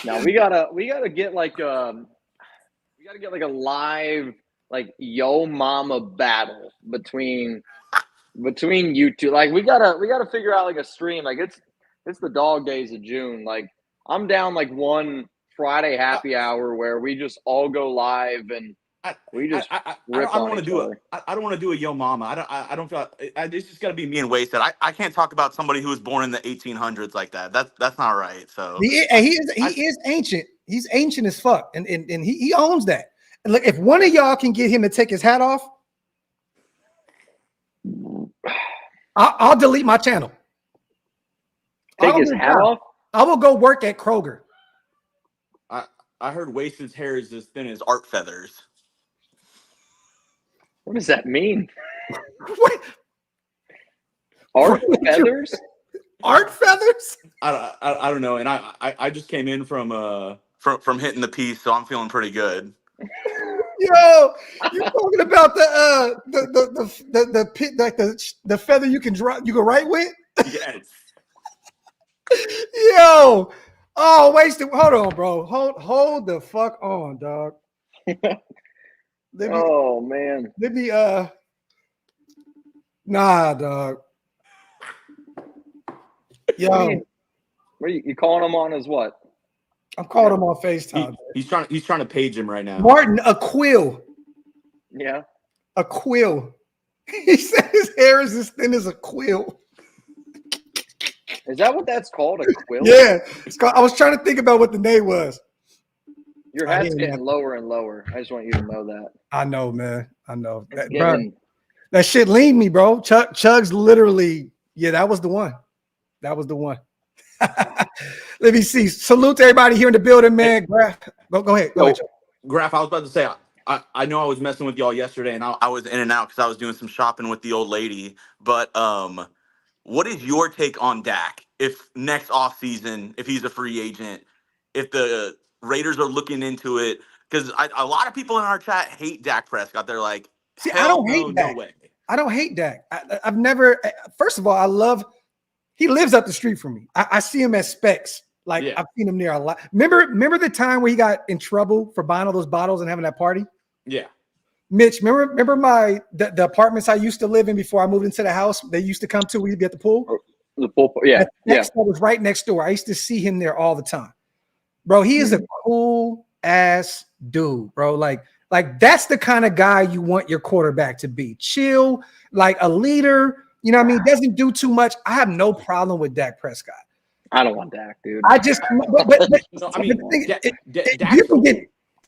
B: No, we gotta get like a live like Yo Mama battle between you two. Like we gotta figure out like a stream. Like it's the dog days of June. Like I'm down like one Friday happy hour where we just all go live and we just I don't want
D: to do a Yo Mama. I don't feel it's just gotta be me and Wasted. I can't talk about somebody who was born in the 1800s like that. That's not right. So
A: he is ancient. He's ancient as fuck, and he owns that. And look, if one of y'all can get him to take his hat off, I'll delete my channel.
B: Take his hat off?
A: I will go work at Kroger.
D: I heard Wasted's hair is as thin as art feathers.
B: What does that mean?
A: What?
B: Art feathers?
A: Art feathers?
D: I don't know. And I just came in from hitting the piece, so I'm feeling pretty good.
A: Yo, you talking about the pit, like the feather you can write with?
D: Yes.
A: Yo, Wasted. Hold on, bro. Hold the fuck on, dog.
B: Man.
A: Let me nah, dog. Yo,
B: what are you calling him on as what?
A: I'm calling him on FaceTime.
D: He's trying to page him right now.
A: Martin, a quill.
B: Yeah.
A: A quill. He said his hair is as thin as a quill.
B: Is that what that's called? A quill?
A: Yeah. I was trying to think about what the name was.
B: Your hat's getting lower and lower. I just want you to know that.
A: I know, man. I know. That shit leaned me, bro. Chugs literally. Yeah, that was the one. That was the one. Let me see. Salute to everybody here in the building, man. Graphk. Go ahead. Go ahead.
D: Graphk, I was about to say, I know I was messing with y'all yesterday, and I was in and out because I was doing some shopping with the old lady. But what is your take on Dak? If next offseason, if he's a free agent, if the Raiders are looking into it, because a lot of people in our chat hate Dak Prescott. They're like,
A: see, I don't hate Dak. No way. I don't hate Dak. I've never. First of all, he lives up the street from me. I see him as specs. Like I've seen him there a lot. Remember the time where he got in trouble for buying all those bottles and having that party?
D: Yeah.
A: Mitch, remember the apartments I used to live in before I moved into the house? They used to come to. We'd be at the pool.
B: The pool, yeah.
A: That was right next door. I used to see him there all the time. Bro, he is a cool ass dude, bro. Like that's the kind of guy you want your quarterback to be. Chill, like a leader. You know what I mean? Doesn't do too much. I have no problem with Dak Prescott.
B: I don't want Dak, dude.
A: I just,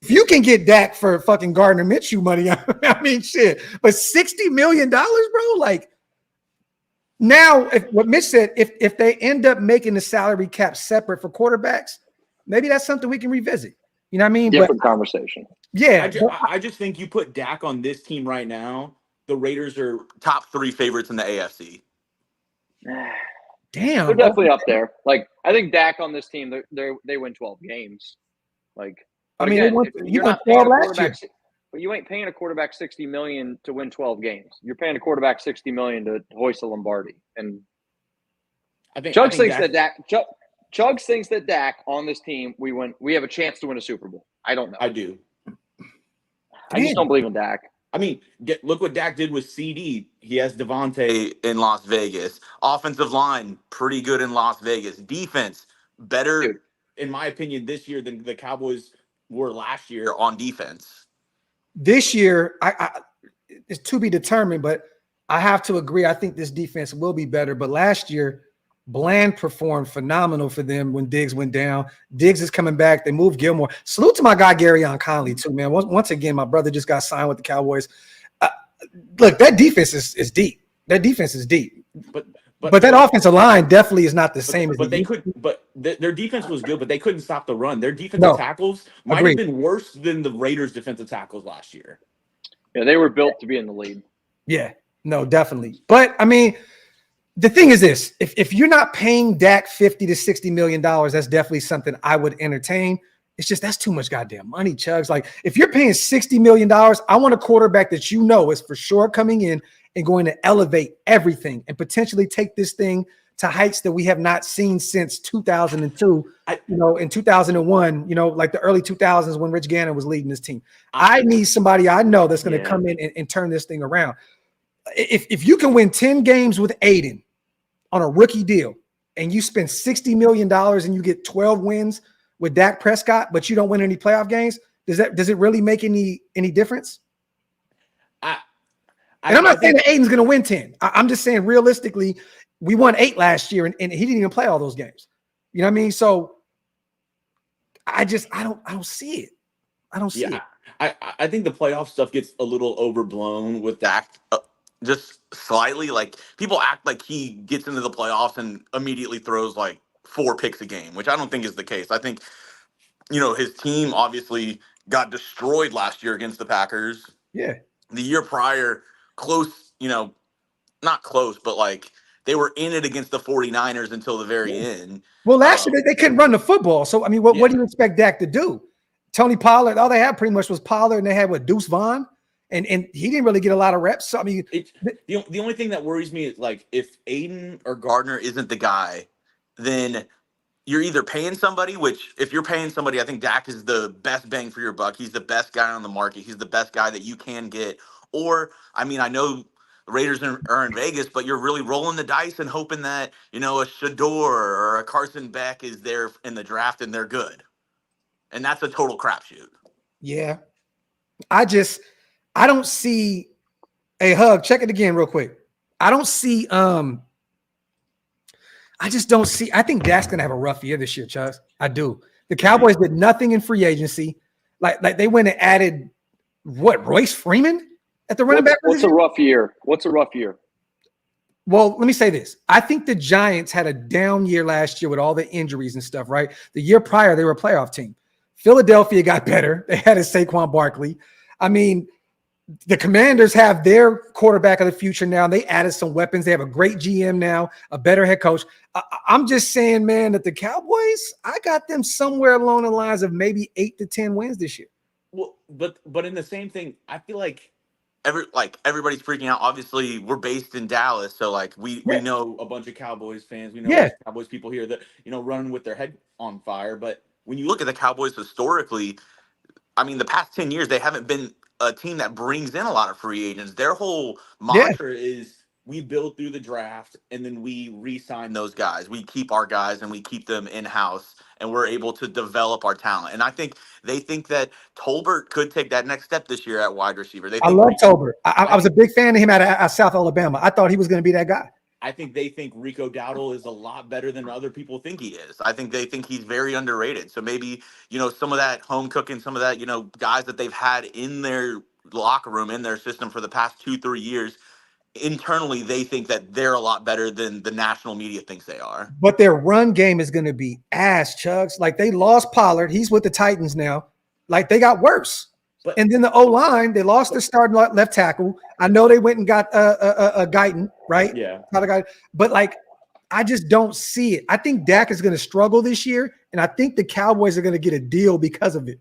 A: if you can get Dak for fucking Gardner Minshew money, I mean, shit. But $60 million, bro, like now, what Mitch said, if they end up making the salary cap separate for quarterbacks, maybe that's something we can revisit. You know what I mean?
B: Different conversation.
A: Yeah.
D: I just think you put Dak on this team right now, the Raiders are top 3 favorites in the AFC.
A: Damn,
B: they're definitely up there. Like I think Dak on this team, they win 12 games. Like But
A: I mean,
B: again,
A: he
B: you're
A: won
B: not paying
A: 12
B: a
A: last year.
B: quarterback, but you ain't paying a quarterback $60 million to win 12 games. You're paying a quarterback $60 million to hoist a Lombardi. And Chugs thinks that Chugs thinks that Dak on this team, we have a chance to win a Super Bowl. I don't know.
D: I do.
B: I just don't believe in Dak.
D: I mean, look what Dak did with CD. He has Devontae in Las Vegas. Offensive line, pretty good in Las Vegas. Defense, better, in my opinion, this year than the Cowboys were last year on defense.
A: This year, it's to be determined, but I have to agree. I think this defense will be better. But last year, Bland performed phenomenal for them when Diggs went down. Diggs is coming back. They moved Gilmore. Salute to my guy, Garyon Conley, too, man. Once again, my brother just got signed with the Cowboys. Look, that defense is deep. That defense is deep. But that offensive line definitely is not the same as
D: their defense was good, but they couldn't stop the run. Their defensive tackles might have been worse than the Raiders' defensive tackles last year.
B: Yeah, they were built to be in the lead.
A: Yeah, no, definitely. But I mean, the thing is this: if you're not paying Dak $50 to $60 million, that's definitely something I would entertain. It's just that's too much goddamn money, Chugs. Like if you're paying $60 million, I want a quarterback that you know is for sure coming in and going to elevate everything and potentially take this thing to heights that we have not seen since 2002. In 2001, like the early 2000s when Rich Gannon was leading this team. I need somebody I know that's going to come in and turn this thing around. If you can win 10 games with Aiden on a rookie deal and you spend $60 million and you get 12 wins with Dak Prescott, but you don't win any playoff games, does it really make any difference? I'm not saying that Aiden's going to win 10. I'm just saying realistically, we won 8 last year and he didn't even play all those games. You know what I mean? So I don't see it. I don't see it.
D: I think the playoff stuff gets a little overblown with Dak. Just slightly. Like people act like he gets into the playoffs and immediately throws like 4 picks a game, which I don't think is the case. I think, his team obviously got destroyed last year against the Packers.
A: Yeah.
D: The year prior, close, not close, but like they were in it against the 49ers until the very end.
A: Well, last year they couldn't run the football. So, I mean, what do you expect Dak to do? Tony Pollard, all they had pretty much was Pollard, and they had Deuce Vaughn. And he didn't really get a lot of reps. So, I mean,
D: the only thing that worries me is like if Aiden or Gardner isn't the guy, then you're either paying somebody, which if you're paying somebody, I think Dak is the best bang for your buck. He's the best guy on the market. He's the best guy that you can get. Or, I mean, I know the Raiders are in Vegas, but you're really rolling the dice and hoping that, a Shador or a Carson Beck is there in the draft and they're good. And that's a total crapshoot.
A: Yeah. I don't see a hug. Check it again real quick. I don't see I just don't see. I think Dak's gonna have a rough year this year, Chuz. I do. The Cowboys did nothing in free agency. Like they went and added Royce Freeman at the running back.
B: What's a rough year? What's a rough year?
A: Well, let me say this. I think the Giants had a down year last year with all the injuries and stuff, right? The year prior, they were a playoff team. Philadelphia got better. They had a Saquon Barkley. I mean, the Commanders have their quarterback of the future now. They added some weapons. They have a great GM now, a better head coach. I'm just saying, man, that the Cowboys, I got them somewhere along the lines of maybe 8 to 10 wins this year.
D: Well, but in the same thing, I feel like everybody's freaking out. Obviously, we're based in Dallas, so like we know a bunch of Cowboys fans. We know a bunch of Cowboys people here that running with their head on fire. But when you look at the Cowboys historically, I mean, the past 10 years they haven't been a team that brings in a lot of free agents. Their whole mantra is we build through the draft and then we re-sign those guys. We keep our guys and we keep them in-house and we're able to develop our talent. And I think they think that Tolbert could take that next step this year at wide receiver. I love
A: Tolbert. I was a big fan of him at South Alabama. I thought he was going to be that guy.
D: I think they think Rico Dowdle is a lot better than other people think he is. I think they think he's very underrated. So maybe, some of that home cooking, some of that, guys that they've had in their locker room, in their system for the past 2-3 years, internally, they think that they're a lot better than the national media thinks they are.
A: But their run game is going to be ass, Chugs. Like they lost Pollard. He's with the Titans now. Like they got worse. And then the O-line, they lost their starting left tackle. I know they went and got a Guyton, right?
D: Yeah.
A: But like, I just don't see it. I think Dak is going to struggle this year, and I think the Cowboys are going to get a deal because of it.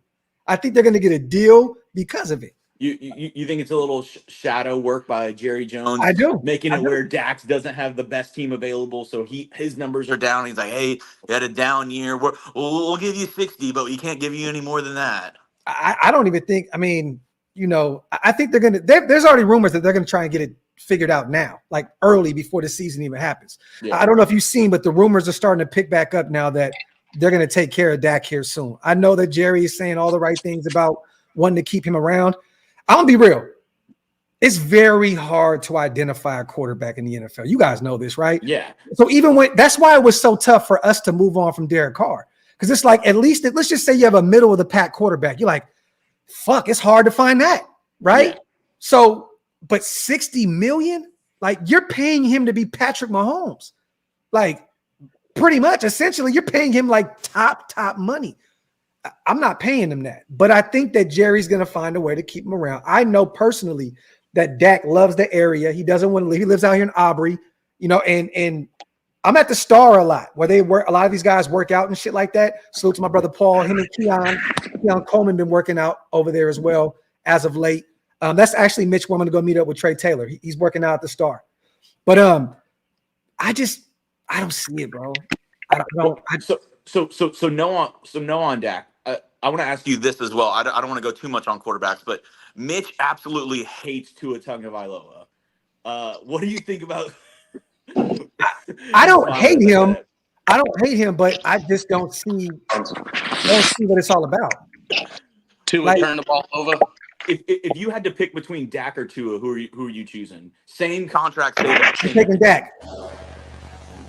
A: I think they're going to get a deal because of it.
D: You think it's a little shadow work by Jerry Jones?
A: I do.
D: Making it where Dax doesn't have the best team available, so his numbers are down. He's like, hey, you had a down year. We'll give you 60, but we can't give you any more than that.
A: I don't even think. I mean, I think they're going to. There's already rumors that they're going to try and get it figured out now, like early before the season even happens. Yeah. I don't know if you've seen, but the rumors are starting to pick back up now that they're going to take care of Dak here soon. I know that Jerry is saying all the right things about wanting to keep him around. I'm gonna be real. It's very hard to identify a quarterback in the NFL. You guys know this, right?
D: Yeah.
A: So that's why it was so tough for us to move on from Derek Carr. Because it's like, at least let's just say you have a middle of the pack quarterback. You're like, fuck, it's hard to find that, right? Yeah. So, but 60 million, like you're paying him to be Patrick Mahomes. Like pretty much, essentially, you're paying him like top money. I'm not paying him that, but I think that Jerry's going to find a way to keep him around. I know personally that Dak loves the area. He doesn't want to leave. He lives out here in Aubrey, and I'm at the Star a lot where they work. A lot of these guys work out and shit like that. Salute to my brother Paul. Him and Keon Coleman been working out over there as well as of late. That's actually Mitch where I'm going to go meet up with Trey Taylor. He's working out at the Star, but I don't see it, bro. I don't.
D: So no on Dak. I want to ask you this as well. I don't want to go too much on quarterbacks, but Mitch absolutely hates Tua Tagovailoa. What do you think about?
A: I don't hate him. I don't hate him, but I just don't see what it's all about.
E: Tua turn the ball over.
D: If you had to pick between Dak or Tua, who are you choosing? Same contract.
A: I'm taking Dak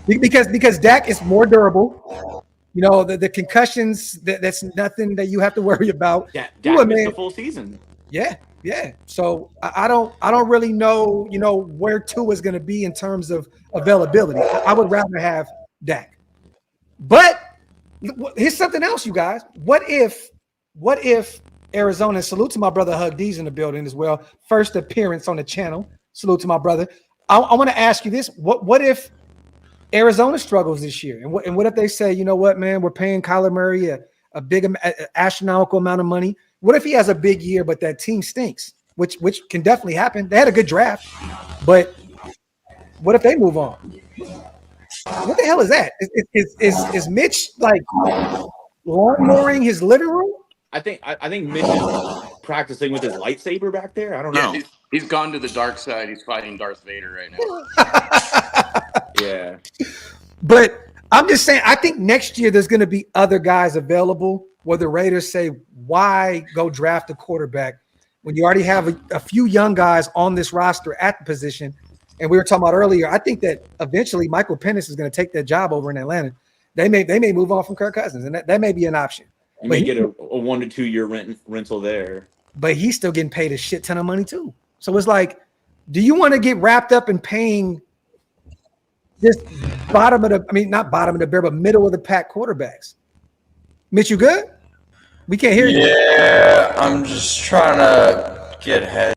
A: because Dak is more durable. The concussions, that's nothing that you have to worry about.
D: Yeah, Dak missed the full season.
A: Yeah. So I don't really know, where Tua is going to be in terms of availability. I would rather have Dak. But here's something else, you guys. What if Arizona, salute to my brother Hug D's in the building as well. First appearance on the channel. Salute to my brother. I want to ask you this. What if Arizona struggles this year? And what if they say, you know what, man, we're paying Kyler Murray a big astronomical amount of money. What if he has a big year, but that team stinks, which can definitely happen. They had a good draft, but what if they move on? What the hell is that? Is Mitch like lawnmowing his living room?
D: I think Mitch is practicing with his lightsaber back there. I don't know.
E: He's gone to the dark side. He's fighting Darth Vader right now.
D: Yeah.
A: But I'm just saying, I think next year there's going to be other guys available where the Raiders say, why go draft a quarterback when you already have a few young guys on this roster at the position? And we were talking about earlier, I think that eventually Michael Penix is going to take that job over in Atlanta. They may move on from Kirk Cousins, and that may be an option.
D: You may get a 1 to 2 year rental there.
A: But he's still getting paid a shit ton of money too. So it's like, do you want to get wrapped up in paying this not bottom of the barrel, but middle of the pack quarterbacks? Mitch, you good? We can't hear you.
F: Yeah, I'm just trying to get ahead.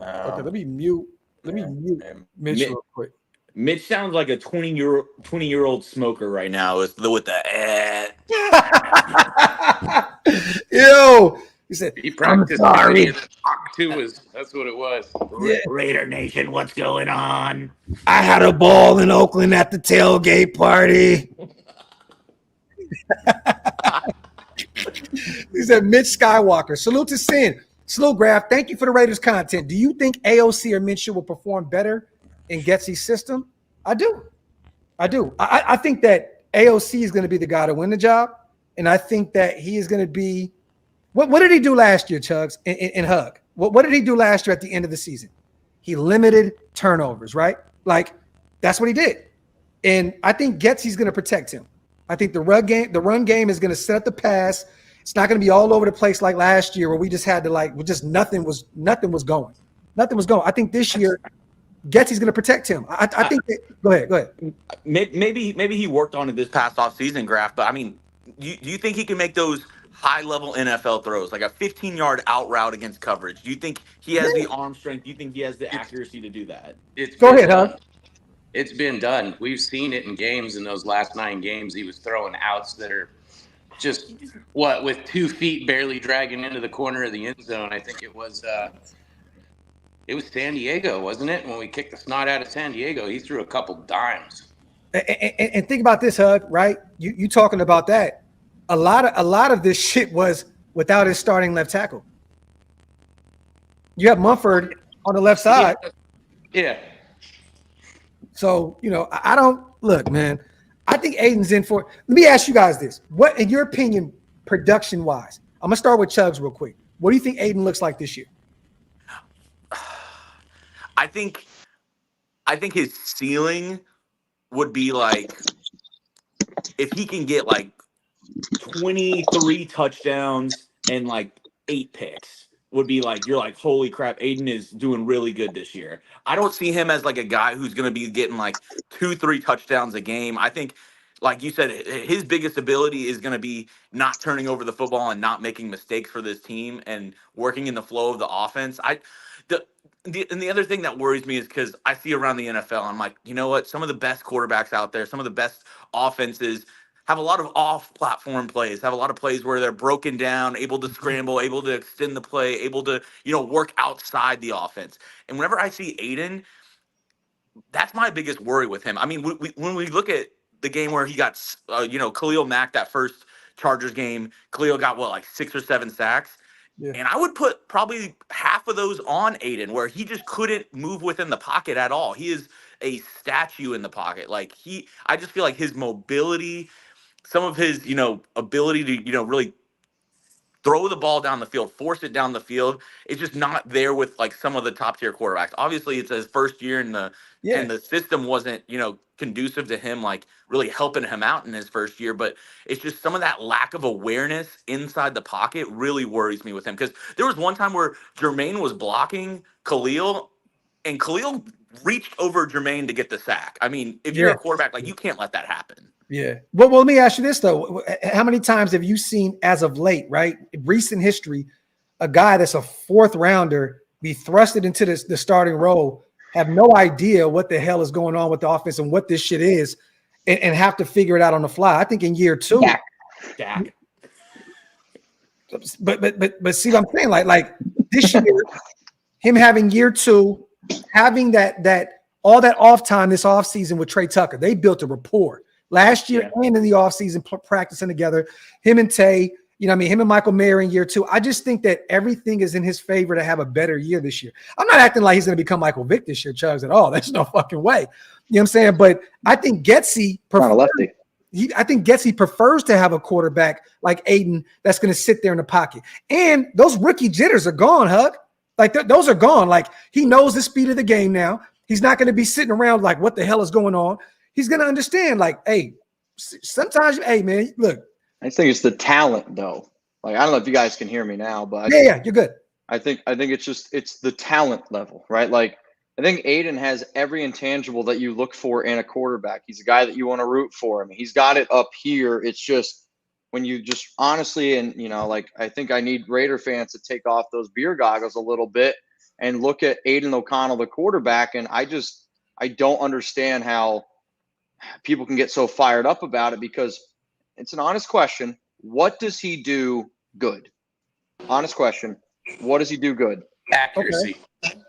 A: Okay, let me mute Mitch real quick.
D: Mitch sounds like a 20-year-old smoker right now with the
A: Yo, he said
E: he practiced.
A: I'm sorry.
E: That's what it was.
A: Yeah.
D: Raider Nation, what's going on?
A: I had a ball in Oakland at the tailgate party. He said Mitch Skywalker. Salute to Sin. Salute Graphk. Thank you for the Raiders content. Do you think AOC or Minshew will perform better in Getsy's system? I do. I think that AOC is going to be the guy to win the job, and I think that he is going to be. What did he do last year, Chugs, in Hug? What did he do last year at the end of the season? He limited turnovers, right? Like that's what he did, and I think Getsy's going to protect him. I think the run game is going to set up the pass. It's not going to be all over the place like last year where we just had to nothing was going. I think this year Getsy's going to protect him. I think that, go ahead.
D: Maybe he worked on it this past offseason, Graphk, but I mean, do you think he can make those high-level NFL throws, like a 15-yard out route against coverage? Do you think he has the arm strength? Do you think he has the accuracy to do that?
A: Go ahead, Hug.
E: It's been done. We've seen it in games. In those last 9 games, he was throwing outs that are just with 2 feet barely dragging into the corner of the end zone. I think it was San Diego, wasn't it? When we kicked the snot out of San Diego, he threw a couple dimes.
A: And think about this, Hug, right? You talking about that. A lot of this shit was without his starting left tackle. You have Mumford on the left side.
E: Yeah.
A: So, I don't look, man. I think Aiden's in for. Let me ask you guys this. What, in your opinion, production-wise? I'm going to start with Chubbs real quick. What do you think Aiden looks like this year?
D: I think his ceiling would be like if he can get like 23 touchdowns and like 8 picks would be like, you're like, holy crap, Aiden is doing really good this year. I don't see him as like a guy who's going to be getting like 2-3 touchdowns a game. I think, like you said, his biggest ability is going to be not turning over the football and not making mistakes for this team and working in the flow of the offense. And the other thing that worries me is because I see around the NFL, I'm like, you know what? Some of the best quarterbacks out there, some of the best offenses have a lot of off-platform plays, have a lot of plays where they're broken down, able to scramble, able to extend the play, able to, work outside the offense. And whenever I see Aiden, that's my biggest worry with him. I mean, when we look at the game where he got, Khalil Mack, that first Chargers game, Khalil got, like 6 or 7 sacks? Yeah. And I would put probably half of those on Aiden, where he just couldn't move within the pocket at all. He is a statue in the pocket. Like I just feel like his mobility, some of his, ability to, really throw the ball down the field, force it down the field, it's just not there with like some of the top tier quarterbacks. Obviously, it's his first year and the system wasn't, conducive to him, like really helping him out in his first year. But it's just some of that lack of awareness inside the pocket really worries me with him. Because there was one time where Jermaine was blocking Khalil and Khalil reached over Jermaine to get the sack. I mean, if you're a quarterback, like you can't let that happen.
A: Yeah. Well, let me ask you this, though. How many times have you seen as of late, right, recent history, a guy that's a 4th rounder be thrusted into the starting role, have no idea what the hell is going on with the offense and what this shit is, and have to figure it out on the fly? I think in year 2.
D: Dak.
A: But see what I'm saying? Like this year, him having year 2, having that all that off time this offseason with Trey Tucker, they built a rapport. Last year and in the offseason, practicing together, him and Tay, him and Michael Mayer in year 2. I just think that everything is in his favor to have a better year this year. I'm not acting like he's going to become Michael Vick this year, Chubbs, at all. That's no fucking way. You know what I'm saying? But I think Getsy prefers to have a quarterback like Aiden that's going to sit there in the pocket. And those rookie jitters are gone, Hug. Like those are gone. Like he knows the speed of the game now. He's not going to be sitting around like, what the hell is going on? He's going to understand, like, hey, sometimes, hey, man, look.
B: I think it's the talent, though. Like, I don't know if you guys can hear me now, but
A: yeah, you're good.
B: I think it's the talent level, right? Like, I think Aiden has every intangible that you look for in a quarterback. He's a guy that you want to root for. I mean, he's got it up here. It's just when you just honestly, and, I think I need Raider fans to take off those beer goggles a little bit and look at Aiden O'Connell, the quarterback, and I don't understand how people can get so fired up about it, because it's an honest question. What does he do good? Honest question. What does he do good?
E: Accuracy.
B: Okay.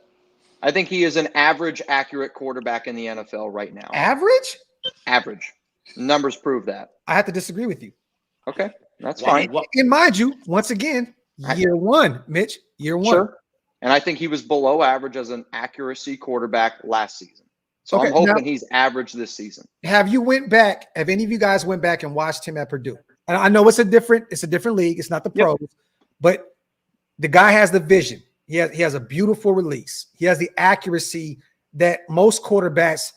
B: I think he is an average, accurate quarterback in the NFL right now.
A: Average?
B: Average. Numbers prove that.
A: I have to disagree with you.
B: Okay. That's fine.
A: And mind you, once again, year 1, Mitch, year 1. Sure.
B: And I think he was below average as an accuracy quarterback last season. So I'm hoping he's average this season.
A: Have any of you guys went back and watched him at Purdue? And I know it's a different league. It's not the pros, but the guy has the vision. He has a beautiful release. He has the accuracy that most quarterbacks.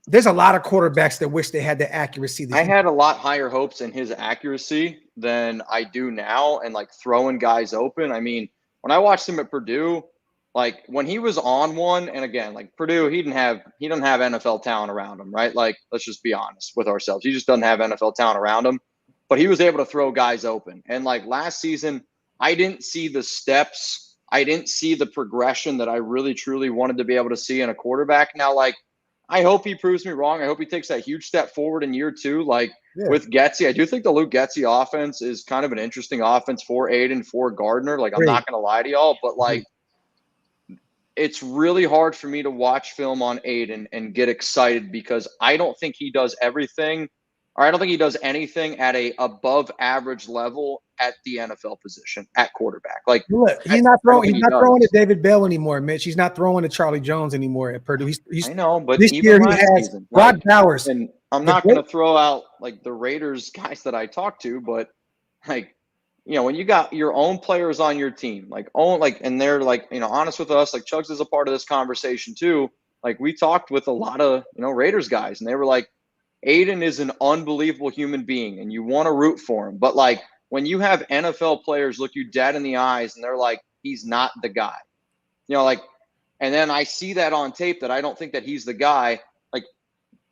A: There's a lot of quarterbacks that wish they had the accuracy.
B: I had a lot higher hopes in his accuracy than I do now, and like throwing guys open. I mean, when I watched him at Purdue, like when he was on one, and again, like Purdue, he doesn't have NFL talent around him, right? Like, let's just be honest with ourselves. He just doesn't have NFL talent around him, but he was able to throw guys open. And like last season, I didn't see the steps. I didn't see the progression that I really, truly wanted to be able to see in a quarterback. Now, like, I hope he proves me wrong. I hope he takes that huge step forward in year 2. Like, with Getsy, I do think the Luke Getsy offense is kind of an interesting offense for Aiden, for Gardner. Like, I'm not going to lie to y'all, but like, it's really hard for me to watch film on Aiden and get excited because I don't think he does everything, or I don't think he does anything at a above average level at the NFL position at quarterback. Like,
A: look, he's not throwing to David Bell anymore, Mitch. He's not throwing to Charlie Jones anymore at Purdue. He's
B: I know, but
A: this
B: even
A: year
B: last
A: he has
B: season,
A: Brock Bowers.
B: And I'm not going to throw out like the Raiders guys that I talked to, but like, you know, when you got your own players on your team, and they're like, you know, honest with us, like Chugs is a part of this conversation too. Like, we talked with a lot of, you know, Raiders guys, and they were like, Aiden is an unbelievable human being and you want to root for him. But like, when you have NFL players look you dead in the eyes and they're like, he's not the guy, you know, like, and then I see that on tape that I don't think that he's the guy. Like,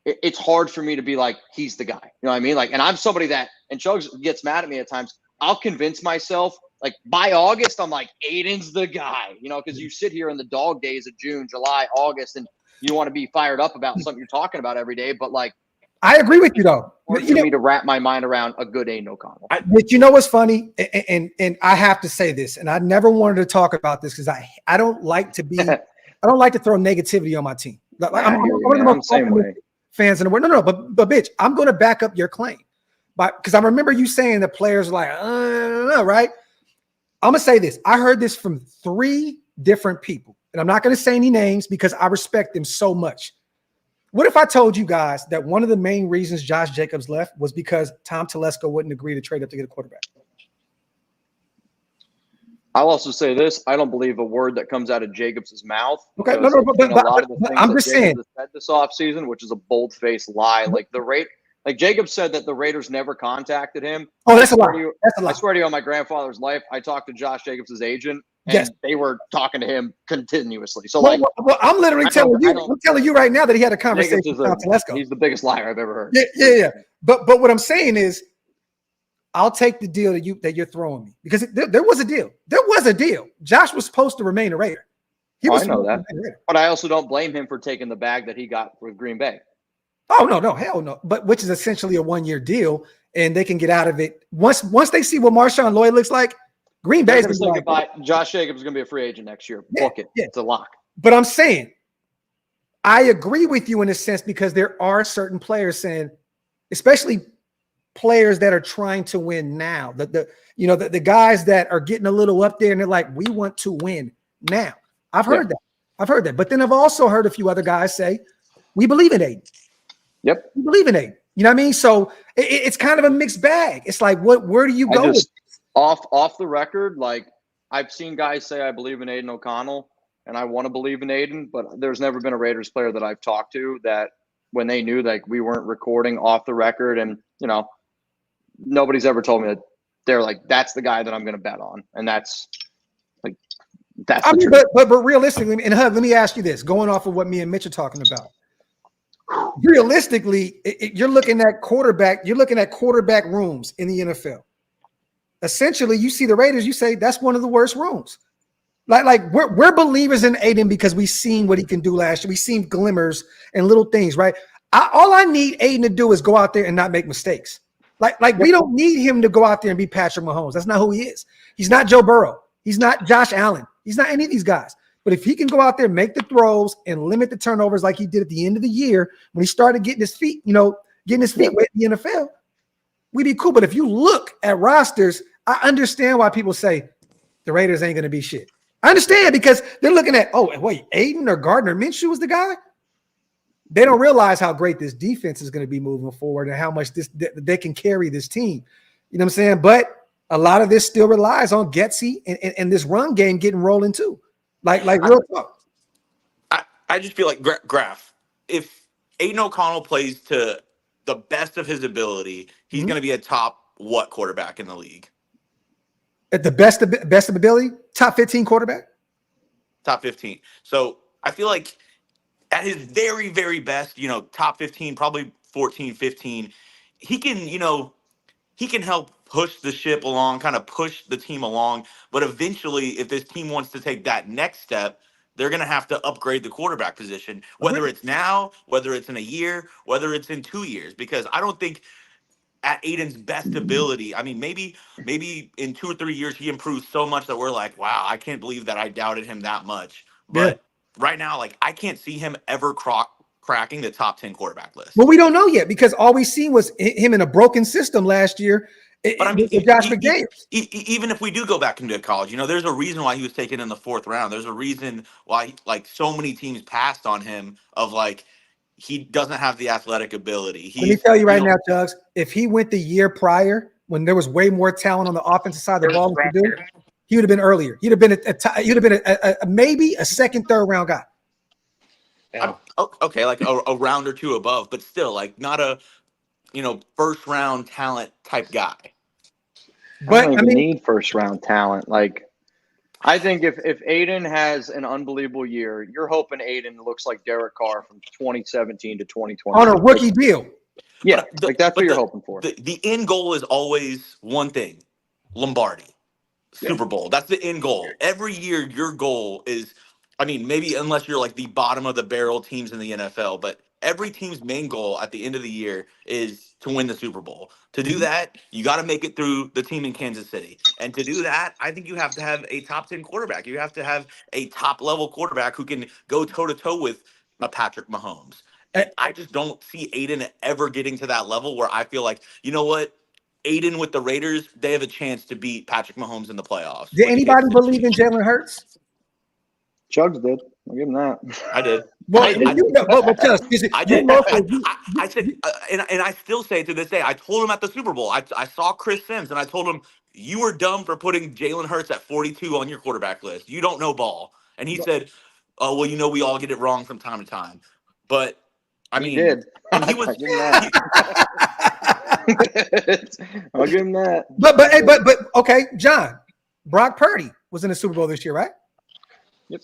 B: it's hard for me to be like, he's the guy. You know what I mean? Like, and I'm somebody that, and Chugs gets mad at me at times. I'll convince myself, like, by August, I'm like, Aiden's the guy, you know, because you sit here in the dog days of June, July, August, and you want to be fired up about something you're talking about every day. But like,
A: I agree with you though.
B: Hard for me to wrap my mind around a good Aiden O'Connell.
A: But you know what's funny, and I have to say this, and I never wanted to talk about this because I don't like to be, I don't like to throw negativity on my team. Like, I'm one of the most fans in the world. No, but bitch, I'm going to back up your claim. But because I remember you saying the players like, right? I'm gonna say this. I heard this from 3 different people, and I'm not gonna say any names because I respect them so much. What if I told you guys that one of the main reasons Josh Jacobs left was because Tom Telesco wouldn't agree to trade up to get a quarterback?
B: I'll also say this: I don't believe a word that comes out of Jacobs' mouth.
A: Okay,
B: but
A: I'm just saying.
B: Said this offseason, which is a bold-faced lie. Like Like Jacob said that the Raiders never contacted him.
A: Oh, that's a lie. That's a lie.
B: I swear to you on my grandfather's life, I talked to Josh Jacobs' agent, and they were talking to him continuously. So, well,
A: I'm literally telling you, I'm telling you right now that he had a conversation with Telesco.
B: He's the biggest liar I've ever heard.
A: Yeah. But what I'm saying is, I'll take the deal that you're throwing me because there was a deal. There was a deal. Josh was supposed to remain a Raider.
B: I know that, but I also don't blame him for taking the bag that he got with Green Bay.
A: Oh, no, hell no. But which is essentially a 1-year deal, and they can get out of it. Once they see what Marshawn Lloyd looks like, Green Bay's going to be like,
B: Josh Jacobs is going to be a free agent next year. Book it. It's a lock.
A: But I'm saying, I agree with you in a sense because there are certain players saying, especially players that are trying to win now, the guys that are getting a little up there and they're like, we want to win now. I've heard that. But then I've also heard a few other guys say, we believe in Aiden.
B: Yep.
A: You believe in Aiden. You know what I mean? So it's kind of a mixed bag. It's like, where do you go?
B: Off the record, like I've seen guys say, I believe in Aiden O'Connell and I want to believe in Aiden, but there's never been a Raiders player that I've talked to that when they knew like we weren't recording off the record and, you know, nobody's ever told me that they're like, that's the guy that I'm going to bet on. And that's like, that's
A: but realistically, and Hug, let me ask you this, going off of what me and Mitch are talking about. Realistically, you're looking at quarterback rooms in the NFL. Essentially, you see the Raiders, you say that's one of the worst rooms. Like we're believers in Aiden because we've seen what he can do last year. We've seen glimmers and little things, right? All I need Aiden to do is go out there and not make mistakes. Like we don't need him to go out there and be Patrick Mahomes. That's not who he is. He's not Joe Burrow. He's not Josh Allen. He's not any of these guys. But if he can go out there, make the throws, and limit the turnovers like he did at the end of the year when he started getting his feet wet in the NFL, we'd be cool. But if you look at rosters, I understand why people say the Raiders ain't going to be shit. I understand because they're looking at, oh, wait, Aiden or Gardner Minshew is the guy? They don't realize how great this defense is going to be moving forward and how much they can carry this team. You know what I'm saying? But a lot of this still relies on Getsy and this run game getting rolling too. Like real talk.
D: I just feel like Graphk, if Aiden O'Connell plays to the best of his ability, he's going to be a top quarterback in the league?
A: At the best of ability, top 15 quarterback? Top
D: 15. So I feel like at his very, very best, top 15, probably 14, 15, he can help push the ship along, kind of push the team along. But eventually, if this team wants to take that next step, they're going to have to upgrade the quarterback position, whether it's now, whether it's in a year, whether it's in 2 years, because I don't think at Aiden's best ability. I mean, maybe in 2 or 3 years he improves so much that we're like, wow, I can't believe that I doubted him that much.
A: Yeah.
D: But right now, like, I can't see him ever cracking the top 10 quarterback list.
A: Well, we don't know yet because all we seen was him in a broken system last year.
D: But I mean,
A: with Josh McDaniels.
D: Even if we do go back into college, there's a reason why he was taken in the 4th round. There's a reason why, like, so many teams passed on him of, like, he doesn't have the athletic ability.
A: Let me tell you right now, Tugs, if he went the year prior when there was way more talent on the offensive side of the ball to do, he would have been earlier. He'd have been maybe a 2nd, 3rd round guy.
G: Yeah.
D: Okay, like a round or 2 above, but still, like, not a 1st round talent type guy.
B: But I mean, need 1st round talent. Like, I think if Aiden has an unbelievable year, you're hoping Aiden looks like Derek Carr from 2017 to 2020
A: on a rookie deal.
B: Yeah, that's what you're hoping for.
D: The end goal is always one thing: Lombardi, Super Bowl. That's the end goal. Every year, your goal is, I mean, maybe unless you're like the bottom of the barrel teams in the NFL, but every team's main goal at the end of the year is to win the Super Bowl. To do that, you got to make it through the team in Kansas City. And to do that, I think you have to have a top 10 quarterback. You have to have a top level quarterback who can go toe to toe with a Patrick Mahomes. And I just don't see Aiden ever getting to that level where I feel like, you know what? Aiden with the Raiders, they have a chance to beat Patrick Mahomes in the playoffs.
A: Did anybody believe in Jalen Hurts?
B: Chugs did. I'll give him that.
D: I did.
A: Well,
D: I did. I said, and I still say to this day, I told him at the Super Bowl, I saw Chris Sims, and I told him, you were dumb for putting Jalen Hurts at 42 on your quarterback list. You don't know ball. And he said, oh, well, we all get it wrong from time to time. But, I mean,
B: he did.
D: And he was.
B: I'll give him that.
A: But okay, John, Brock Purdy was in the Super Bowl this year, right?
B: Yep.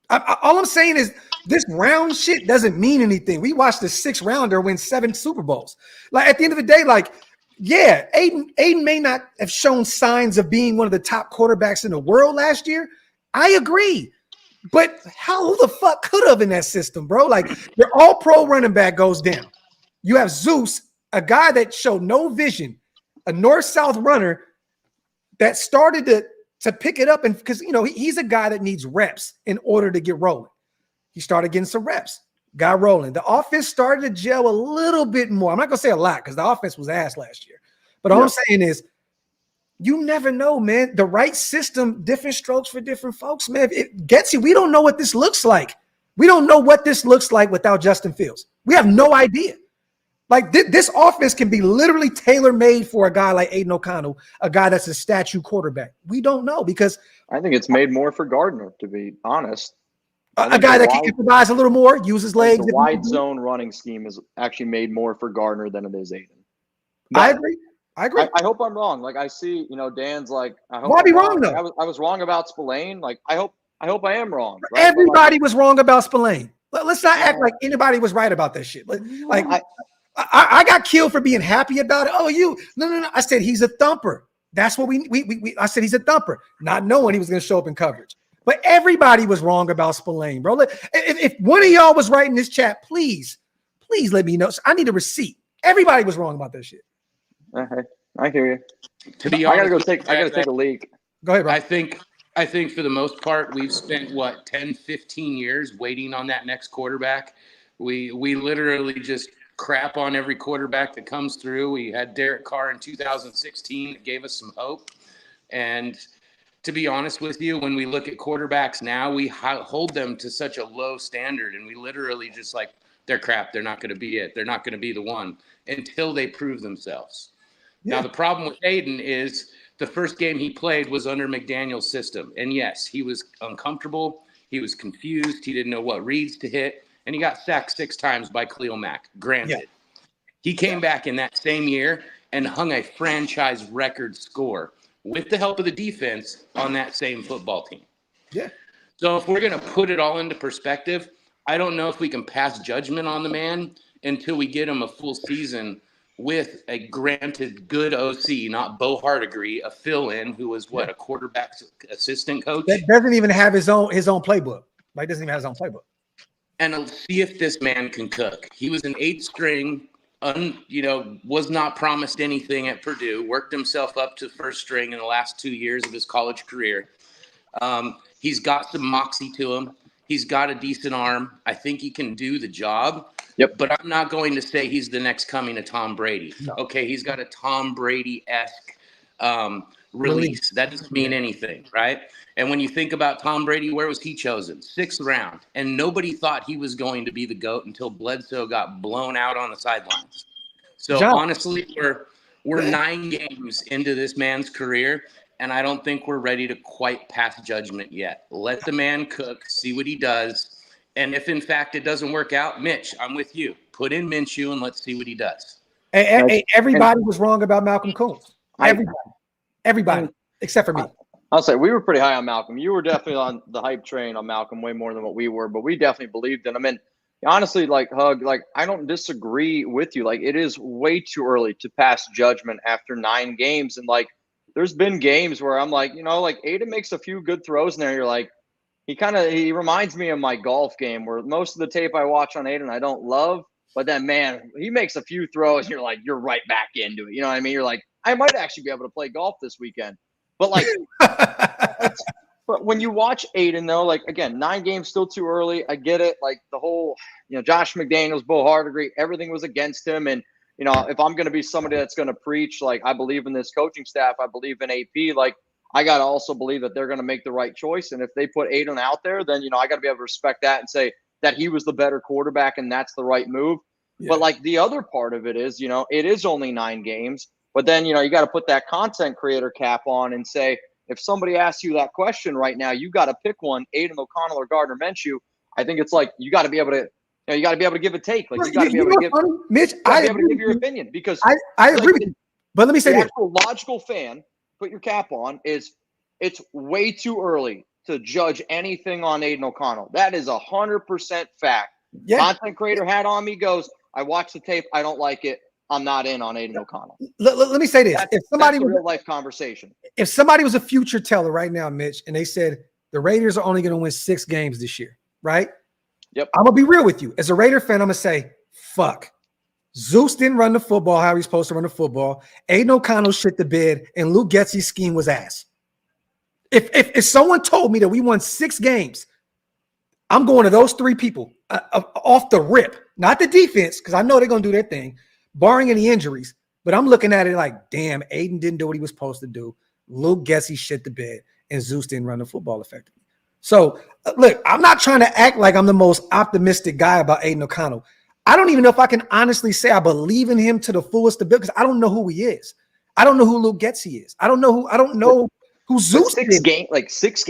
A: All I'm saying is this round shit doesn't mean anything. We watched the 6th rounder win 7 Super Bowls. Like, at the end of the day, like, yeah, Aiden may not have shown signs of being one of the top quarterbacks in the world last year. I agree. But who the fuck could have in that system, bro? Like, your all-pro running back goes down. You have Zeus, a guy that showed no vision, a north-south runner that started to pick it up, and because he's a guy that needs reps in order to get rolling. He started getting some reps, got rolling. The offense started to gel a little bit more. I'm not gonna say a lot because the offense was ass last year. But all I'm saying is, you never know, man. The right system, different strokes for different folks, man. It gets you. We don't know what this looks like. We don't know what this looks like without Justin Fields. We have no idea. Like, this offense can be literally tailor-made for a guy like Aiden O'Connell, a guy that's a statue quarterback. We don't know because
B: I think it's made more for Gardner, to be honest.
A: A guy that can improvise a little more, use his legs.
B: The wide zone running scheme is actually made more for Gardner than it is Aiden.
A: But I agree.
B: I hope I'm wrong. Like, I see, Dan's like, I hope
A: why be wrong,
B: though?
A: though?
B: I was wrong about Spillane. Like, I hope I am wrong. Right?
A: Everybody was wrong about Spillane. Let's not act like anybody was right about that shit. Like, I got killed for being happy about it. Oh, no. I said he's a thumper. That's what I said he's a thumper, not knowing he was going to show up in coverage. But everybody was wrong about Spillane, bro. If one of y'all was right in this chat, please let me know. I need a receipt. Everybody was wrong about that shit.
B: Okay, I hear you.
G: To be honest,
B: I gotta take a leak.
A: Go ahead, bro.
G: I think for the most part, we've spent 10, 15 years waiting on that next quarterback. We literally just crap on every quarterback that comes through. We had Derek Carr in 2016 that gave us some hope. And to be honest with you, when we look at quarterbacks now, we hold them to such a low standard, and we literally just like, they're crap. They're not going to be it. They're not going to be the one until they prove themselves. Yeah. Now, the problem with Aiden is the first game he played was under McDaniel's system. And yes, he was uncomfortable. He was confused. He didn't know what reads to hit. And he got sacked 6 times by Khalil Mack. Granted, he came back in that same year and hung a franchise record score with the help of the defense on that same football team.
A: Yeah.
G: So if we're going to put it all into perspective, I don't know if we can pass judgment on the man until we get him a full season with a granted good OC, not Bo Hardegree, a fill-in who was a quarterback assistant coach.
A: That doesn't even have his own playbook. Like, doesn't even have his own playbook.
G: And see if this man can cook. He was an 8th string was not promised anything at Purdue, worked himself up to first string in the last 2 years of his college career. He's got some moxie to him. He's got a decent arm. I think he can do the job.
B: Yep.
G: But I'm not going to say he's the next coming of Tom Brady.
B: No.
G: Okay, he's got a Tom Brady-esque release. That doesn't mean anything, right? And when you think about Tom Brady, where was he chosen? 6th round. And nobody thought he was going to be the GOAT until Bledsoe got blown out on the sidelines. So honestly, we're 9 games into this man's career, and I don't think we're ready to quite pass judgment yet. Let the man cook, see what he does. And if, in fact, it doesn't work out, Mitch, I'm with you. Put in Minshew and let's see what he does.
A: Hey, everybody was wrong about Malcolm Coons. Everybody, except for me.
B: I'll say we were pretty high on Malcolm. You were definitely on the hype train on Malcolm way more than what we were, but we definitely believed in him. And honestly, Hug, I don't disagree with you. It is way too early to pass judgment after 9 games. And there's been games where I'm Aiden makes a few good throws in there. You're he reminds me of my golf game where most of the tape I watch on Aiden I don't love, but then man, he makes a few throws and you're right back into it. You know what I mean? You're I might actually be able to play golf this weekend. But but when you watch Aiden though, again, 9 games still too early. I get it. The whole, Josh McDaniels, Bo Hardegree, everything was against him. And if I'm going to be somebody that's going to preach, I believe in this coaching staff, I believe in AP, I got to also believe that they're going to make the right choice. And if they put Aiden out there, then, I got to be able to respect that and say that he was the better quarterback and that's the right move. Yeah. But the other part of it is, it is only 9 games, but then, you got to put that content creator cap on and say, if somebody asks you that question right now, you got to pick one, Aiden O'Connell or Gardner Minshew. I think it's you got to be able to, you got to be able to give a take. You got to be able to give,
A: Mitch,
B: your opinion because
A: I agree with you. But let me say
B: the
A: this.
B: actual logical fan, put your cap on, is it's way too early to judge anything on Aiden O'Connell. That is 100% fact. Yeah. Content creator hat on me goes, I watched the tape. I don't like it. I'm not in on Aiden O'Connell.
A: Let me say this.
B: If somebody was a real life conversation.
A: If somebody was a future teller right now, Mitch, and they said the Raiders are only going to win 6 games this year, right?
B: Yep.
A: I'm going to be real with you. As a Raider fan, I'm going to say, fuck. Zeus didn't run the football how he's supposed to run the football. Aiden O'Connell shit the bed, and Luke Getsy's scheme was ass. If someone told me that we won 6 games, I'm going to those 3 people off the rip. Not the defense, because I know they're going to do their thing, barring any injuries. But I'm looking at it damn, Aiden didn't do what he was supposed to do. Luke Getsy shit the bed, and Zeus didn't run the football effectively. So, look, I'm not trying to act like I'm the most optimistic guy about Aiden O'Connell. I don't even know if I can honestly say I believe in him to the fullest of it because I don't know who he is. I don't know who Luke Getsy is. I don't know who Zeus is.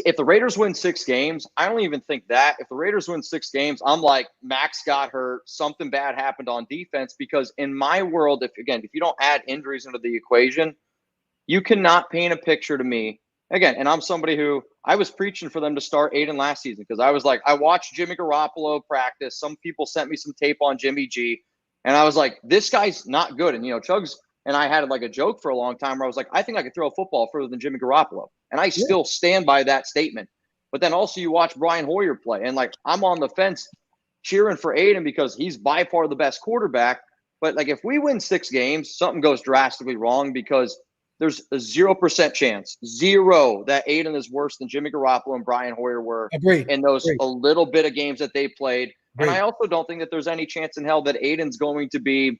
B: If the Raiders win 6 games, I don't even think that. If the Raiders win 6 games, I'm Max got hurt, something bad happened on defense, because in my world, if you don't add injuries into the equation, you cannot paint a picture to me. Again, and I'm somebody who I was preaching for them to start Aiden last season because I was I watched Jimmy Garoppolo practice. Some people sent me some tape on Jimmy G, and I was this guy's not good. And, Chugs and I had a joke for a long time where I was I think I could throw a football further than Jimmy Garoppolo. And I still stand by that statement. But then also you watch Brian Hoyer play, and I'm on the fence cheering for Aiden because he's by far the best quarterback. But if we win 6 games, something goes drastically wrong because there's a 0% chance, that Aiden is worse than Jimmy Garoppolo and Brian Hoyer were in those a little bit of games that they played. And I also don't think that there's any chance in hell that Aiden's going to be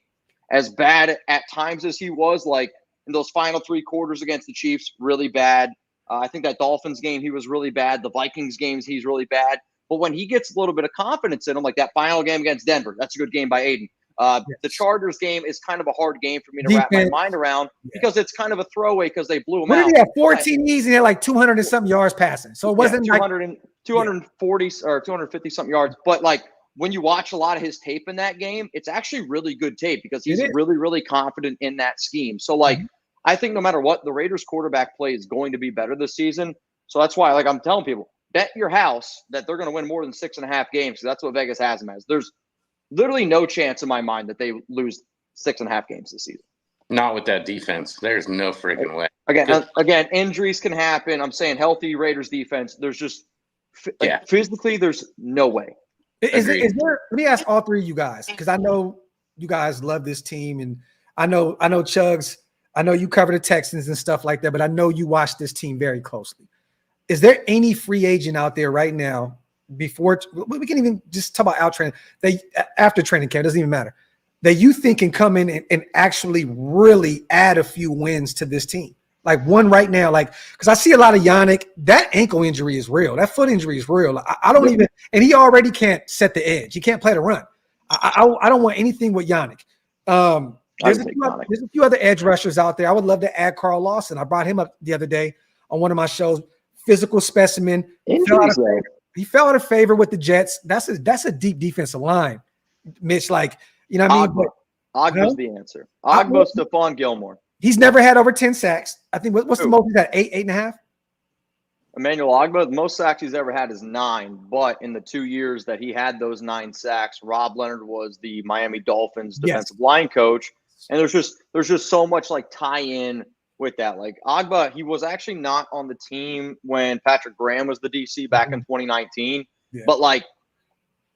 B: as bad at times as he was in those final 3 quarters against the Chiefs, really bad. I think that Dolphins game, he was really bad. The Vikings games, he's really bad. But when he gets a little bit of confidence in him, that final game against Denver, that's a good game by Aiden. The Chargers game is kind of a hard game for me to wrap my mind around because it's kind of a throwaway because they blew him out.
A: He had 14 knees and he had 200 and something yards passing. So it wasn't
B: 240 or 250 something yards. But when you watch a lot of his tape in that game, it's actually really good tape because he's really, really confident in that scheme. So I think no matter what, the Raiders quarterback play is going to be better this season. So that's why I'm telling people, bet your house that they're going to win more than 6.5 games. That's what Vegas has them as. There's literally no chance in my mind that they lose 6.5 games this season.
G: Not with that defense. There's no freaking way.
B: Again, injuries can happen. I'm saying healthy Raiders defense. There's just physically, there's no way.
A: Is there? Let me ask all 3 of you guys because I know you guys love this team, and I know Chugs. I know you cover the Texans and stuff like that, but I know you watch this team very closely. Is there any free agent out there right now before we can even just talk about after training camp, doesn't even matter, that you think can come in and actually really add a few wins to this team? Like one right now, because I see a lot of Yannick. That ankle injury is real. That foot injury is real. I don't even, and he already can't set the edge. He can't play the run. I don't want anything with Yannick. There's a few other edge rushers out there. I would love to add Carl Lawson. I brought him up the other day on one of my shows. Physical specimen. He fell out of favor with the Jets. That's a deep defensive line, Mitch. You know what I mean?
B: Ogba's the answer. Ogba, Stephon Gilmore.
A: He's never had over 10 sacks. I think what's the most he's had? 8.5?
B: Emmanuel Ogba, the most sacks he's ever had is 9. But in the 2 years that he had those 9 sacks, Rob Leonard was the Miami Dolphins defensive line coach. And there's just so much tie-in with that. Ogba, he was actually not on the team when Patrick Graham was the DC back in 2019. Yeah. But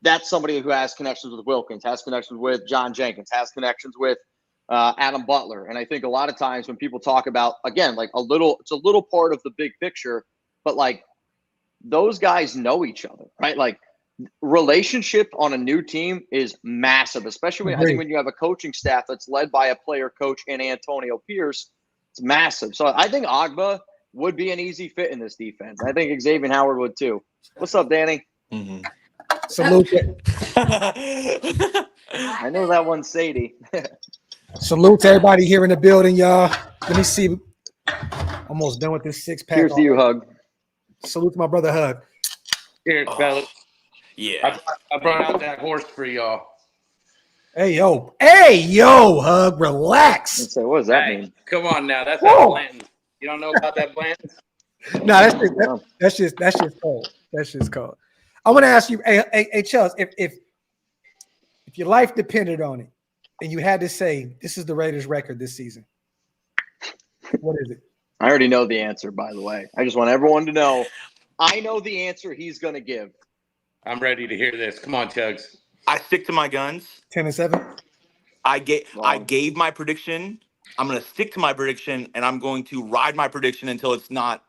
B: that's somebody who has connections with Wilkins, has connections with John Jenkins, has connections with Adam Butler. And I think a lot of times when people talk about, again, it's a little part of the big picture, but those guys know each other, right? Relationship on a new team is massive, especially I think when you have a coaching staff that's led by a player coach in Antonio Pierce. It's massive. So I think Ogba would be an easy fit in this defense. I think Xavier Howard would too. What's up, Danny?
A: Mm-hmm. Salute.
B: I know that one's Sadie.
A: Salute to everybody here in the building, y'all. Let me see. Almost done with this 6-pack.
B: Here's to you, Hug.
A: Salute to my brother, Hug.
G: Cheers, fellas.
D: Yeah.
G: I brought out that horse for y'all.
A: Hey, yo, Hug, relax.
B: So what does that mean?
G: Come on now. That's that Blanton. You don't know about that Blanton?
A: No, that's just cold. That's just cold. I want to ask you, hey, Chubbs, if your life depended on it and you had to say, this is the Raiders record this season, what is it?
B: I already know the answer, by the way. I just want everyone to know I know the answer he's going to give.
G: I'm ready to hear this. Come on, Chugs.
D: I stick to my guns.
A: 10-7.
D: I gave my prediction. I'm going to stick to my prediction, and I'm going to ride my prediction until it's not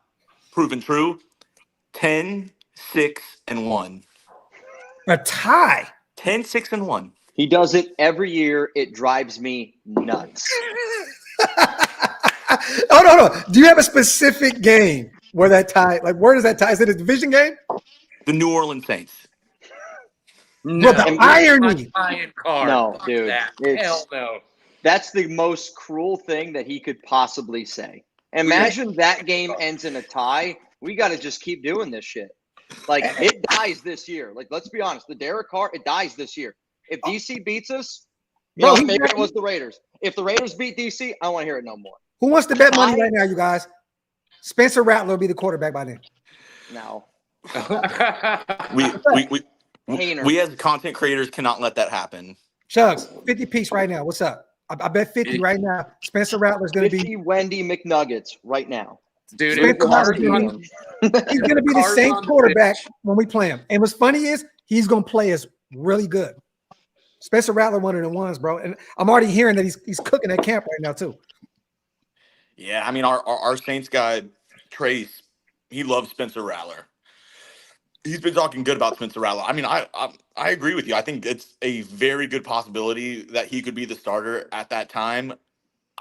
D: proven true. 10-6-1.
A: A tie.
D: 10-6-1.
B: He does it every year. It drives me nuts.
A: Oh, no. Do you have a specific game where that tie, where does that tie? Is it a division game?
D: The New Orleans Saints.
A: No, the irony.
B: No, dude.
G: Hell no.
B: That's the most cruel thing that he could possibly say. Imagine that game ends in a tie. We got to just keep doing this shit. It dies this year. Let's be honest. The Derek Carr, it dies this year. If DC beats us, maybe it was the Raiders. If the Raiders beat DC, I don't want to hear it no more.
A: Who wants to bet money right now, you guys? Spencer Rattler will be the quarterback by then.
B: No.
D: We as content creators cannot let that happen.
A: Chugs, 50 piece right now. What's up? I bet 50 right now. Spencer Rattler's going to be
B: 50 Wendy McNuggets right now.
G: Dude,
A: he's going to be the same quarterback when we play him. And what's funny is he's going to play us really good. Spencer Rattler, one of the ones, bro. And I'm already hearing that he's cooking at camp right now too.
D: Yeah, I mean, our Saints guy, Trace, he loves Spencer Rattler. He's been talking good about Spencer Rattler. I mean, I agree with you. I think it's a very good possibility that he could be the starter at that time.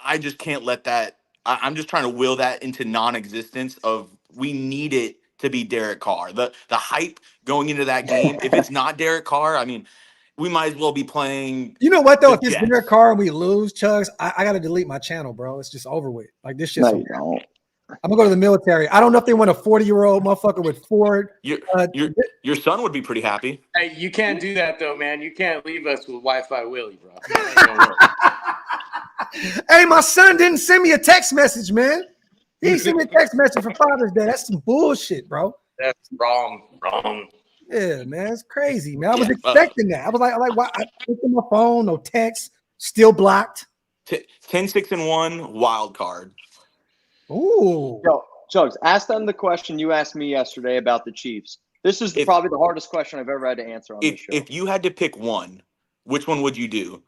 D: I just can't let that – I'm just trying to will that into non-existence of we need it to be Derek Carr. The hype going into that game, if it's not Derek Carr, I mean, we might as well be playing –
A: You know what, though? If it's Derek Carr and we lose, Chugs, I got to delete my channel, bro. It's just over with. This shit's over. I'm going to go to the military. I don't know if they want a 40-year-old motherfucker with Ford.
D: Your son would be pretty happy.
G: Hey, you can't do that, though, man. You can't leave us with Wi-Fi Willie, bro.
A: Hey, my son didn't send me a text message, man. He sent me a text message for Father's Day. That's some bullshit, bro.
G: That's wrong.
A: Yeah, man. It's crazy, man. I was expecting that. I was like, why? I looked at my phone, no text, still blocked.
D: 10-6-1, wild card.
A: Ooh.
B: Yo, Chugs, ask them the question you asked me yesterday about the Chiefs. This is probably the hardest question I've ever had to answer on this show.
D: If you had to pick one, which one would you do?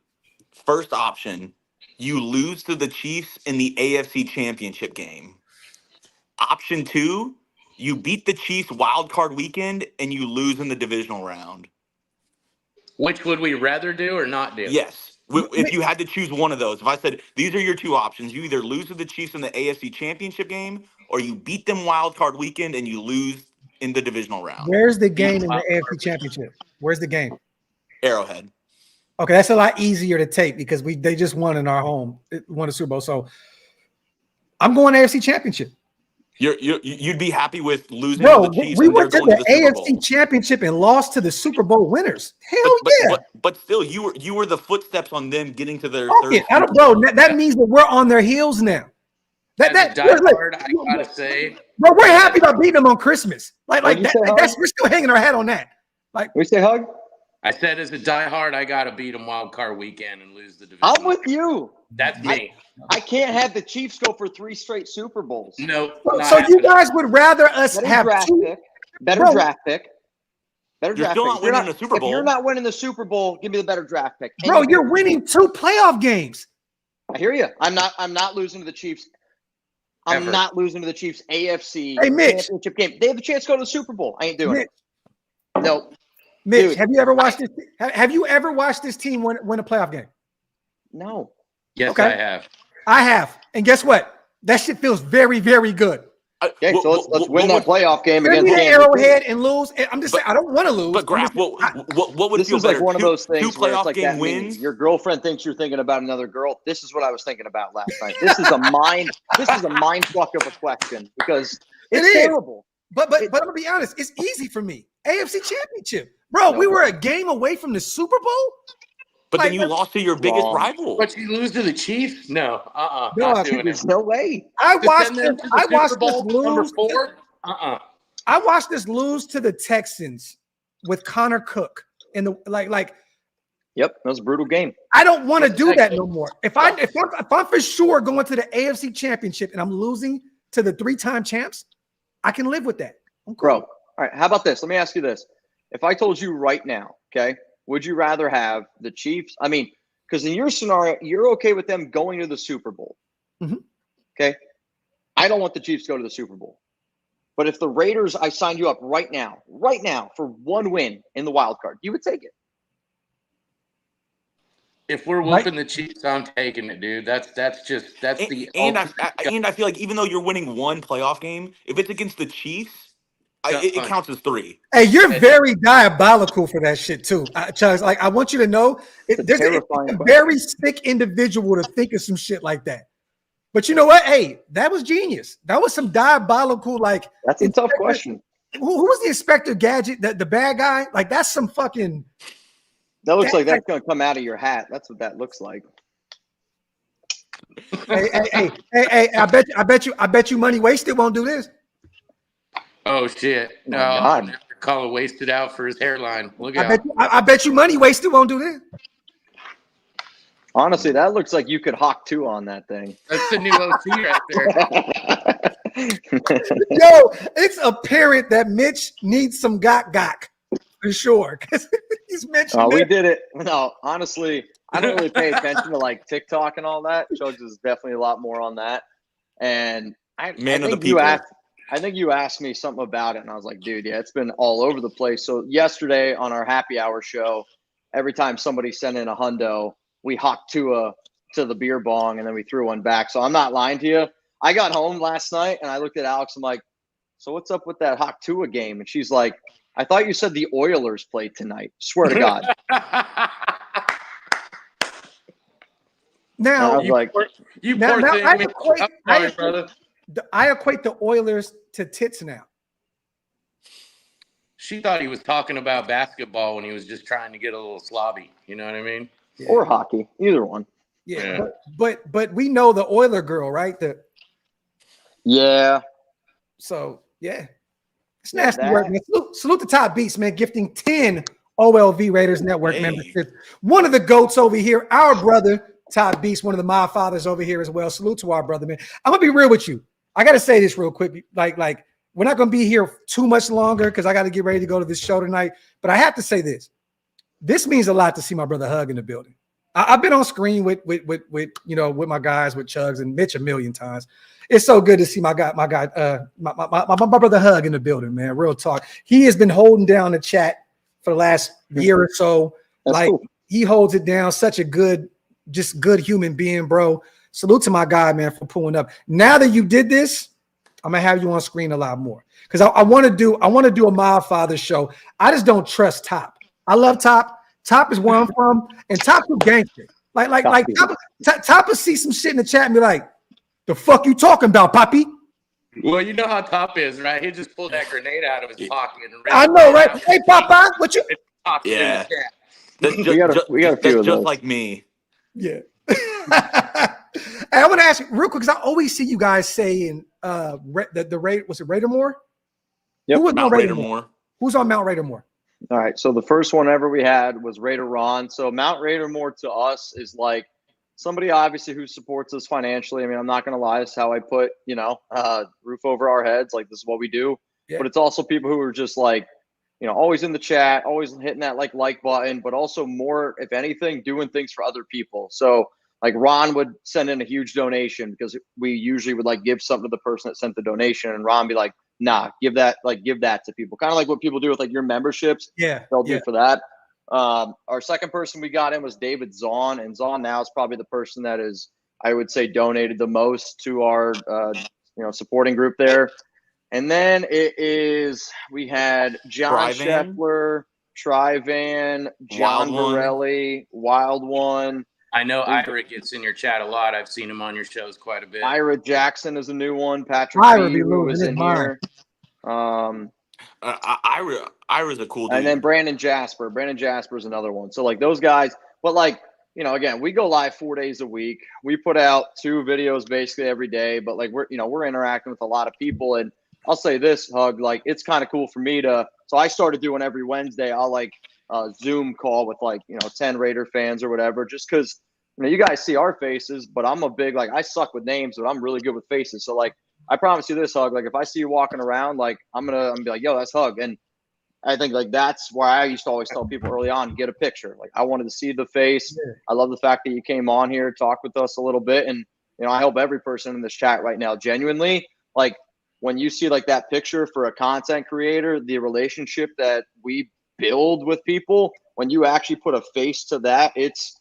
D: First option, you lose to the Chiefs in the AFC Championship game. Option 2, you beat the Chiefs wild card weekend and you lose in the divisional round.
G: Which would we rather do or not do?
D: Yes. If you had to choose one of those, if I said these are your two options, you either lose to the Chiefs in the AFC Championship game or you beat them wild card weekend and you lose in the divisional round.
A: Where's the game in the AFC Championship? Where's the game?
D: Arrowhead.
A: Okay, that's a lot easier to take because they just won in our home, won the Super Bowl. So I'm going AFC Championship.
D: You'd be happy with losing
A: Bro,
D: to the Chiefs.
A: we went to the
D: Super
A: AFC
D: Bowl.
A: Championship and lost to the Super Bowl winners. Hell yeah!
D: But still, you were the footsteps on them getting to their
A: Okay,
D: third.
A: bro, that means that we're on their heels now.
G: As a diehard, I gotta say,
A: bro, we're happy about beating them on Christmas. Like that's we're still hanging our hat on that. Like
B: We say hug.
G: I said as a diehard, I gotta beat them wild card weekend and lose the division.
B: I'm with you.
G: That's me.
B: I can't have the Chiefs go for 3 straight Super Bowls.
G: No.
A: so you guys would rather us have
B: Better draft pick. Better
D: You're
B: draft
D: still
B: pick.
D: not winning the Super Bowl.
B: If you're not winning the Super Bowl, give me the better draft pick.
A: Bro, you're winning 2 playoff games.
B: I hear you. I'm not losing to the Chiefs. I'm not losing to the Chiefs AFC Championship game. They have the chance to go to the Super Bowl. I ain't doing it. No.
A: Mitch,
B: Dude,
A: have you ever watched this? Have you ever watched this team win a playoff game?
B: No.
G: Yes,
A: Okay.
G: I have.
A: I have. And guess what? That shit feels very, very good.
B: Okay, so let's win that playoff game
A: Send
B: against
A: me the Arrowhead and lose. I'm just saying, I don't want to lose.
D: But Graphk, what would
B: This
D: feel
B: is
D: better?
B: like one of those things
D: two
B: where it's
D: playoff
B: like
D: game
B: that
D: wins.
B: Your girlfriend thinks you're thinking about another girl. This is what I was thinking about last night. This is a mind fuck of a question because it's terrible.
A: But I'm gonna be honest, it's easy for me. AFC Championship, bro. We were a game away from the Super Bowl.
D: But then you lost to your biggest rival.
G: But you lose to the Chiefs? No.
A: No,
G: Not doing
B: There's
G: it.
B: no way.
A: I watched this
G: Number
A: lose.
G: 4?
A: I watched this lose to the Texans with Connor Cook in the like.
B: Yep, that was a brutal game.
A: I don't want to do that no more. If I'm for sure going to the AFC Championship and I'm losing to the 3-time champs, I can live with that. I'm cool.
B: Bro, all right, how about this? Let me ask you this. If I told you right now, okay, would you rather have the Chiefs? I mean, because in your scenario, you're okay with them going to the Super Bowl.
A: Mhm.
B: Okay. I don't want the Chiefs to go to the Super Bowl. But if the Raiders, I signed you up right now for 1 win in the wild card, you would take it.
G: If we're whooping the Chiefs, I'm taking it, dude. That's the
D: and I feel like even though you're winning 1 playoff game, if it's against the Chiefs, it counts as 3.
A: Hey, you're very diabolical for that shit too, Chugs. Like, I want you to know, there's a very sick individual to think of some shit like that. But you know what? Hey, that was genius. That was some diabolical, like.
B: That's a tough question.
A: Who was the Inspector Gadget? The bad guy? Like, that's some fucking.
B: That looks like that's going to come out of your hat. That's what that looks like.
A: Hey! I bet you money wasted won't do this.
G: Oh shit! No,
B: God.
G: never call it wasted out for his hairline. Look out!
A: I bet you money wasted won't do this.
B: Honestly, that looks like you could hawk 2 on that thing.
G: That's the new OC right there.
A: Yo, it's apparent that Mitch needs some gok for sure. Because he's mentioned
B: We did it. No, honestly, I don't really pay attention to like TikTok and all that. Chugs is definitely a lot more on that. And I think you asked me something about it, and I was like, dude, yeah, it's been all over the place. So yesterday on our happy hour show, every time somebody sent in a hundo, we hawked to the beer bong, and then we threw one back. So I'm not lying to you. I got home last night, and I looked at Alex. I'm like, so what's up with that Hawk Tua game? And she's like, I thought you said the Oilers played tonight. Swear to God.
A: Now,
G: I
A: equate the Oilers to tits now.
G: She thought he was talking about basketball when he was just trying to get a little slobby. You know what I mean?
B: Yeah. Or hockey, either one.
A: Yeah. But we know the Oiler girl, right?
B: Yeah.
A: So yeah, it's nasty work, man. Salute the top beats, man. Gifting 10 OLV Raiders Network memberships. One of the goats over here, our brother Top Beast, one of the my fathers over here as well. Salute to our brother, man. I'm gonna be real with you. I gotta say this real quick. Like we're not gonna be here too much longer because I got to get ready to go to this show tonight. But I have to say this. This means a lot to see my brother Hug in the building. I've been on screen with my guys, with Chugs and Mitch a million times. It's so good to see my brother Hug in the building, man. Real talk. He has been holding down the chat for the last year or so.
B: That's
A: like
B: cool.
A: He holds it down. Such a good human being, bro. Salute to my guy, man, for pulling up. Now that you did this, I'm gonna have you on screen a lot more because I want to do a Mild Father show. I just don't trust Top. I love Top. Top is where I'm from, and Top is gangster. Top will see some shit in the chat and be like, "The fuck you talking about, Poppy?"
G: Well, you know how Top is, right? He just pulled that grenade out of his pocket. And
A: I know, right? Hey, Papa, what you?
D: Yeah,
B: We got a few of
D: just
B: those.
D: like me.
A: Yeah. Hey, I want to ask you real quick because I always see you guys saying the Raider, was it Raider Moore?
B: Yep.
A: Who was
D: Mount
A: on
D: Raider Moore.
A: Who's on Mount Raider Moore?
B: All right. So the first one ever we had was Raider Ron. So Mount Raider Moore to us is like somebody obviously who supports us financially. I mean, I'm not going to lie. This is how I put, roof over our heads. Like, this is what we do.
A: Yeah.
B: But it's also people who are just like, always in the chat, always hitting that like button, but also more, if anything, doing things for other people. So like Ron would send in a huge donation because we usually would like give something to the person that sent the donation, and Ron be like, nah, give that to people. Kind of like what people do with like your memberships.
A: Yeah.
B: They'll do for that. Our second person we got in was David Zahn, and Zahn now is probably the person that is, I would say, donated the most to our supporting group there. And then we had John Scheffler, Trivan, John Borelli, Wild One.
G: I know Ira gets in your chat a lot. I've seen him on your shows quite a bit.
B: Ira Jackson is a new one. Patrick B, who was in here.
D: Ira's a cool dude.
B: And then Brandon Jasper. Brandon Jasper is another one. So like those guys, but like, again, we go live 4 days a week. We put out 2 videos basically every day, but like we're interacting with a lot of people. And I'll say this, Hug, like it's kind of cool for me so I started doing every Wednesday. I'll like Zoom call with 10 Raider fans or whatever, just because, you guys see our faces, but I'm a big, I suck with names, but I'm really good with faces. So like, I promise you this, Hug, like if I see you walking around, like I'm gonna be like, yo, that's Hug. And I think like that's why I used to always tell people early on, get a picture. Like I wanted to see the face. Yeah. I love the fact that you came on here, talked with us a little bit. And, I hope every person in this chat right now, genuinely, like when you see like that picture for a content creator, the relationship that we build with people, when you actually put a face to that, it's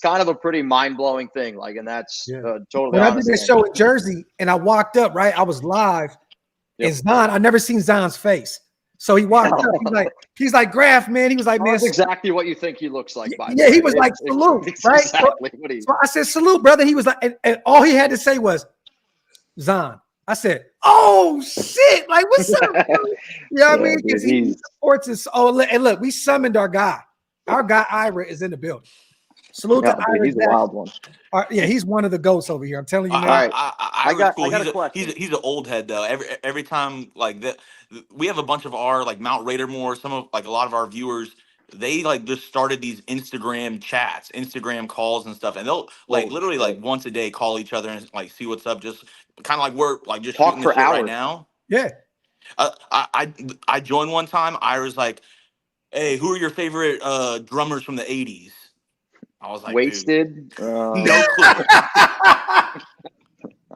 B: kind of a pretty mind-blowing thing. Like, and that's totally
A: when I did this show in Jersey and I walked up, right? I was live. Yep. And Zahn, I never seen Zahn's face. So he walked up. He's like, Graphk, man. He was like, man,
B: that's exactly what you think he looks like.
A: Yeah, he was like, salute, right?
B: Exactly
A: so I said, salute, brother. He was like, and all he had to say was, Zahn. I said, oh shit, like what's up? You know what I mean? Because he supports us. Oh, and look, we summoned our guy. Our guy Ira is in the building. Salute to Ira.
B: He's a wild one.
A: He's one of the goats over here. I'm telling you, man.
B: All right.
D: I got a question. He's an old head though. Every time like that, we have a bunch of our like Mount Raider Moore. Some of like a lot of our viewers, they like just started these Instagram chats, Instagram calls and stuff, and they'll like literally like once a day call each other and like see what's up. Just kind of like we're like just
B: talk for hours
D: right now.
A: Yeah.
D: I joined one time. Ira's like, hey, who are your favorite drummers from the 80s? I was like,
B: Wasted.
D: No clue.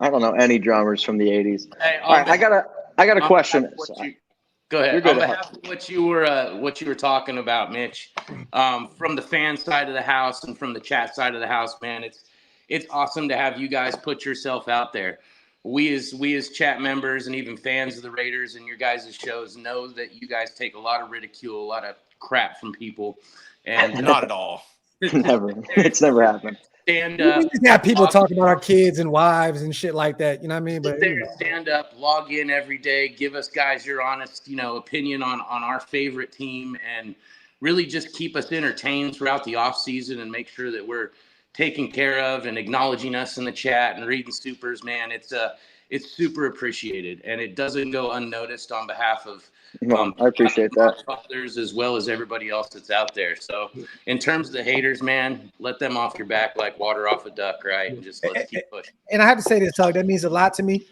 B: I don't know any drummers from the 80s.
G: Hey,
B: all right, I got a question.
G: Go ahead. On behalf of what you were talking about, Mitch, from the fan side of the house and from the chat side of the house, man, it's awesome to have you guys put yourself out there. We as chat members and even fans of the Raiders and your guys' shows know that you guys take a lot of ridicule, a lot of crap from people, and
D: not at all.
B: It's never happened.
G: Stand up.
A: We just have people talking about our kids and wives and shit like that. You know what I mean? But
G: stand up, log in every day, give us guys your honest, opinion on our favorite team, and really just keep us entertained throughout the off season and make sure that we're taken care of and acknowledging us in the chat and reading supers, man. It's super appreciated, and it doesn't go unnoticed on behalf of
B: I appreciate that.
G: Others as well as everybody else that's out there. So in terms of the haters, man, let them off your back like water off a duck, right? And just let's keep pushing.
A: And I have to say this, Tug, that means a lot to me.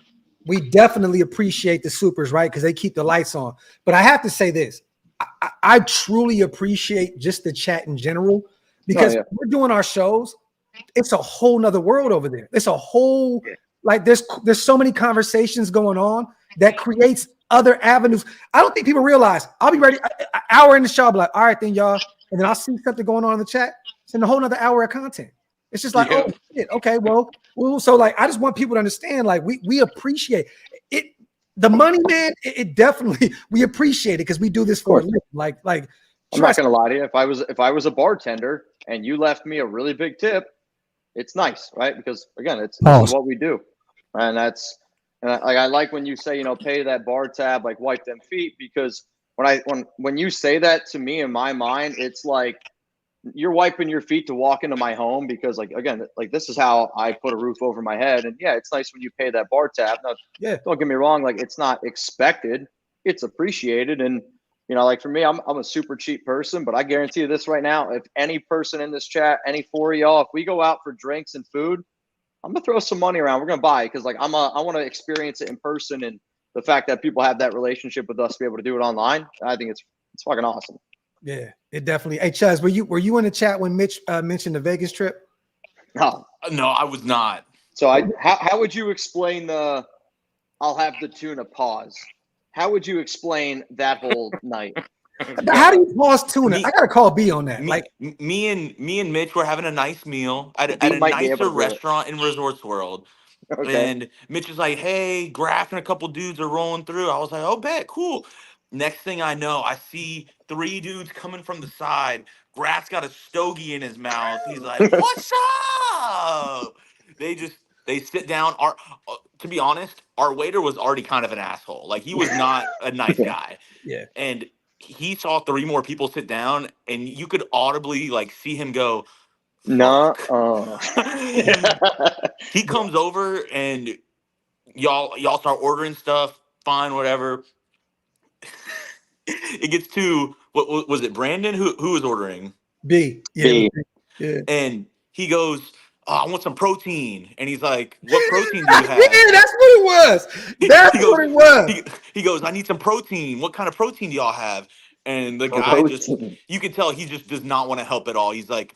A: We definitely appreciate the supers, right? Because they keep the lights on. But I have to say this. I truly appreciate just the chat in general, because we're doing our shows. It's a whole nother world over there. It's a whole like there's so many conversations going on that creates other avenues. I don't think people realize I'll be ready an hour in the show. I'll be like, all right, then y'all, and then I'll see something going on in the chat. Send a whole nother hour of content. It's just like, oh shit, okay, well, so like I just want people to understand, like we appreciate it. The money, man, it definitely we appreciate it because we do this for a living. Like
B: I'm not gonna lie to you. If I was a bartender and you left me a really big tip, it's nice, right? Because again, this is what we do, and I like when you say, pay that bar tab, like wipe them feet, because when you say that to me in my mind, it's like you're wiping your feet to walk into my home because, like, again, like this is how I put a roof over my head, and yeah, it's nice when you pay that bar tab. Now, don't get me wrong, like it's not expected, it's appreciated, and like for me, I'm a super cheap person, but I guarantee you this right now: if any person in this chat, any four of y'all, if we go out for drinks and food, I'm gonna throw some money around. We're gonna buy because like I want to experience it in person, and the fact that people have that relationship with us to be able to do it online, I think it's fucking awesome.
A: Yeah, it definitely. Hey, Chaz, were you in the chat when Mitch mentioned the Vegas trip?
B: No,
D: I was not.
B: So how would you explain the I'll have the tuna pause? How would you explain that whole night?
A: How do you pause tuna? I gotta call B on that.
D: Me and Mitch were having a nice meal at a
B: might be able
D: nicer
B: to do it.
D: restaurant in Resorts World.
B: Okay.
D: And Mitch is like, hey, Graphk and a couple dudes are rolling through. I was like, oh, bet, cool. Next thing I know, I see 3 dudes coming from the side. Graph's got a stogie in his mouth. He's like, what's up? They sit down. To be honest, our waiter was already kind of an asshole. Like, he was not a nice guy.
A: Yeah.
D: And he saw 3 more people sit down, and you could audibly like see him go, fuck.
B: No.
D: He comes over and y'all start ordering stuff. Fine, whatever. It gets to what was it? Brandon who was ordering?
A: B. Yeah.
B: B.
A: Yeah.
D: And he goes, oh, I want some protein. And he's like, what protein do you have?
A: Yeah, that's what it was. That's what it was.
D: He goes, I need some protein. What kind of protein do y'all have? And the guy you can tell he just does not want to help at all. He's like,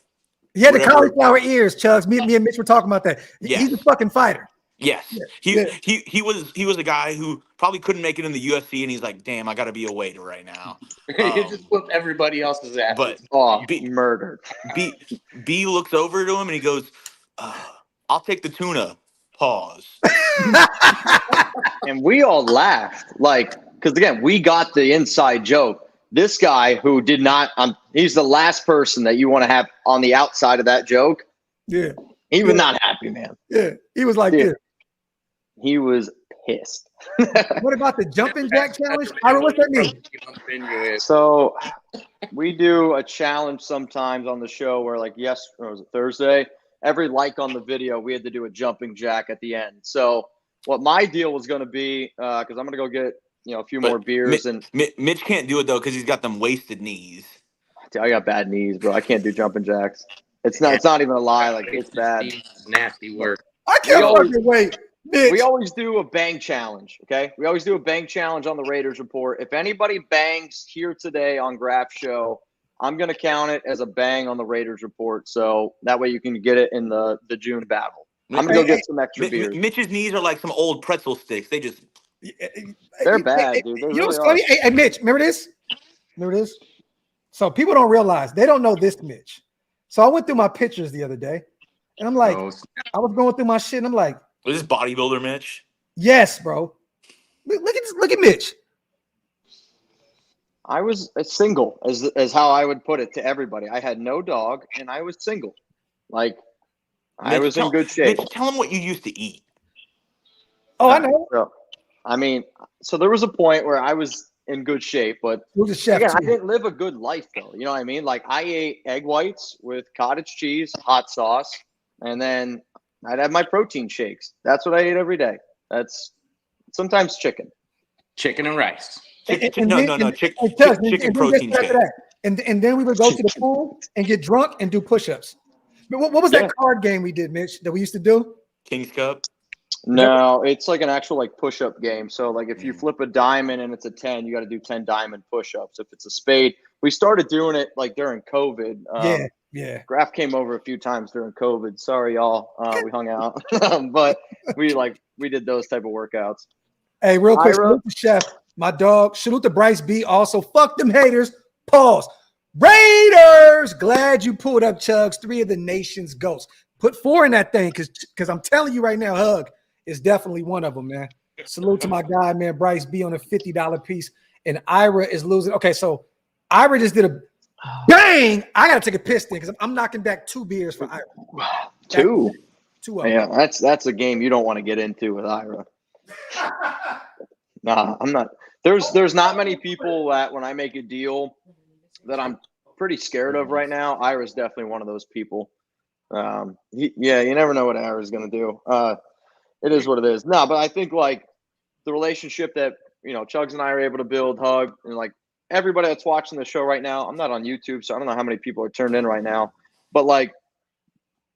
A: he had the cauliflower ears, Chugs. Me and Mitch were talking about that.
D: Yes.
A: He's a fucking fighter.
D: Yes. He was a guy who probably couldn't make it in the UFC, and he's like, damn, I gotta be a waiter right now.
G: He just whooped everybody else's ass.
D: But
B: murdered.
D: B looks over to him and he goes, I'll take the tuna. Pause.
B: And we all laughed, like, because again, we got the inside joke. This guy who did not, he's the last person that you want to have on the outside of that joke.
A: Yeah.
B: He was not happy, man.
A: Yeah. He was like, yeah.
B: He was pissed.
A: What about the jumping jack challenge? What's that mean?
B: So we do a challenge sometimes on the show where, like, or was it Thursday? Every like on the video, we had to do a jumping jack at the end. So what my deal was going to be, because I'm going to go get a few more beers.
D: Mitch can't do it, though, because he's got them wasted knees.
B: I got bad knees, bro. I can't do jumping jacks. It's not even a lie. Like, it's bad.
G: Nasty work.
A: I can't fucking wait. Bitch.
B: We always do a bang challenge, okay? We always do a bang challenge on the Raiders Report. If anybody bangs here today on Graphk Show, I'm going to count it as a bang on the Raiders Report, so that way you can get it in the June battle. I'm going to go get some extra beers.
D: Mitch's knees are like some old pretzel sticks. They just –
B: they're bad, dude. They
A: you know what's funny? Hey, Mitch, remember this? So people don't realize. They don't know this, Mitch. So I went through my pictures the other day, and I'm like, I was going through my shit, and I'm like,
D: was this bodybuilder Mitch?
A: Yes, bro. Look at Mitch.
B: I was single, as how I would put it to everybody. I had no dog, and I was single. Like, I was in good shape.
D: Mitch, tell him what you used to eat.
A: Oh, I know.
B: So there was a point where I was in good shape, but again, I didn't live a good life, though. You know what I mean? Like, I ate egg whites with cottage cheese, hot sauce, and then I'd have my protein shakes. That's what I ate every day. That's sometimes chicken.
G: Chicken and rice.
D: Chicken protein shake.
A: And then we would go to the pool and get drunk and do push-ups. But what was that card game we did, Mitch, that we used to do?
D: King's Cup?
B: No, it's like an actual like push-up game. So like if you flip a diamond and it's a 10, you got to do 10 diamond push-ups. If it's a spade, we started doing it like during COVID.
A: Yeah.
B: Graphk came over a few times during COVID. Sorry, y'all. We hung out, but we did those type of workouts.
A: Hey, real quick,
B: Ira.
A: salute to Chef, my dog. Salute to Bryce B. Also, fuck them haters. Pause. Raiders. Glad you pulled up, Chugs. 3 of the nation's GOATs. Put 4 in that thing because I'm telling you right now, Hug is definitely one of them, man. Salute to my guy, man, Bryce B on a $50 piece. And Ira is losing. Okay, so Ira just did a bang. I got to take a piss then because I'm knocking back 2 beers for Ira.
B: 2?
A: 2 of them.
B: Yeah, that's a game you don't want to get into with Ira. Nah, I'm not. There's not many people that when I make a deal that I'm pretty scared of right now. Ira's definitely one of those people. You never know what Ira's going to do. It is what it is. No, but I think like the relationship that, Chugs and I are able to build, Hug, and like everybody that's watching the show right now, I'm not on YouTube, so I don't know how many people are turned in right now. But like,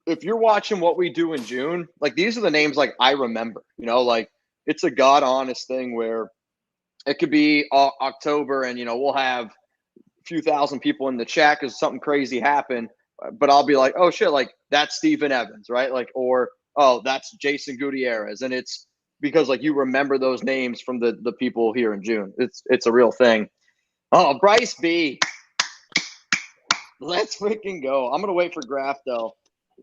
B: if you're watching what we do in June, like these are the names like I remember, like it's a God honest thing where it could be October and, we'll have a few thousand people in the chat because something crazy happened. But I'll be like, oh shit, like that's Stephen Evans, right? Like, or, oh, that's Jason Gutierrez. And it's because like you remember those names from the people here in June. It's a real thing. Oh, Bryce B. Let's freaking go. I'm going to wait for Graphk though.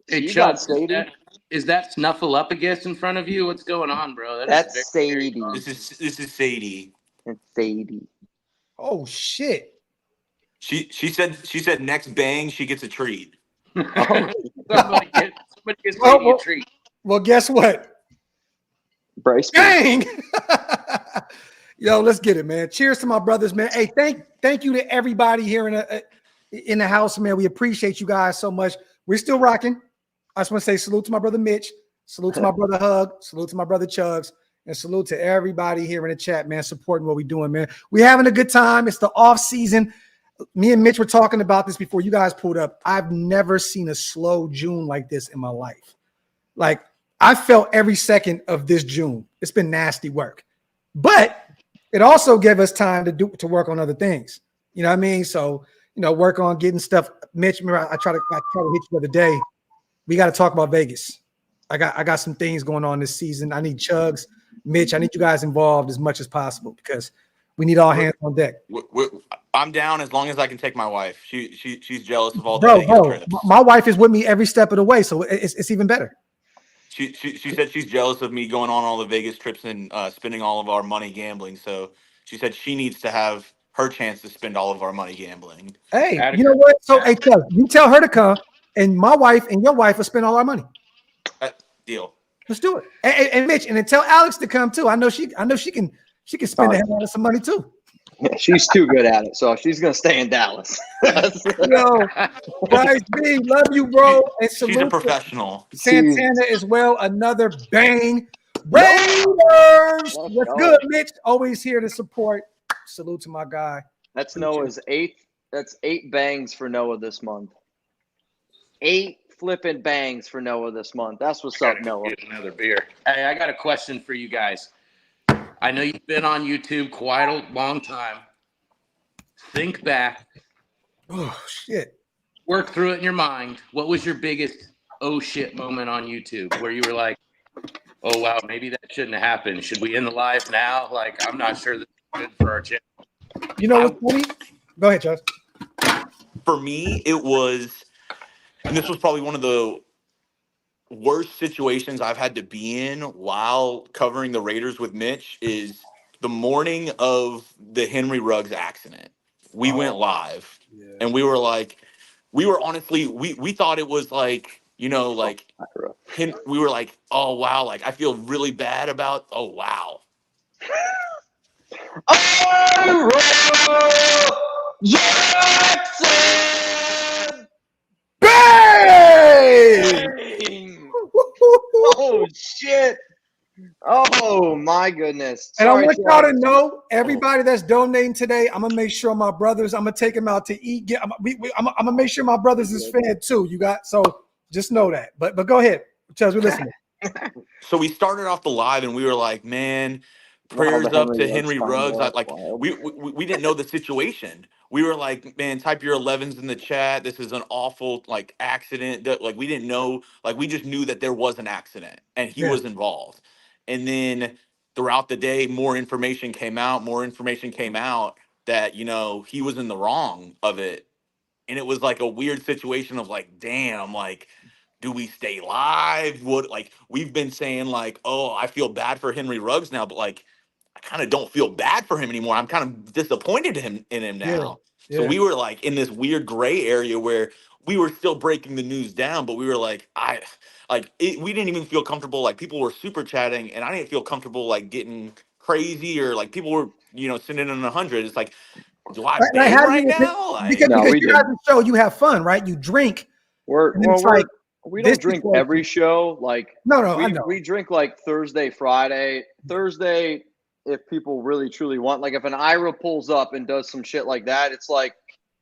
G: Hey,
B: You
G: Chuck,
B: got Sadie?
G: is that Snuffleupagus in front of you? What's going on, bro?
B: That's Sadie.
D: This is Sadie.
B: It's Sadie.
A: Oh, shit.
D: She said next bang she gets a treat.
G: Somebody gets
A: Well,
G: a treat.
A: Well, guess what?
B: Bryce.
A: Dang. Yo, let's get it, man. Cheers to my brothers, man. Hey, thank you to everybody here in the house, man. We appreciate you guys so much. We're still rocking. I just want to say salute to my brother Mitch, salute to my brother Hug, salute to my brother Chugs, and salute to everybody here in the chat, man, supporting what we're doing, man. We're having a good time. It's the off season. Me and Mitch were talking about this before you guys pulled up. I've never seen a slow June like this in my life. Like, I felt every second of this June. It's been nasty work. But it also gave us time to work on other things. You know what I mean? So, work on getting stuff. Mitch, remember, I tried to hit you the other day. We got to talk about Vegas. I got some things going on this season. I need Chugs, Mitch. I need you guys involved as much as possible because we need all hands on deck.
D: I'm down as long as I can take my wife. She's jealous of all the
A: Bro,
D: Vegas trips.
A: my wife is with me every step of the way, so it's even better.
D: She said she's jealous of me going on all the Vegas trips and spending all of our money gambling. So she said she needs to have her chance to spend all of our money gambling.
A: Hey, you know what? So, hey, Chuck, you tell her to come, and my wife and your wife will spend all our money.
D: Deal.
A: Let's do it. And Mitch, and then tell Alex to come too. I know she can spend the hell out of some money too.
B: Yeah, she's too good at it, so she's gonna stay in Dallas.
A: Yo, Bryce B, love you, bro. And
D: She's a professional.
A: Santana as well. Another bang. Raiders. What's good, Mitch? Always here to support. Salute to my guy.
B: That's Noah's 8th. That's 8 bangs for Noah this month. 8 flipping bangs for Noah this month. That's what's up, Noah.
G: Get another beer. Hey, I got a question for you guys. I know you've been on YouTube quite a long time. Think back.
A: Oh, shit.
G: Work through it in your mind. What was your biggest oh shit moment on YouTube where you were like, oh, wow, maybe that shouldn't have happened. Should we end the live now? Like, I'm not sure this is good for our channel.
A: You know what's funny? Go ahead, Josh.
D: For me, it was, and this was probably one of the worst situations I've had to be in while covering the Raiders with Mitch is the morning of the Henry Ruggs accident. We went live and we were honestly, we thought it was like, we were like, oh, wow. Like, I feel really bad about, oh, wow.
B: Jackson!
A: Bang!
B: Oh, shit. Oh, my goodness.
A: And I want y'all to know, everybody that's donating today, I'm going to make sure my brothers, I'm going to take them out to eat. I'm going to make sure my brothers is fed too. So just know that. But go ahead. Chaz, we're listening.
D: So we started off the live and we were like, man, prayers
B: the
D: up to
B: Ruggs
D: Henry
B: combo,
D: Ruggs.
B: that's
D: Like
B: wild.
D: we didn't know the situation. We were like, man, type your 11s in the chat. This is an awful like accident. Like we didn't know. Like we just knew that there was an accident and he
A: Yeah.
D: was involved. And then throughout the day, more information came out. More information came out that he was in the wrong of it. And it was like a weird situation of like, damn, like, do we stay live? What, like, we've been saying like, oh, I feel bad for Henry Ruggs now, but like, I kind of don't feel bad for him anymore. I'm kind of disappointed in him
A: Yeah.
D: now. So
A: Yeah.
D: we were like in this weird gray area where we were still breaking the news down, but we were like, we didn't even feel comfortable. Like people were super chatting, and I didn't feel comfortable like getting crazy or like people were, sending in 100. It's like, do I
A: Like
D: bang
A: how do
D: right
A: you
D: now? Like,
B: No,
A: because
B: we
A: you guys
B: didn't.
A: show you have fun, right? You drink, and then it's like
B: We
A: this
B: don't drink
A: is what-
B: every show. Like
A: No, I know.
B: we drink like Thursday, Friday. Thursday, if people really truly want, like if an Ira pulls up and does some shit like that, it's like,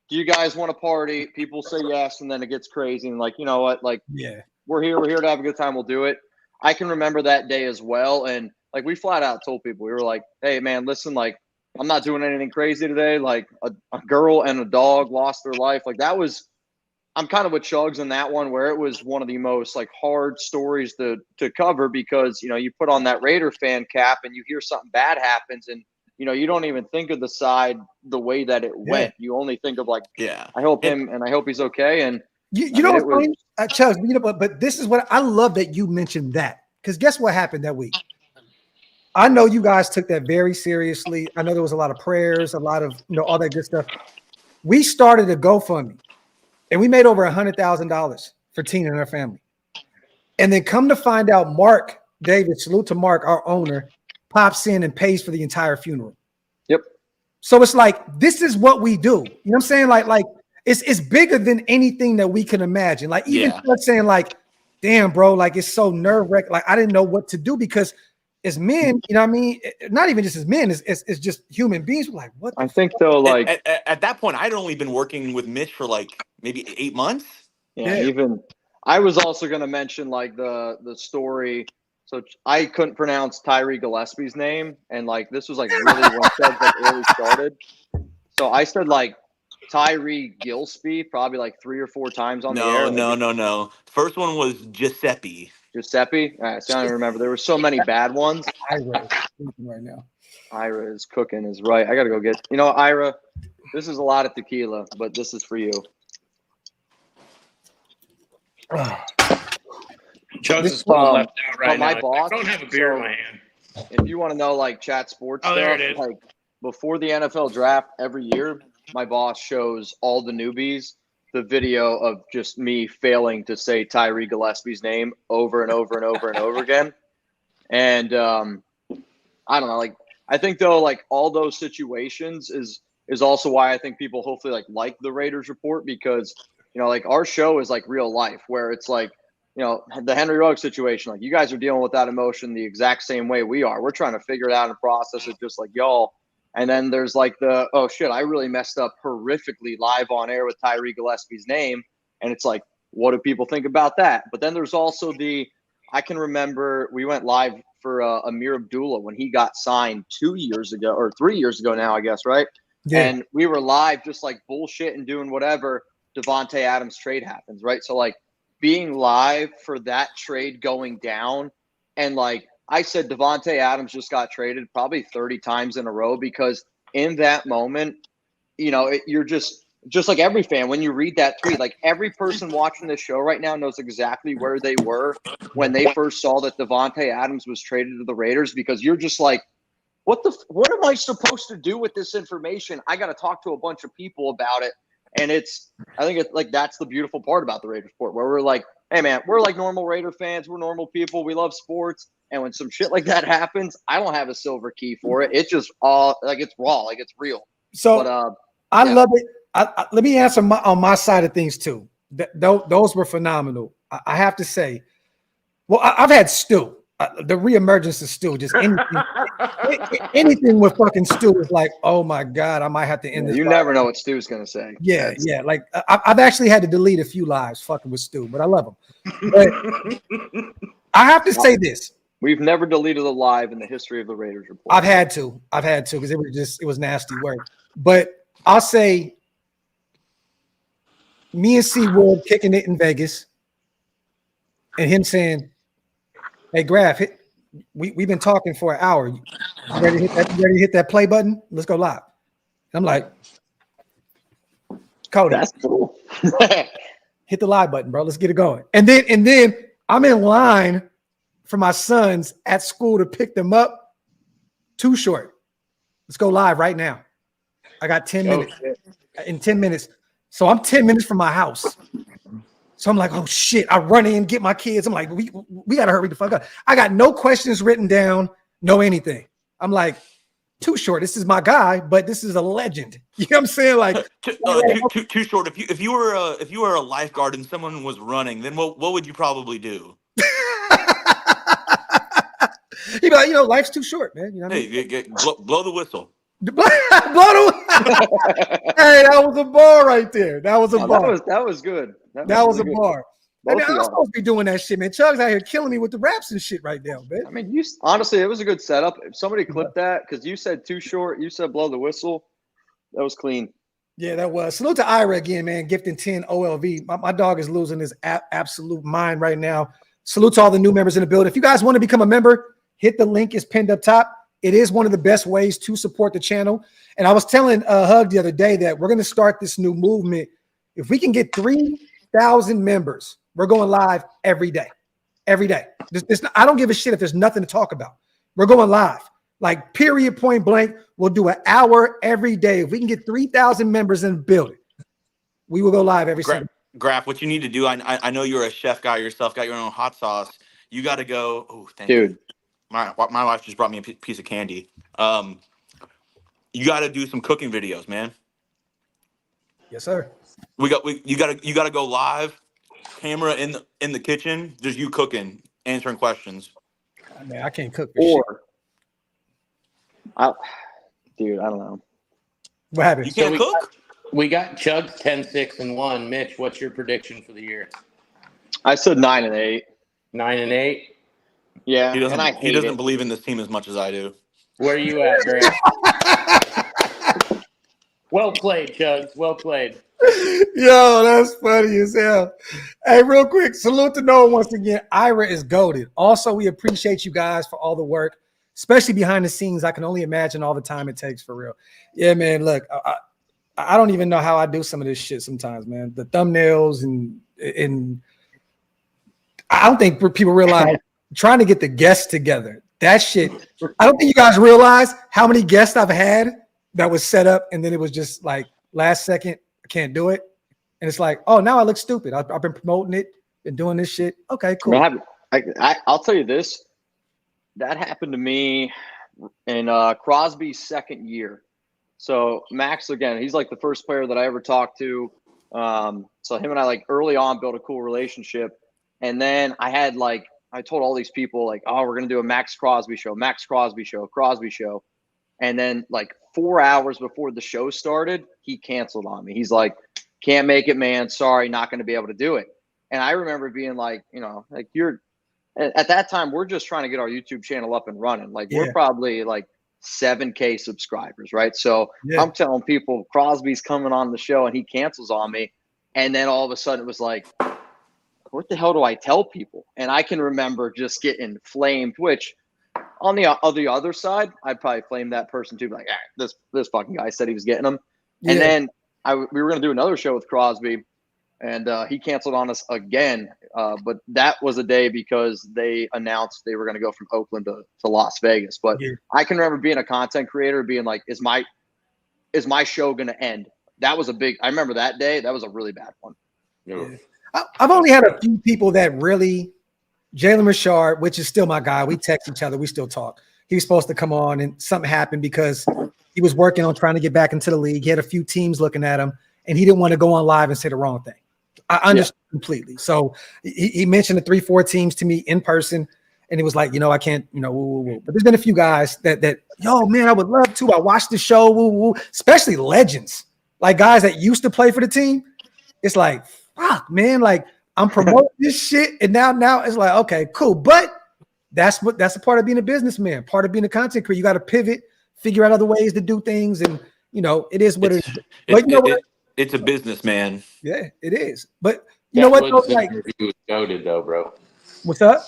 B: do you guys want to party? People say yes, and then it gets crazy. And like, you know what? Like,
A: Yeah.
B: we're here to have a good time. We'll do it. I can remember that day as well. And like, we flat out told people, we were like, hey man, listen, like, I'm not doing anything crazy today. Like a girl and a dog lost their life. Like that was, I'm kind of with Chugs in that one where it was one of the most like hard stories to cover because, you put on that Raider fan cap and you hear something bad happens and, you don't even think of the side the way that it went. You only think of like,
D: yeah,
B: I hope he's okay. And
A: You know what's funny, Chubbs, but this is what I love that you mentioned that because guess what happened that week? I know you guys took that very seriously. I know there was a lot of prayers, a lot of all that good stuff. We started a GoFundMe, and we made over $100,000 for Tina and her family. And then come to find out, Mark David, salute to Mark, our owner, pops in and pays for the entire funeral.
B: Yep.
A: So it's like this is what we do. You know what I'm saying? Like it's bigger than anything that we can imagine. Like even saying like, damn, bro, like it's so nerve-wracking. Like I didn't know what to do because as men, you know what I mean? Not even just as men, it's just human beings. We're like, what?
B: I think though, like
D: at that point, I'd only been working with Mitch for like maybe 8 months.
B: Yeah. Even I was also going to mention like the story. So I couldn't pronounce Tyree Gillespie's name, and like this was like really when Chubbs like really started. So I said like Tyree Gillespie probably like 3 or 4 times on the air.
D: No. First one was Giuseppe.
B: Giuseppe. All right, so I don't even remember. There were so many bad ones.
A: Ira is right now.
B: Ira is cooking is right. I got to go get. Ira, this is a lot of tequila, but this is for you.
G: Chubbs is falling left out right
B: my
G: now.
B: boss,
G: I don't have a beer in my hand.
B: If you want to know like chat sports stuff,
G: there it is.
B: like before the NFL draft every year, my boss shows all the newbies the video of just me failing to say Tyree Gillespie's name over and over and over and over again. And I don't know, like I think though, like all those situations is also why I think people hopefully like the Raiders Report because like our show is like real life where it's like the Henry Ruggs situation, like you guys are dealing with that emotion the exact same way we are. We're trying to figure it out and process it just like y'all. And then there's like the, oh shit, I really messed up horrifically live on air with Tyree Gillespie's name. And it's like, what do people think about that? But then there's also I can remember we went live for Amir Abdullah when he got signed 2 years ago or 3 years ago now, I guess, right? Yeah. And we were live just like bullshit and doing whatever. Devontae Adams trade happens, right? So like being live for that trade going down and like, I said Devontae Adams just got traded probably 30 times in a row because in that moment, you're just like every fan, when you read that tweet, like every person watching this show right now knows exactly where they were when they first saw that Devontae Adams was traded to the Raiders because you're just like, what am I supposed to do with this information? I got to talk to a bunch of people about it. And I think it's like, that's the beautiful part about the Raiders Report where we're like, hey man, we're like normal Raider fans. We're normal people. We love sports. And when some shit like that happens, I don't have a silver key for it. It's just all like it's raw, like it's real.
A: So I love it. Let me answer on my side of things too. Those were phenomenal. I have to say. Well, I've had Stu. The reemergence of Stu. Just anything with fucking Stu is like, oh my god, I might have to end this.
B: You never know what Stu's gonna say.
A: Yeah. Like I've actually had to delete a few lives fucking with Stu, but I love him. But I have to say this.
B: We've never deleted a live in the history of the Raiders Report.
A: I've had to because it was nasty work. But I'll say me and C Wood kicking it in Vegas and him saying, "Hey, Graphk, we've been talking for an hour. You ready to hit that play button? Let's go live." And I'm like, Cody,
B: That's cool.
A: hit the live button, bro. Let's get it going. And then I'm in line for my sons at school to pick them up. Too short. Let's go live right now. I got 10 minutes. In 10 minutes. So I'm 10 minutes from my house. So I'm like, oh shit. I run in, get my kids. I'm like, we gotta hurry the fuck up. I got no questions written down, no anything. I'm like, too short. This is my guy, but this is a legend. You know what I'm saying? Like
D: too short. If you were a lifeguard and someone was running, then what would you probably do?
A: He'd be like, life's too short, man. You know what I mean?
D: Blow the whistle.
A: Hey, that was a bar right there. That was a bar.
B: That was good.
A: That was
B: really
A: a
B: good.
A: bar. I mean, I'm supposed to be doing that shit, man. Chugg's out here killing me with the raps and shit right now, man.
B: I mean, honestly, it was a good setup. If somebody clipped that, because you said too short, you said blow the whistle, that was clean.
A: Yeah, that was. Salute to Ira again, man. Gifting 10 OLV. My dog is losing his absolute mind right now. Salute to all the new members in the building. If you guys want to become a member, hit the link. It's pinned up top. It is one of the best ways to support the channel. And I was telling Hug the other day that we're going to start this new movement. If we can get 3,000 members, we're going live every day. Every day. I don't give a shit if there's nothing to talk about. We're going live. Like, period, point blank. We'll do an hour every day. If we can get 3,000 members in the building, we will go live every Sunday.
D: Graphk, what you need to do, I know you're a chef guy yourself, got your own hot sauce. You got to go. Oh, thank you. My wife just brought me a piece of candy. You got to do some cooking videos, man.
A: Yes, sir.
D: You got to go live, camera in the kitchen, just you cooking, answering questions.
A: Man, I can't cook.
B: I don't know.
A: What happened?
D: You can't cook?
G: We got Chugg's 10-6-1. Mitch, what's your prediction for the year?
B: I said 9-8.
G: 9-8.
B: Yeah,
D: he doesn't
B: it.
D: believe in this team as much as I do.
G: Where are you at, Grant? Well played, Chugs. Well played.
A: Yo, that's funny as hell. Hey, real quick, salute to Noah once again. Ira is goated. Also, we appreciate you guys for all the work, especially behind the scenes. I can only imagine all the time it takes for real. Yeah, man, look, I don't even know how I do some of this shit sometimes, man. The thumbnails and I don't think people realize trying to get the guests together. That shit, I don't think you guys realize how many guests I've had that was set up and then it was just like last second, I can't do it. And it's like, oh, now I look stupid. I've been promoting it, been doing this shit. Okay, cool.
B: I'll tell you this. That happened to me in Crosby's second year. So Max, again, he's like the first player that I ever talked to. So him and I, like, early on built a cool relationship. And then I told all these people, like, oh, we're going to do a Max Crosby show. And then, like, 4 hours before the show started, he canceled on me. He's like, can't make it, man. Sorry, not going to be able to do it. And I remember being like, like, at that time, we're just trying to get our YouTube channel up and running. Like, we're probably like 7K subscribers, right? So I'm telling people Crosby's coming on the show and he cancels on me. And then all of a sudden it was like, what the hell do I tell people? And I can remember just getting flamed, which on the other side, I'd probably flame that person too. Like, this fucking guy said he was getting them. Yeah. And then we were going to do another show with Crosby and he canceled on us again. But that was a day because they announced they were going to go from Oakland to Las Vegas. But I can remember being a content creator being like, is my show going to end? That was I remember that day. That was a really bad one.
A: Yeah. I've only had a few people that really, Jalen Richard, which is still my guy. We text each other. We still talk. He was supposed to come on and something happened because he was working on trying to get back into the league. He had a few teams looking at him and he didn't want to go on live and say the wrong thing. I understand completely. So he mentioned the 3-4 teams to me in person and he was like, I can't, But there's been a few guys that, yo, man, I would love to. I watched the show, especially legends, like guys that used to play for the team. It's like, fuck, man, like I'm promoting this shit. And now it's like, okay, cool. But that's a part of being a businessman, part of being a content creator. You got to pivot, figure out other ways to do things, and it is what it is. But you know what?
D: It's a business, man.
A: Yeah, it is. But you know what? Though,
G: Woodson
A: like,
G: interview was goated, though, bro.
A: what's up?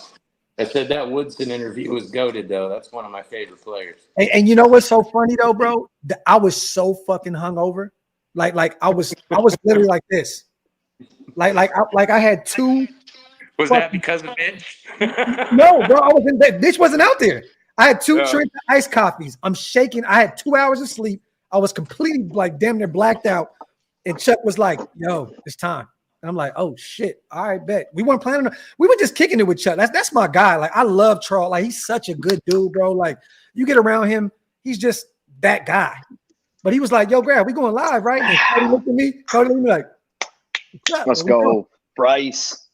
G: I said that Woodson interview was goated, though. That's one of my favorite players.
A: And you know what's so funny though, bro? I was so fucking hungover. Like I was literally like this. Like I had two.
G: Was that because of Mitch?
A: No, bro, I was in bed. Mitch wasn't out there. I had two Trent iced coffees. I'm shaking. I had 2 hours of sleep. I was completely like damn near blacked out. And Chuck was like, "Yo, it's time." And I'm like, "Oh shit! All right, bet." We weren't planning. We were just kicking it with Chuck. That's my guy. Like I love Charles. Like he's such a good dude, bro. Like you get around him, he's just that guy. But he was like, "Yo, Graphk, we going live, right?" And Cody looked at me. Cody looked at me like,
B: Let's go, Bryce.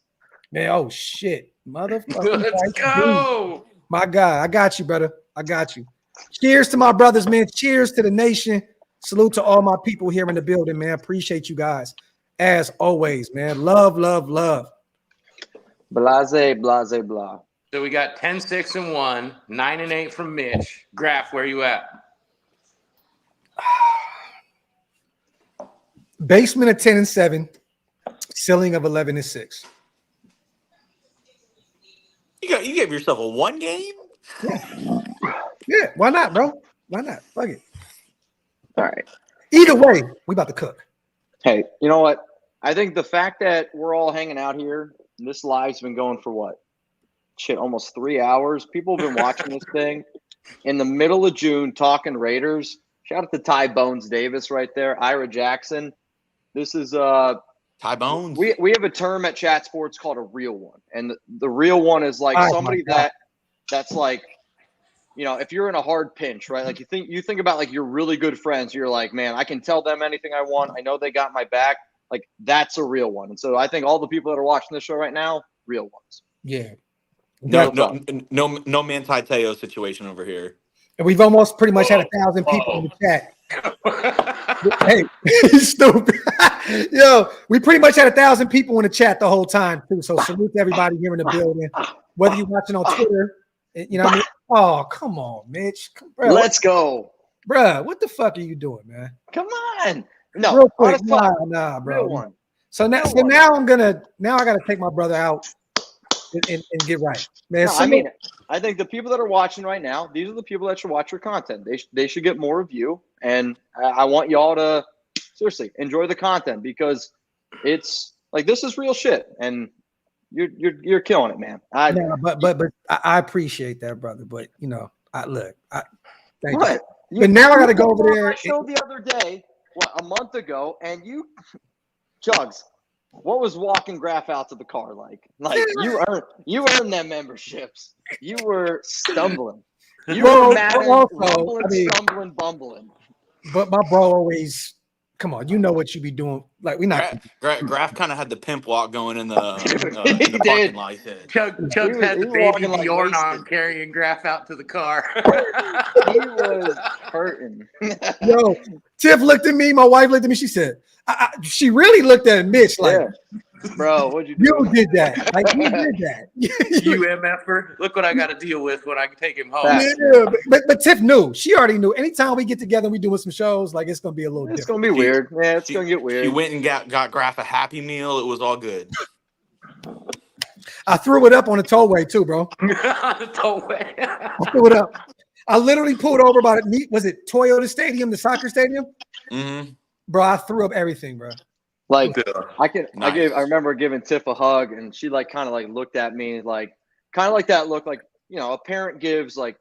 A: Man, oh shit, motherfucker!
G: Let's go.
A: My guy, I got you, brother. I got you. Cheers to my brothers, man. Cheers to the nation. Salute to all my people here in the building, man. Appreciate you guys. As always, man. Love, love, love.
B: Blase, blase, blah.
G: So we got 10-6-1, 9-8 from Mitch. Graphk, where you at?
A: Basement of 10-7, ceiling of 11-6.
D: You gave yourself a 1 game?
A: Yeah, why not, bro? Why not? Fuck it.
B: All right.
A: Either way, we about to cook.
B: Hey, you know what? I think the fact that we're all hanging out here, and this live's been going for what? Shit, almost 3 hours. People have been watching this thing in the middle of June talking Raiders. Shout out to Ty Bones Davis right there, Ira Jackson. This is
D: Ty Bones.
B: We have a term at Chat Sports called a real one, and the real one is like somebody that's like, if you're in a hard pinch, right? Like you think about like your really good friends. You're like, man, I can tell them anything I want. I know they got my back. Like that's a real one. And so I think all the people that are watching this show right now, real ones.
A: Yeah.
D: No Manti Te'o situation over here.
A: And we've almost pretty much had 1,000 people in the chat. Hey, stupid. Yo, we pretty much had 1,000 people in the chat the whole time too. So salute to everybody here in the building. Whether you're watching on Twitter, what I mean? Oh, come on, Mitch. Bro,
B: let's go.
A: Bruh, what the fuck are you doing, man?
B: Come on. No,
A: real quick. Nah, bro.
B: Real one.
A: So now I gotta take my brother out and get right. Man,
B: no, I think the people that are watching right now, these are the people that should watch your content. They should get more of you. And I want y'all to seriously enjoy the content because it's like this is real shit. And you're killing it, man.
A: But I appreciate that, brother. But thank
B: what?
A: you. But now I gotta go over there.
B: Show the other day, a month ago, and Chugs, what was walking Graphk out to the car like? Like you earned them memberships. You were stumbling. You were mad and stumbling, bumbling.
A: But my bro always, come on, you know what you be doing. Like we not.
D: Graphk kind of had the pimp walk going in the parking lot.
G: Chugs had the baby Bjorn on carrying Graphk out to the car.
B: He was hurting.
A: Yo, Tiff looked at me. My wife looked at me. She said, she really looked at Mitch like,
B: bro, what'd you do?
A: You did that. Like you did that.
G: You MFer. Look what I got to deal with when I take him home.
A: Yeah, but Tiff knew. She already knew. Anytime we get together, we doing some shows. Like it's gonna be a little.
B: It's gonna be weird. Yeah, it's gonna get weird.
D: He went and got Graphk a Happy Meal. It was all good.
A: I threw it up on the tollway too, bro.
G: The tollway.
A: I threw it up. I literally pulled over by was it Toyota Stadium, the soccer stadium?
D: Mm-hmm.
A: Bro, I threw up everything, bro.
B: Like
D: Nice.
B: I remember giving Tiff a hug, and she like kind of like looked at me like kind of like that look, like a parent gives like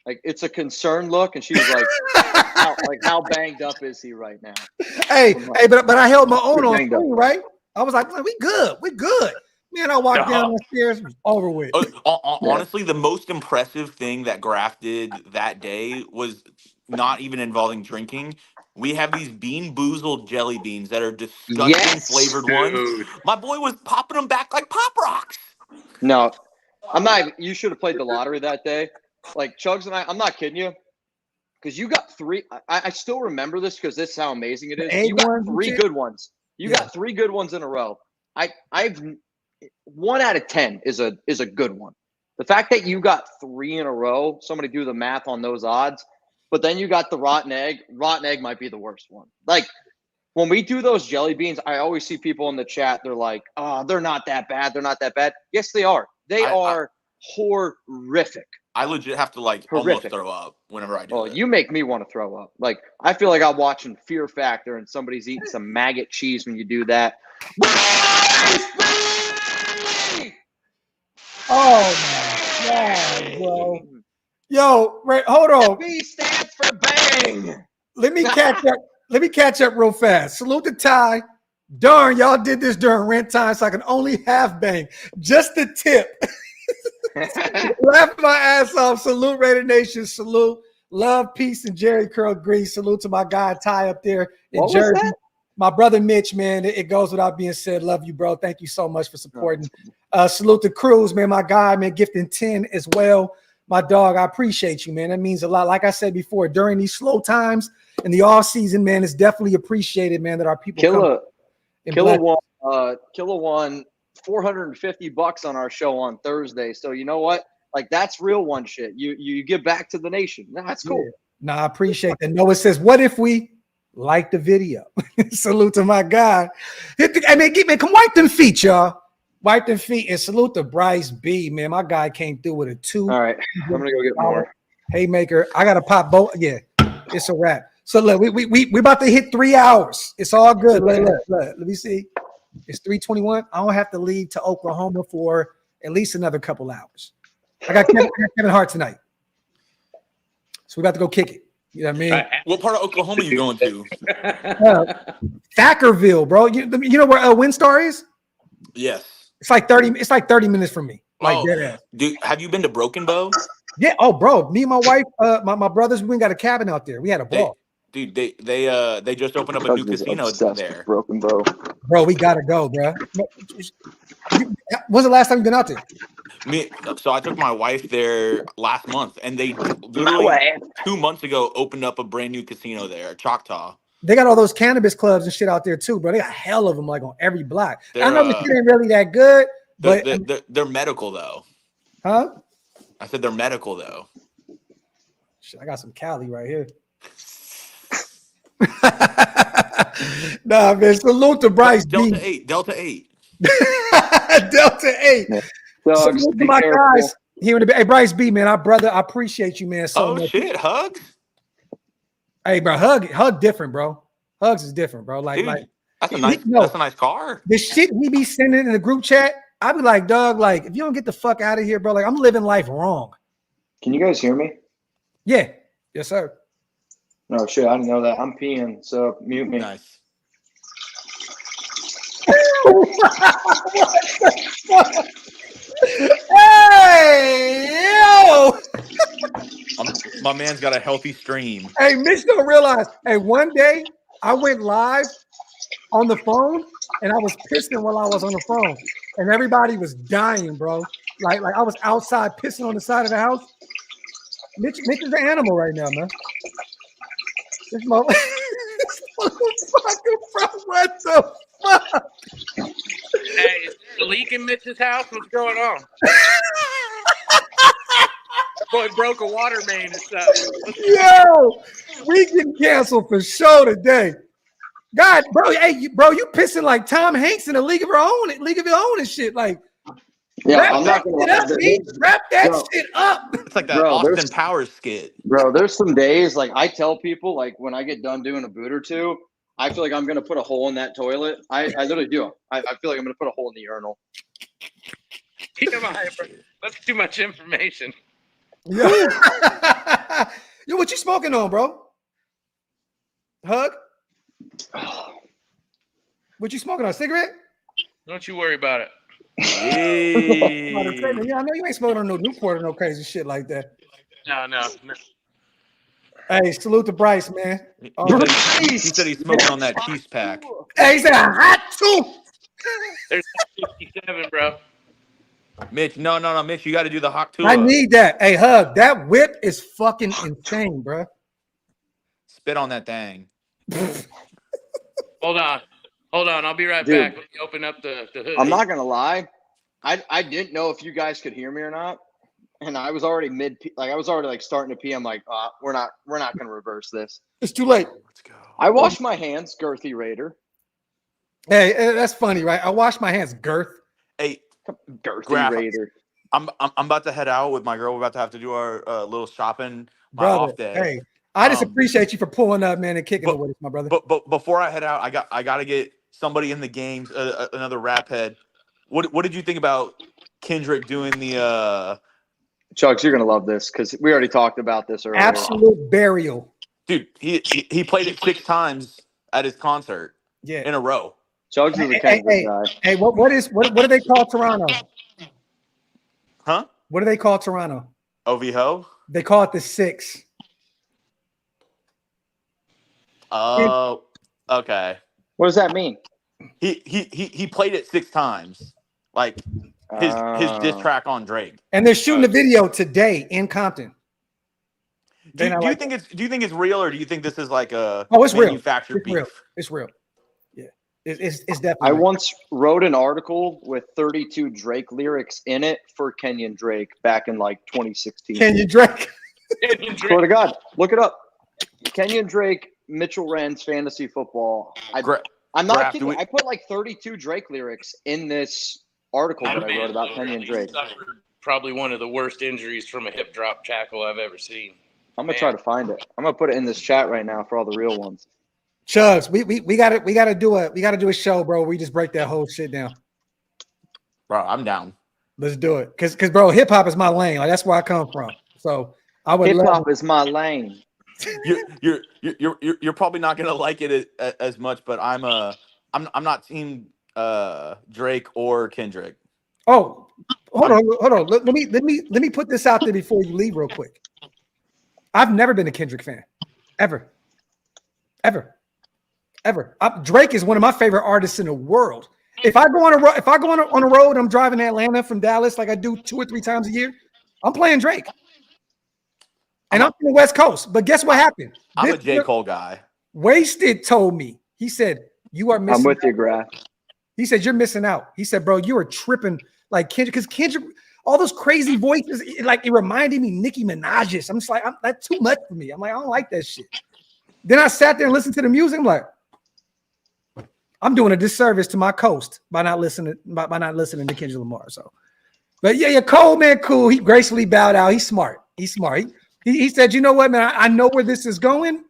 B: it's a concerned look, and she was like, how banged up is he right now?
A: Hey, but I held my own on screen, right? I was like, we good. Man, I walked down the stairs, it was over with.
D: Honestly, the most impressive thing that Graphk did that day was not even involving drinking. We have these Bean Boozled jelly beans that are disgusting flavored ones. My boy was popping them back like Pop Rocks.
B: No, I'm not. You should have played the lottery that day. Like Chugs and I'm not kidding you. Because you got three. I still remember this because this is how amazing it is. You got three good ones. You got 3 good ones in a row. I've 1 out of 10 is a good one. The fact that you got 3 in a row, somebody do the math on those odds, but then you got the rotten egg. Rotten egg might be the worst one. Like, when we do those jelly beans, I always see people in the chat. They're like, "Oh, they're not that bad. They're not that bad." Yes, they are. They are horrific.
D: I legit have to almost throw up whenever I do it.
B: You make me want to throw up. Like, I feel like I'm watching Fear Factor and somebody's eating some maggot cheese when you do that.
A: Oh my God, bro. Yo, hold on.
B: B stands for bang.
A: Let me catch up real fast. Salute to Ty. Darn, y'all did this during rent time, so I can only half bang. Just the tip. Laugh my ass off. Salute Raider Nation. Salute. Love, peace, and Jerry Curl Grease. Salute to my guy Ty up there in Jersey. My brother Mitch, man. It goes without being said. Love you, bro. Thank you so much for supporting. Salute to Cruz, man. My guy, man, gifting 10 as well. My dog, I appreciate you, man. That means a lot. Like I said before, during these slow times in the off season, man, it's definitely appreciated, man, that our people
B: Killa won $450 on our show on Thursday. So you know what? Like, that's real one shit. You give back to the nation. That's cool.
A: Yeah. No, I appreciate that. Noah says, what if we like the video? Salute to my guy. Come wipe them feet, y'all. Wipe them feet, and salute to Bryce B, man. My guy came through with a 2.
B: All right, I'm gonna go get more
A: haymaker. I gotta pop both. Yeah, it's a wrap. So look, we about to hit 3 hours. It's all good. Look, let me see. It's 3:21. I don't have to leave to Oklahoma for at least another couple hours. I got Kevin Hart tonight, so we about to go kick it. You know what I mean?
D: What part of Oklahoma are you going to?
A: Thackerville, bro. You know where WinStar is?
D: Yes.
A: It's like 30. It's like 30 minutes from me. Like
D: dude, have you been to Broken Bow?
A: Yeah. Oh, bro. Me and my wife, my brothers, we got a cabin out there. We had a ball.
D: They just opened up a new casino there.
B: Broken Bow.
A: Bro, we gotta go, bro. When's the last time you been out there?
D: So I took my wife there last month, and they literally 2 months ago opened up a brand new casino there, Choctaw.
A: They got all those cannabis clubs and shit out there too, bro. They got hell of them like on every block. I know the shit ain't really that good, but
D: they're medical though.
A: Huh?
D: I said they're medical though.
A: Shit, I got some Cali right here. Nah, man. Salute to Bryce
D: Delta
A: B.
D: 8. Delta 8.
A: Delta 8.
B: Dogs,
A: salute to my guys here in the Hey, Bryce B, man. Our brother, I appreciate you, man. So much.
D: Shit, Hugs.
A: Hey, bro, hug different, bro. Hugs is different, bro. Like,
D: dude, that's a nice car.
A: The shit he be sending in the group chat, I be like, dog, like, if you don't get the fuck out of here, bro, like, I'm living life wrong.
B: Can you guys hear me?
A: Yeah. Yes, sir.
B: No shit, I didn't know that. I'm peeing, so mute me.
D: Nice.
A: Hey, yo.
D: My man's got a healthy stream.
A: Hey, Mitch don't realize. Hey, one day I went live on the phone and I was pissing while I was on the phone, and everybody was dying, bro. Like I was outside pissing on the side of the house. Mitch is an animal right now, man. This motherfucker, bro. What the fuck?
G: Hey, is there a leak in Mitch's house? What's going on? That boy broke a water main and stuff.
A: Yo, we can cancel for sure today. God, bro, hey, you pissing like Tom Hanks in a League of Your Own and shit. Like,
B: yeah, I'm not gonna
A: wrap that shit up.
D: It's like that Austin Powers skit.
B: Bro, there's some days like I tell people, like when I get done doing a boot or two, I feel like I'm gonna put a hole in that toilet. I literally do. I feel like I'm gonna put a hole in the urinal.
G: That's too much information.
A: Yo, what you smoking on, bro? Hug? What you smoking on? Cigarette?
G: Don't you worry about it.
D: Hey.
A: Yeah, I know you ain't smoking on no Newport or no crazy shit like that.
G: No.
A: Hey, salute to Bryce, man.
D: He said he's smoking on that Chiefs pack.
A: Hey, he said a hot too.
G: There's 57, bro.
D: Mitch, no, Mitch, you got to do the hot tour.
A: I need that. Hey, Hug, that whip is fucking insane, bro.
D: Spit on that thing.
G: Hold on. I'll be right back. Let me open up the hood.
B: I'm not gonna lie. I didn't know if you guys could hear me or not. and I was already I was already like starting to pee. I'm like, we're not gonna reverse this.
A: It's too late.
D: Let's go.
B: I washed my hands, girthy Raider.
A: Hey, that's funny, right? I wash my hands, girth.
D: Hey,
B: Girthy
D: Graphk,
B: Raider.
D: I'm about to head out with my girl. We're about to have to do our little shopping. My
A: Brother,
D: off day.
A: hey, I just appreciate you for pulling up, man, and kicking it with us, my brother.
D: But before I head out, I got to get somebody in the games, another rap head. What did you think about Kendrick doing the?
B: Chugs, you're gonna love this because we already talked about this earlier.
A: Absolute burial.
D: Dude, he played it 6 times at his concert.
A: Yeah.
D: In a row.
B: Chugs is a Kendrick guy.
A: Hey, what do they call Toronto?
D: Huh?
A: What do they call Toronto?
D: OVO?
A: They call it the 6.
D: Oh, okay.
B: What does that mean?
D: He played it 6 times, like his diss track on Drake.
A: And they're shooting the video today in Compton.
D: Do you think it's real, or do you think this is like a
A: it's
D: manufactured
A: real.
D: beef?
A: It's real. Yeah, it's definitely.
B: I
A: real.
B: once wrote an article with 32 Drake lyrics in it for Kenyon Drake back in like 2016.
A: Kenyon Drake.
B: Swear to God, look it up. Kenyon Drake, Mitchell Renz, fantasy football. I'm not kidding. I put like 32 Drake lyrics in this article that I wrote about Kenyon Drake.
E: Probably one of the worst injuries from a hip drop tackle I've ever seen.
B: I'm gonna try to find it. I'm gonna put it in this chat right now for all the real ones.
A: Chugs, we gotta do a show, bro. We just break that whole shit down.
D: Bro, I'm down.
A: Let's do it, cause bro, hip hop is my lane. Like that's where I come from. So I would.
B: Hip hop is my lane.
D: You're probably not gonna like it as much, but I'm not team Drake or Kendrick.
A: Oh, hold on. Let me put this out there before you leave, real quick. I've never been a Kendrick fan, ever. Drake is one of my favorite artists in the world. If I go on a road, I'm driving to Atlanta from Dallas like I do 2 or 3 times a year. I'm playing Drake, and I'm from the West Coast. But guess what happened?
D: I'm a J. Cole guy.
A: Wasted told me. He said you are missing.
B: I'm with you, Graphk.
A: He said you're missing out. He said, bro, you are tripping like Kendrick, because Kendrick. All those crazy voices, it reminded me Nicki Minaj's. I'm just like, that's too much for me. I'm like, I don't like that shit. Then I sat there and listened to the music. I'm like, I'm doing a disservice to my coast by not listening to Kendrick Lamar. So, but yeah, Cole, man, cool. He gracefully bowed out. He's smart. He said, you know what, man? I know where this is going.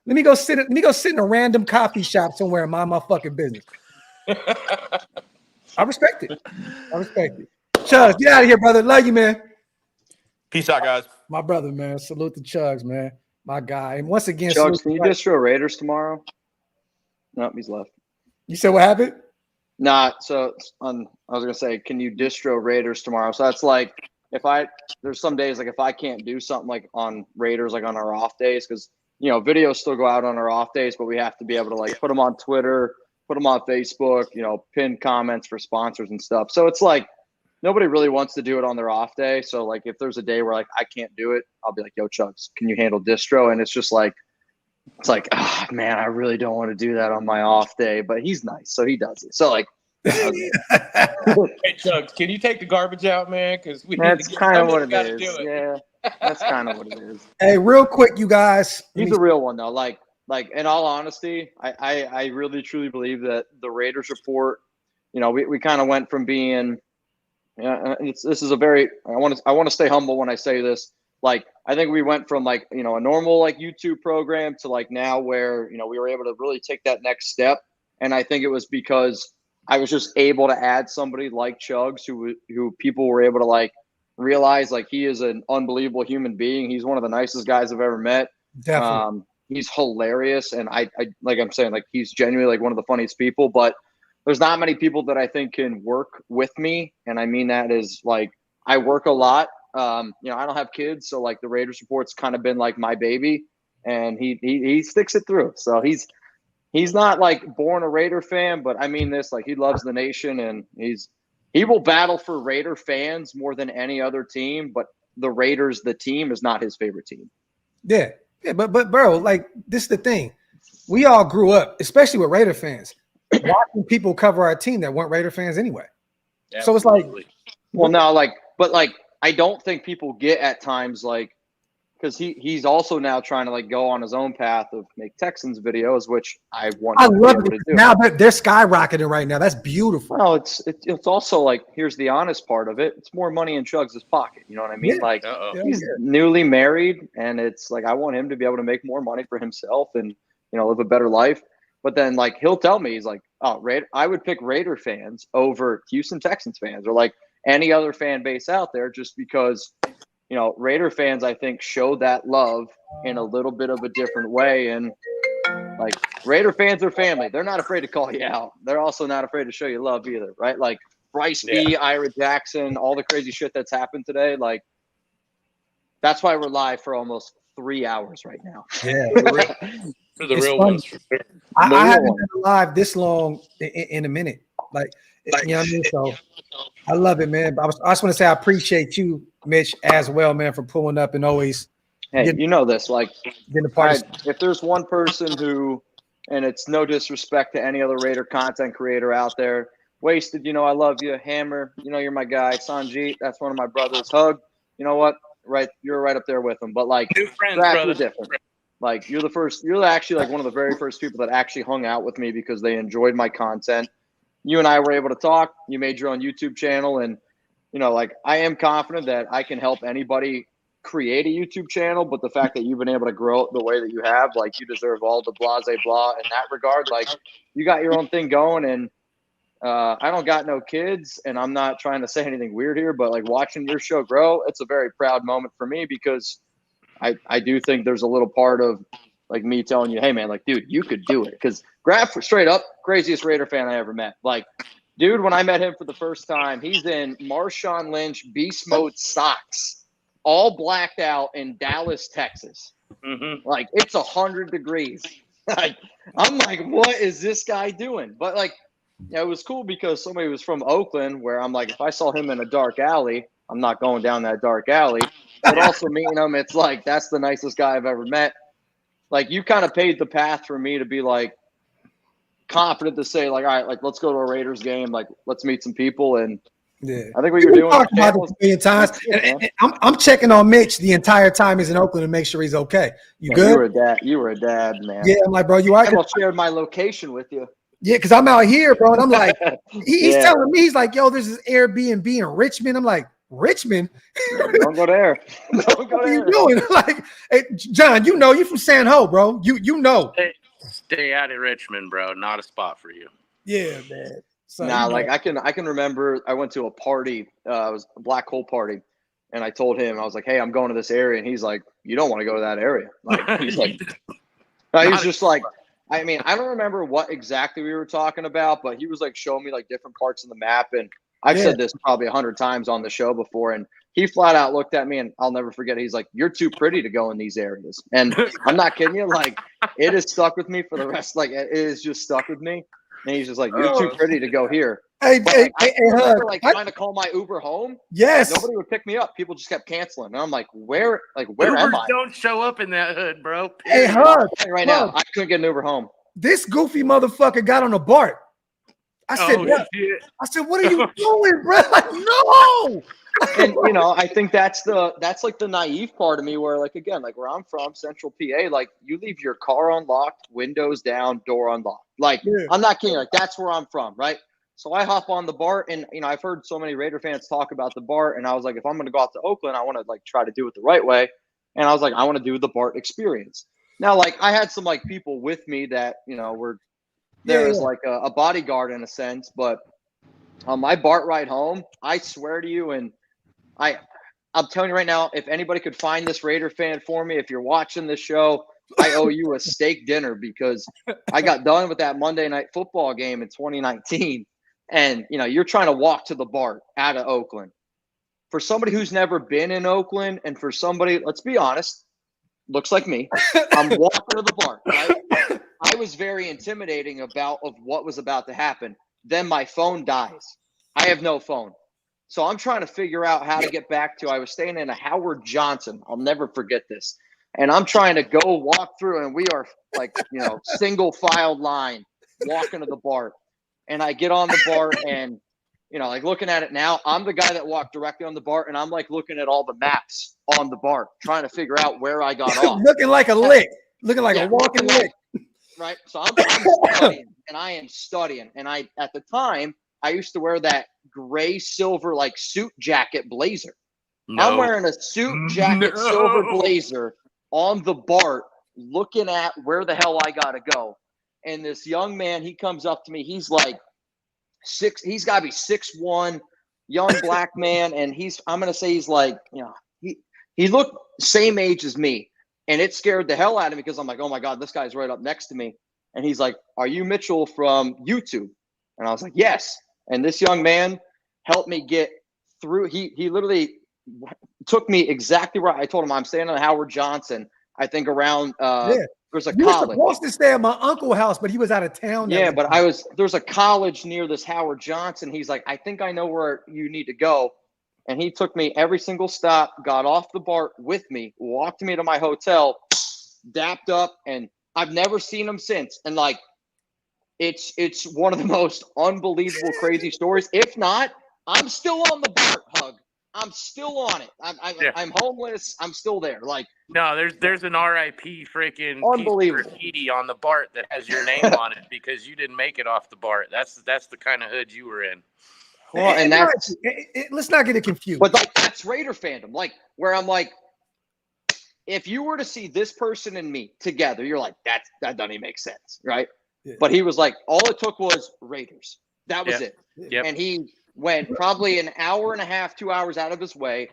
A: Let me go sit in a random coffee shop somewhere and mind my fucking business. I respect it. Chugs, get out of here, brother. Love you, man.
D: Peace out, guys.
A: My brother, man. Salute to Chugs, man. My guy. And once again,
B: Chugs, can you distro Raiders tomorrow? Nope, he's left.
A: You said what happened?
B: Nah, so I was gonna say, can you distro Raiders tomorrow? So that's like there's some days like if I can't do something like on Raiders, like on our off days, because videos still go out on our off days, but we have to be able to like put them on Twitter, put them on Facebook, pin comments for sponsors and stuff. So it's like nobody really wants to do it on their off day. So like if there's a day where like I can't do it, I'll be like, yo, Chugs, can you handle distro? And it's just like, man, I really don't want to do that on my off day, but he's nice, so he does it. So like,
E: hey Chugs, can you take the garbage out, man? Because
B: that's kind of what it is. Yeah, that's kind of what it is.
A: Hey, real quick, you guys.
B: He's a real one though. Like in all honesty, I really truly believe that the Raiders report, we kind of went from being. Yeah, this is a very. I want to stay humble when I say this. Like, I think we went from like a normal like YouTube program to like now where we were able to really take that next step. And I think it was because I was just able to add somebody like Chugs who people were able to like realize like he is an unbelievable human being. He's one of the nicest guys I've ever met.
A: Definitely.
B: He's hilarious, and I like I'm saying like he's genuinely like one of the funniest people, but. There's not many people that I think can work with me. And I mean that is like, I work a lot. I don't have kids. So like the Raiders report's kind of been like my baby, and he sticks it through. So he's not like born a Raider fan, but I mean this, like he loves the nation, and he will battle for Raider fans more than any other team. But the Raiders, the team, is not his favorite team.
A: Yeah. But bro, like this is the thing. We all grew up, especially with Raider fans, watching people cover our team that weren't Raider fans anyway. Absolutely. So it's like,
B: well, no, like, but like I don't think people get at times like, because he's also now trying to like go on his own path of make Texans videos, which I want
A: I
B: to be
A: love
B: able
A: it.
B: to do.
A: Now they're skyrocketing right now. That's beautiful.
B: Well, it's also like, here's the honest part of it. It's more money in Chugs' pocket. You know what I mean?
A: Yeah.
B: Like
G: Uh-oh.
B: he's newly married, and it's like I want him to be able to make more money for himself and live a better life. But then like he'll tell me, he's like, oh, I would pick Raider fans over Houston Texans fans or like any other fan base out there, just because Raider fans, I think, show that love in a little bit of a different way. And like Raider fans are family. They're not afraid to call you out. They're also not afraid to show you love either, right? Like Bryce B, Ira Jackson, all the crazy shit that's happened today. Like that's why we're live for almost 3 hours right now.
A: Yeah.
G: For the
A: It's
G: real
A: fun.
G: ones. For sure.
A: I haven't been live this long in a minute. Like, you know what I mean? So I love it, man. But I just want to say I appreciate you, Mitch, as well, man, for pulling up and always
B: Hey, you know this. Like,
A: getting a part of
B: if there's one person who, and it's no disrespect to any other Raider content creator out there, Wasted, I love you. Hammer, you're my guy. Sanjit, that's one of my brothers. Hug, you know what? Right, you're right up there with them. But like,
G: New friends,
B: Graphk,
G: brother.
B: you're different. Like, you're actually like one of the very first people that actually hung out with me because they enjoyed my content. You and I were able to talk. You made your own YouTube channel, and like I am confident that I can help anybody create a YouTube channel, but the fact that you've been able to grow it the way that you have, like you deserve all the blase blah in that regard. Like you got your own thing going, and I don't got no kids, and I'm not trying to say anything weird here, but like watching your show grow, it's a very proud moment for me because I do think there's a little part of like me telling you, hey man, like dude, you could do it. Because Graphk, straight up, craziest Raider fan I ever met. Like, dude, when I met him for the first time, he's in Marshawn Lynch beast mode socks, all blacked out in Dallas, Texas.
G: Mm-hmm.
B: Like it's 100 degrees. Like I'm like, what is this guy doing? But like, it was cool because somebody was from Oakland, where I'm like, if I saw him in a dark alley, I'm not going down that dark alley. But also meeting him, it's like that's the nicest guy I've ever met. Like you kind of paved the path for me to be like confident to say like, all right, like let's go to a Raiders game, like let's meet some people. And
A: yeah.
B: I think what you're doing
A: talked about it a million times. And I'm checking on Mitch the entire time he's in Oakland to make sure he's okay. You good?
B: You were a dad, man.
A: Yeah, I'm like, bro, you all right?
B: I shared my location with you.
A: Yeah, because I'm out here, bro. And I'm like, he's telling me, he's like, yo, there's this Airbnb in Richmond. I'm like, Richmond?
B: Don't go there. Don't go
A: What are you
B: there.
A: doing? Like, hey, John, you from San Ho, bro. You know.
G: Stay out of Richmond, bro. Not a spot for you.
A: Yeah, man. So,
B: like I can remember I went to a party, it was a black hole party, and I told him, I was like, hey, I'm going to this area, and he's like, you don't want to go to that area. Like he's like he's just like, I mean, I don't remember what exactly we were talking about, but he was like showing me like different parts of the map, and I've said this probably 100 times on the show before, and he flat out looked at me, and I'll never forget. He's like, "You're too pretty to go in these areas," and I'm not kidding you. Like, it has stuck with me for the rest. Like, it is just stuck with me. And he's just like, "You're too pretty to go here."
A: Hey,
B: I remember like trying to call my Uber home.
A: Yes.
B: Nobody would pick me up. People just kept canceling, and I'm like, "Where am
G: Ubers
B: I?"
G: don't show up in that hood, bro.
A: Hey, Hart.
B: Right now, I couldn't get an Uber home.
A: This goofy motherfucker got on a BART. I said, what are you doing, bro? Like, no.
B: And I think that's like the naive part of me where like again, like where I'm from, Central PA, like you leave your car unlocked, windows down, door unlocked. Like I'm not kidding, like that's where I'm from, right? So I hop on the BART, and I've heard so many Raider fans talk about the BART, and I was like, if I'm gonna go out to Oakland, I want to like try to do it the right way. And I was like, I want to do the BART experience. Now, like I had some like people with me that were there as like a bodyguard in a sense, but on my BART ride home, I swear to you, and I'm telling you right now, if anybody could find this Raider fan for me, if you're watching this show, I owe you a steak dinner because I got done with that Monday night football game in 2019. And, you're trying to walk to the BART out of Oakland. For somebody who's never been in Oakland, and for somebody, let's be honest, looks like me, I'm walking to the BART, right? I was very intimidating of what was about to happen. Then my phone dies. I have no phone. So I'm trying to figure out how to get back to, I was staying in a Howard Johnson. I'll never forget this. And I'm trying to go walk through, and we are like, single filed line walking to the BART. And I get on the BART, and you know, like looking at it now, I'm the guy that walked directly on the BART, and I'm like looking at all the maps on the BART, trying to figure out where I got off.
A: Looking like a lick, looking like a walking lick.
B: Right. So I'm studying, and I am studying. And at the time, I used to wear that gray silver like suit jacket blazer.
G: No.
B: I'm wearing a suit jacket silver blazer on the BART, looking at where the hell I gotta go. And this young man, he comes up to me. He's like he's got to be 6'1", young black man, and I'm gonna say he's like, you know, he looked same age as me, and it scared the hell out of me because I'm like, oh my god, this guy's right up next to me. And he's like, are you Mitchell from YouTube? And I was like, yes. And this young man helped me get through. He literally took me exactly where I told him I'm staying on Howard Johnson. I think around there's a
A: you
B: college.
A: were supposed to stay at my uncle's house, but he was out of town.
B: Yeah, but there's a college near this Howard Johnson. He's like, I think I know where you need to go. And he took me every single stop, got off the BART with me, walked me to my hotel, dapped up, and I've never seen him since. And like, it's one of the most unbelievable, crazy stories. If not, I'm still on the BART, Hug. I'm still on it. I'm homeless. I'm still there. Like,
G: no, there's an RIP freaking
B: unbelievable
G: graffiti on the BART that has your name on it because you didn't make it off the BART. That's the kind of hood you were in.
B: Well, and that's
A: let's not get it confused.
B: But like, that's Raider fandom. Like, where I'm like, if you were to see this person and me together, you're like, that doesn't even make sense, right? Yeah. But he was like, all it took was Raiders. That was it.
G: Yep.
B: And he went probably an hour and a half, 2 hours out of his way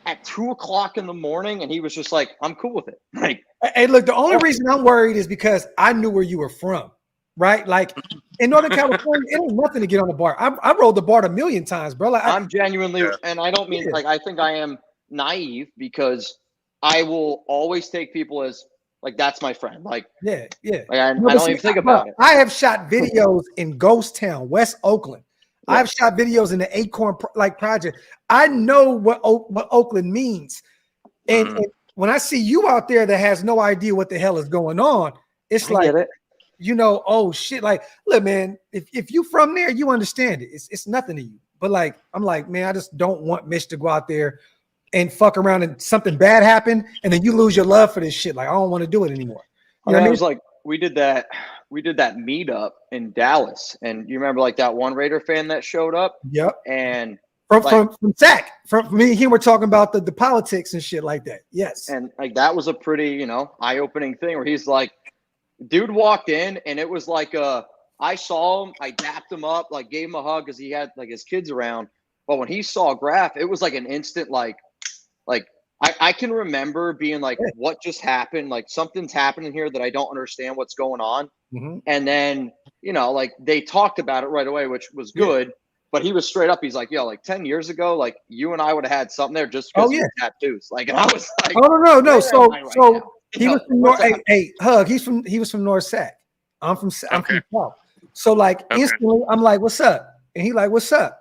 B: at 2:00 in the morning, and he was just like, I'm cool with it. Like,
A: hey, look, the only reason I'm worried is because I knew where you were from, right? Like in Northern California, it ain't nothing to get on the BART. I rode the BART a million times, bro. Like,
B: I'm genuinely, and I don't mean like I think I am naive because I will always take people as like that's my friend. Like,
A: yeah.
B: Like, I don't even think about it.
A: I have shot videos in Ghost Town, West Oakland. Yeah. I've shot videos in the Acorn project. I know what Oakland means. And when I see you out there that has no idea what the hell is going on, it's like, you know, oh shit. Like, look, man, if you from there, you understand it. It's nothing to you. But like, I'm like, man, I just don't want Mitch to go out there and fuck around and something bad happen, and then you lose your love for this shit. Like, I don't want to do it anymore. You know what I mean?
B: It was like we did that meetup in Dallas, and you remember like that one Raider fan that showed up.
A: Yep.
B: And
A: from Zach, from me and him, we're talking about the politics and shit like that. Yes.
B: And like that was a pretty, you know, eye-opening thing where he's like, dude walked in, and it was like I saw him, I dapped him up, like gave him a hug because he had like his kids around. But when he saw Graphk, it was like an instant like I can remember being like, what just happened? Like something's happening here that I don't understand what's going on. Mm-hmm. And then, you know, like they talked about it right away, which was good. Yeah. But he was straight up. He's like, yo, like 10 years ago, like you and I would have had something there just because of tattoos. Like, and I was like,
A: oh, no. So he was from North. Hey, Hug. He was from North Sac. I'm from South. So like instantly, I'm like, what's up? And he like, what's up?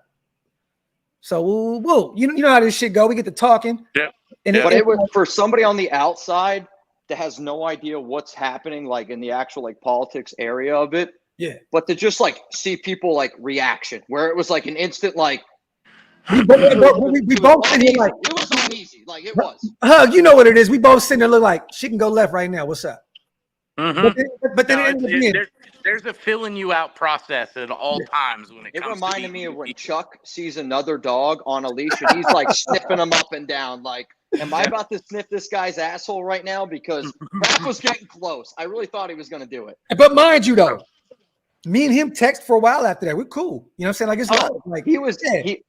A: So whoa, you know how this shit go. We get to talking.
G: Yeah.
B: But it was for somebody on the outside that has no idea what's happening, like in the actual like politics area of it.
A: Yeah.
B: But to just like see people like reaction, where it was like an instant like.
A: We both sitting here like
B: it was uneasy, like it was.
A: Hug, you know what it is. We both sitting there look like she can go left right now. What's up?
G: Mm-hmm. But then there's a filling you out process at all times when it comes. It
B: reminded me of when Chuck sees another dog on a leash and he's like sniffing him up and down. Like, am I about to sniff this guy's asshole right now? Because that was getting close. I really thought he was going to do it.
A: But mind you, though, me and him text for a while after that. We're cool. You know what I'm saying? Like, it's like
B: he was.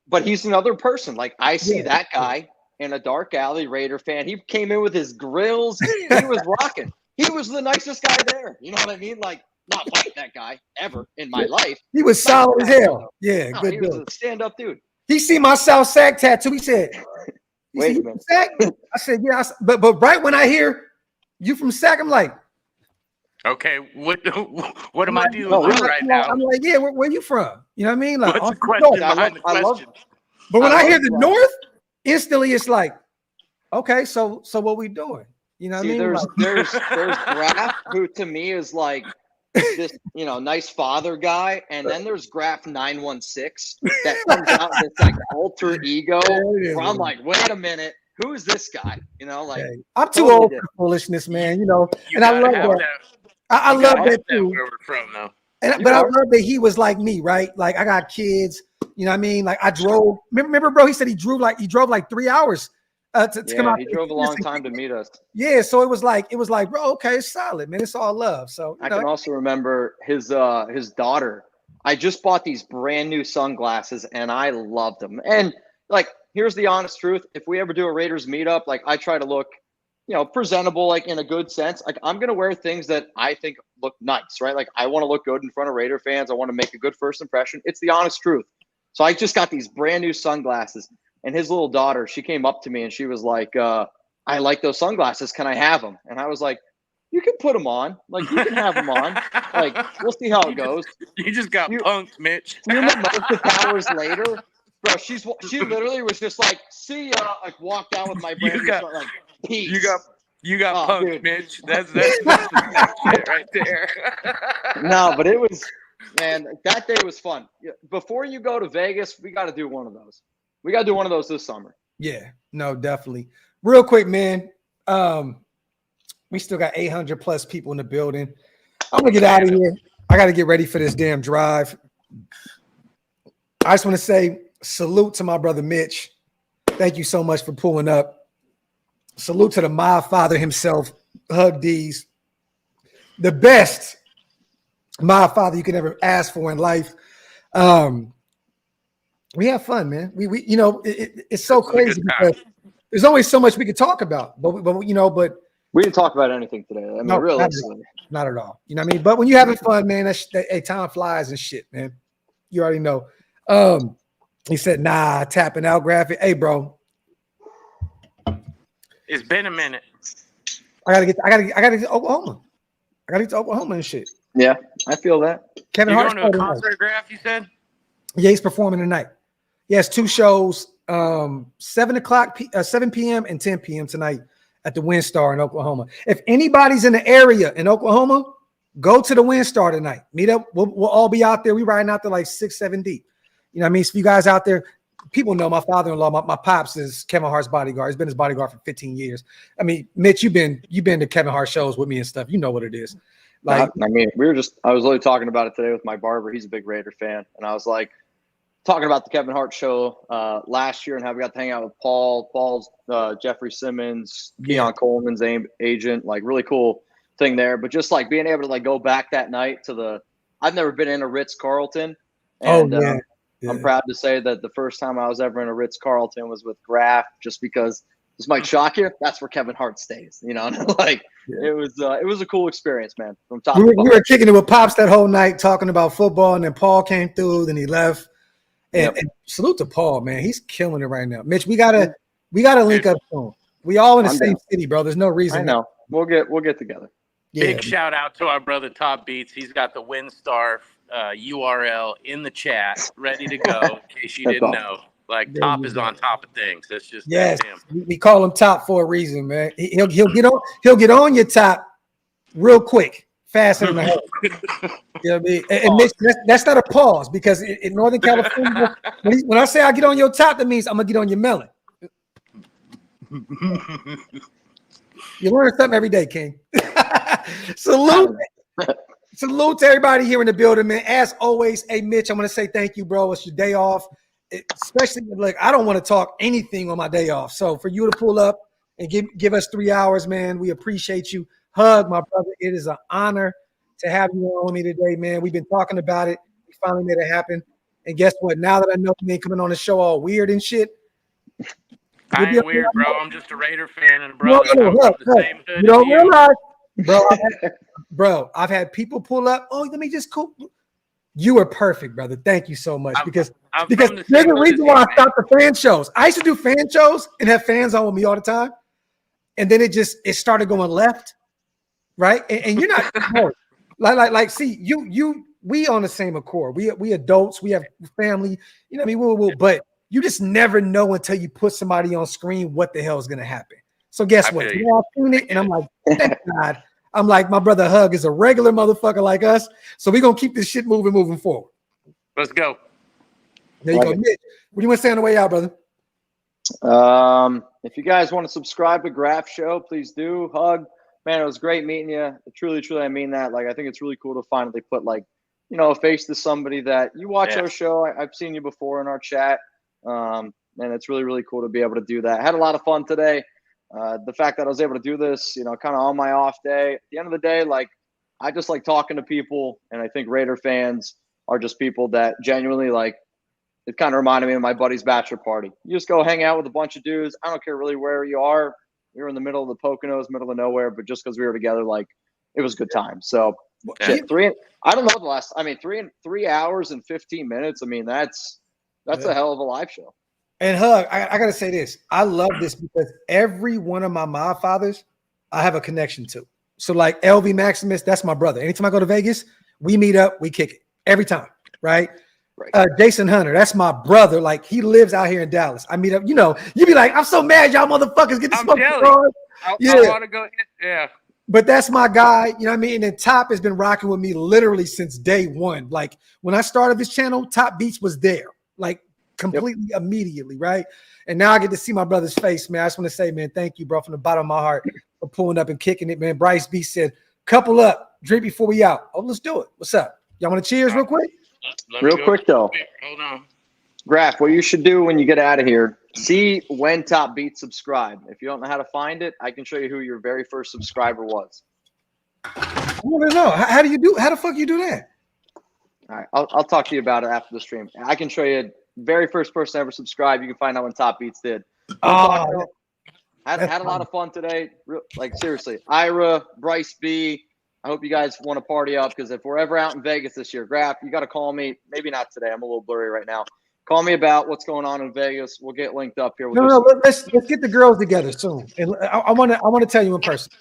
B: But he's another person. Like, I see that guy in a dark alley, Raider fan. He came in with his grills. He was rocking. He was the nicest guy there. You know what I mean? Like, not like that guy ever in my life.
A: He was solid as hell. Yeah,
B: no,
A: good
B: he
A: dude.
B: Was a stand-up dude.
A: He seen my South Sac tattoo. He said,
B: "Wait a minute."
A: I said, "Yeah." But right when I hear you from Sac, I'm like,
G: "Okay, what am I doing right now?"
A: I'm like, "Yeah, where you from?" You know what I mean? Like,
G: what's the question behind the question?
A: But when I hear the North, instantly it's like, okay, so what we doing? You know what I mean?
B: There's Graphk, who to me is like this, nice father guy, and then there's Graphk 916 that comes out this like alter ego. Where I'm like, wait a minute, who is this guy?
A: Hey, I'm too old for foolishness, man. And I love that. I love that too.
G: Where we're from, though.
A: But I love that he was like me, right? Like I got kids. You know what I mean? Like I drove. Remember, bro? He said he drove like 3 hours to come out.
B: He drove a long time to meet us.
A: Yeah, so it was like, bro, okay, it's solid, man. It's all love. So
B: I can also remember his daughter. I just bought these brand new sunglasses and I loved them. And like, here's the honest truth: if we ever do a Raiders meetup, like I try to look, presentable, like in a good sense. Like I'm gonna wear things that I think look nice, right? Like I want to look good in front of Raider fans. I want to make a good first impression. It's the honest truth. So I just got these brand new sunglasses, and his little daughter, she came up to me and she was like, I like those sunglasses. Can I have them? And I was like, you can put them on. Like, you can have them on. Like, we'll see how it goes.
G: You just got punked, Mitch.
B: Hours later, bro, she literally was just like, see ya. Like, walked out with my brand new like, peace.
G: You got punked, dude. Mitch. That's the shit right there.
B: No, but it was, man, that day was fun. Before you go to Vegas, we got to do one of those. We got to do one of those this summer.
A: Yeah, no, definitely. Real quick, man. We still got 800 plus people in the building. I'm going to get out of here. I got to get ready for this damn drive. I just want to say salute to my brother Mitch. Thank you so much for pulling up. Salute to the mob father himself, Hug D's. The best mob father you could ever ask for in life. We have fun, man. It's so crazy because there's always so much we could talk about, but
B: we didn't talk about anything today. I mean,
A: no,
B: realistically,
A: not at all. You know what I mean? But when you're having fun, man, time flies and shit, man. You already know. He said, "Nah, tapping out Graphk." Hey, bro,
G: it's been a minute.
A: I gotta get to Oklahoma. I gotta get to Oklahoma and shit.
B: Yeah, I feel that.
A: Kevin Hart
G: going to a concert, Graphk? You said?
A: Yeah, he's performing tonight. He has 2 shows, 7 p.m. and 10 p.m. tonight at the WinStar in Oklahoma. If anybody's in the area in Oklahoma, go to the WinStar tonight. Meet up. We'll all be out there. We riding out there like 6-7 deep. You know what I mean? So you guys out there, people know my father-in-law, my pops is Kevin Hart's bodyguard. He's been his bodyguard for 15 years. I mean, Mitch, you've been to Kevin Hart shows with me and stuff. You know what it is. Like,
B: I mean, I was literally talking about it today with my barber. He's a big Raider fan. And I was like, talking about the Kevin Hart show last year and how we got to hang out with Paul's Jeffrey Simmons, Keon Coleman's agent, like really cool thing there. But just like being able to like go back that night to I've never been in a Ritz-Carlton. And I'm proud to say that the first time I was ever in a Ritz-Carlton was with Graphk, just because this might shock you. That's where Kevin Hart stays, It was a cool experience, man. From top
A: we were kicking it with Pops that whole night, talking about football, and then Paul came through, then he left. And salute to Paul, man. He's killing it right now. Mitch, we gotta link up soon. We all in the same city, bro. There's no reason.
B: I know. We'll get together.
A: Yeah.
G: Big shout out to our brother Top Beats. He's got the WinStar URL in the chat, ready to go. In case you didn't know, like Top is on top of things. That's just him.
A: We call him Top for a reason, man. He'll get on your top real quick. Faster than the hell. You know what I mean? And Mitch, that's not a pause, because in Northern California, when I say I get on your top, that means I'm gonna get on your melon. You learn something every day, King. Salute to everybody here in the building, man. As always, hey Mitch, I'm gonna say thank you, bro. It's your day off. Especially like I don't want to talk anything on my day off. So for you to pull up and give us 3 hours, man, we appreciate you. Hug, my brother. It is an honor to have you on with me today, man. We've been talking about it. We finally made it happen. And guess what? Now that I know you ain't coming on the show all weird and shit.
G: I ain't weird, bro. I'm just a Raider fan and brother.
A: You don't realize, bro. I've had people pull up. Oh, let me just cool. You are perfect, brother. Thank you so much. Because there's a reason why I stopped the fan shows. I used to do fan shows and have fans on with me all the time. And then it started going left. Right. And you're not see, we on the same accord. We adults, we have family, you know what I mean? But you just never know until you put somebody on screen what the hell is gonna happen. So guess what? I've seen it and I'm like, thank God I'm like, my brother Hug is a regular motherfucker like us. So we're going to keep this shit moving forward.
G: Let's go.
A: There you go. Mitch, what do you want to say on the way out, brother?
B: If you guys want to subscribe to Graphk Show, please do. Hug. Man, it was great meeting you. Truly, I mean that. Like, I think it's really cool to finally put, like, you know, a face to somebody that you watch our show. I've seen you before in our chat. And it's really, really cool to be able to do that. I had a lot of fun today. The fact that I was able to do this, you know, kind of on my off day. At the end of the day, like, I just like talking to people. And I think Raider fans are just people that genuinely, like, it kind of reminded me of my buddy's bachelor party. You just go hang out with a bunch of dudes. I don't care really where you are. We were in the middle of the Poconos, middle of nowhere, but just because we were together, like, it was a good time. So, I don't know the last. I mean, 3 hours and 15 minutes. I mean, that's a hell of a live show.
A: And Hug, I gotta say this. I love this because every one of my mob fathers, I have a connection to. So, like LV Maximus, that's my brother. Anytime I go to Vegas, we meet up, we kick it every time, right? Jason Hunter, that's my brother. Like, he lives out here in Dallas. I meet up, you know, you be like, I'm so mad y'all motherfuckers get the smoke.
G: I want to go. Yeah.
A: But that's my guy, you know what I mean? And Top has been rocking with me literally since day one. Like, when I started this channel, Top Beats was there, like, completely immediately, right? And now I get to see my brother's face, man. I just want to say, man, thank you, bro, from the bottom of my heart for pulling up and kicking it, man. Bryce B said, couple up, drink before we out. Oh, let's do it. What's up? Y'all want to cheers real quick?
B: Real quick, though.
G: Hold on.
B: Graphk, what you should do when you get out of here, see when Top Beat subscribe. If you don't know how to find it, I can show you who your very first subscriber was.
A: I want to know. How the fuck you do that?
B: All right, I'll talk to you about it after the stream. I can show you very first person ever subscribed. You can find out when Top Beats did. Had a lot of fun today. Like, seriously, Ira, Bryce B, I hope you guys want to party up, because if we're ever out in Vegas this year, Graphk, you got to call me. Maybe not today. I'm a little blurry right now. Call me about what's going on in Vegas. We'll get linked up here.
A: Let's get the girls together soon. And I want to tell you in person,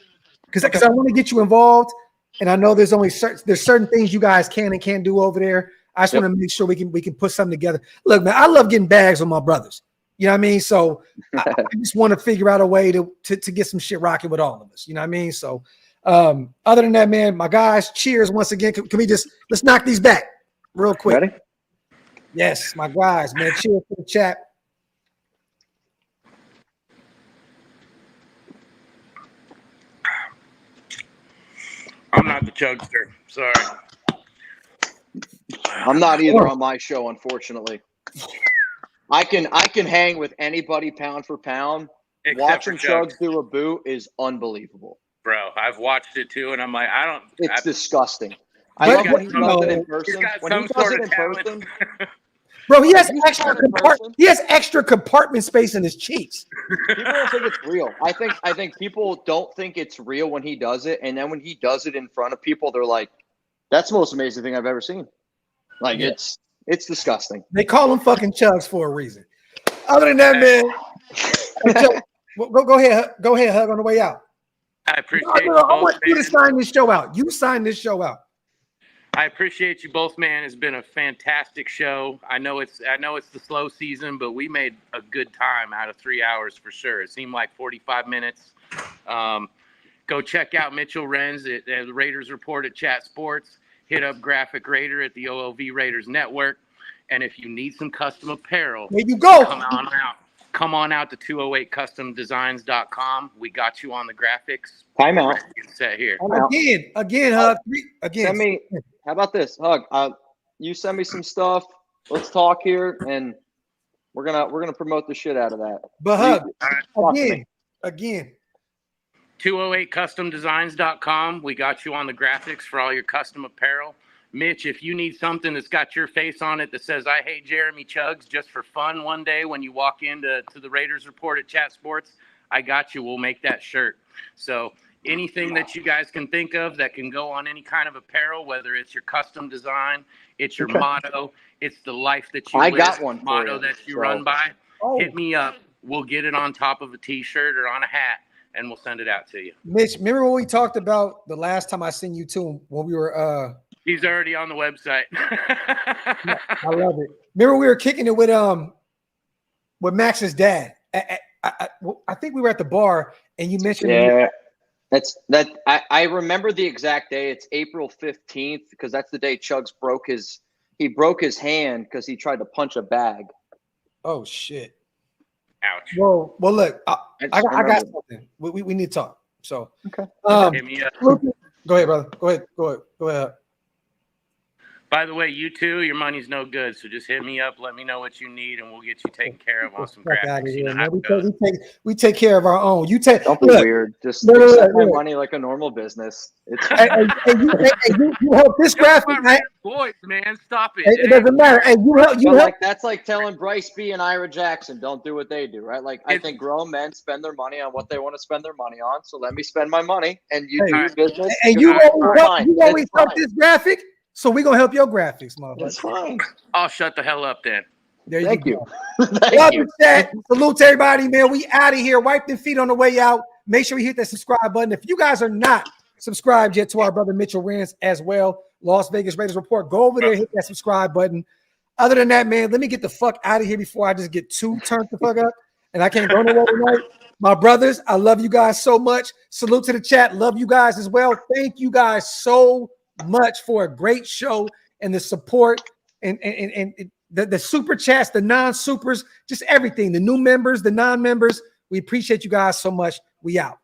A: because I want to get you involved. And I know there's certain things you guys can and can't do over there. I just want to make sure we can put something together. Look, man, I love getting bags with my brothers. You know what I mean? So I just want to figure out a way to get some shit rocking with all of us. You know what I mean? So other than that, man, my guys, cheers once again. Can we let's knock these back real quick?
B: Ready?
A: Yes, my guys, man. Cheers for the chat.
G: I'm not the chugster. Sorry.
B: I'm not either on my show, unfortunately. I can hang with anybody pound for pound. Watching Chugs do a boot is unbelievable.
G: Bro, I've watched it too, and I'm like,
B: It's disgusting. I love when he does it in person. When he does it in person.
A: Bro, he has extra compartment space in his cheeks.
B: People don't think it's real. I think people don't think it's real when he does it, and then when he does it in front of people, they're like, "That's the most amazing thing I've ever seen." Like, it's disgusting.
A: They call him fucking Chugs for a reason. Other than that, man, go ahead, Hug on the way out.
G: I appreciate
A: I want you to sign this show out. You sign this show out.
G: I appreciate you both, man. It's been a fantastic show. I know it's the slow season, but we made a good time out of 3 hours for sure. It seemed like 45 minutes. Go check out Mitchell Renz at the Raiders Report at Chat Sports. Hit up Graphic Raider at the OLV Raiders Network. And if you need some custom apparel,
A: there you go.
G: Come on out to 208customdesigns.com. We got you on the graphics.
B: Time out.
G: Set here.
A: Again, Hug. Again.
B: How about this, Hug? You send me some stuff. Let's talk here, and we're gonna promote the shit out of that.
A: But Hug, again.
G: 208customdesigns.com. We got you on the graphics for all your custom apparel. Mitch, if you need something that's got your face on it that says, "I hate Jeremy Chugs," just for fun one day when you walk into the Raiders Report at Chat Sports, I got you. We'll make that shirt. So anything that you guys can think of that can go on any kind of apparel, whether it's your custom design, it's your motto, it's the life that you live,
B: got one
G: motto that you run by, hit me up. We'll get it on top of a T-shirt or on a hat, and we'll send it out to you.
A: Mitch, remember what we talked about the last time I sent you to him when we were
G: He's already on the website.
A: I love it. Remember we were kicking it with Max's dad. I think we were at the bar and you mentioned
B: I remember the exact day. It's April 15th because that's the day Chugs broke his hand because he tried to punch a bag.
A: Oh shit.
G: Ouch.
A: Well, look, I got
B: remember.
A: something. We need to talk. So,
B: Okay.
G: Hit me up.
A: Go ahead, brother. Go ahead.
G: By the way, you too, your money's no good. So just hit me up. Let me know what you need, and we'll get you taken care of on some
A: Fuck outta
G: graphics.
A: here,
G: You know
A: man.
G: how it goes.
A: We take care of our own. You take.
B: Don't be
A: Look,
B: weird. Just
A: look,
B: accept my
A: look.
B: money like a normal business. It's
A: you help this graphic.
G: Boys, man, stop it.
A: It doesn't matter. Hey, you help.
B: but like that's like telling Bryce B and Ira Jackson don't do what they do, right? Like I think grown men spend their money on what they want to spend their money on. So let me spend my money, and you do your business.
A: And you always help
B: fine.
A: this graphic, so we're gonna help your graphics, motherfucker.
B: That's fine.
G: I'll shut the hell up then.
A: There
B: Thank
A: you
B: you.
A: go.
B: Thank
A: Love
B: you.
A: the chat. Salute to everybody, man. We out of here. Wipe them feet on the way out. Make sure you hit that subscribe button. If you guys are not subscribed yet to our brother Mitchell Renz as well, Las Vegas Raiders Report, go over there, hit that subscribe button. Other than that, man, let me get the fuck out of here before I just get too turned the fuck up and I can't go nowhere tonight. My brothers, I love you guys so much. Salute to the chat. Love you guys as well. Thank you guys so much for a great show and the support and the super chats, the non-supers, just everything. The new members, the non-members. We appreciate you guys so much. We out.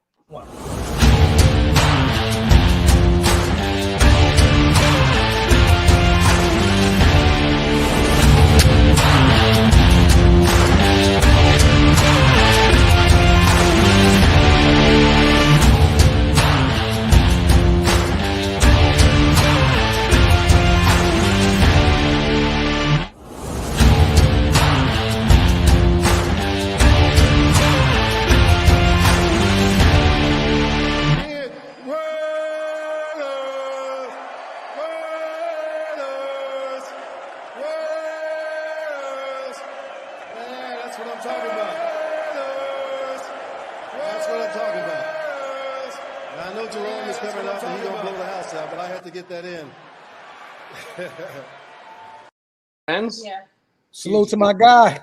G: Friends?
H: Yeah.
A: Salute to my guy.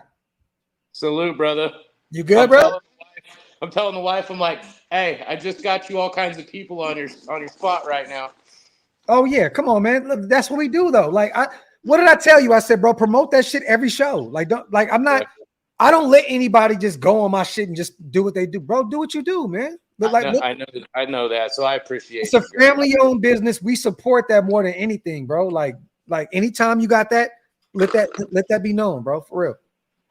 G: Salute, brother.
A: You good, bro?
G: I'm telling the wife, I'm like, hey, I just got you all kinds of people on your spot right now.
A: Oh yeah, come on, man. Look, that's what we do though. Like, what did I tell you? I said, bro, promote that shit every show. Like, I don't let anybody just go on my shit and just do what they do, bro. Do what you do, man. But like,
G: I know that, so I appreciate it.
A: It's a family-owned business. We support that more than anything, bro. Like anytime you got that, let that be known, bro, for real.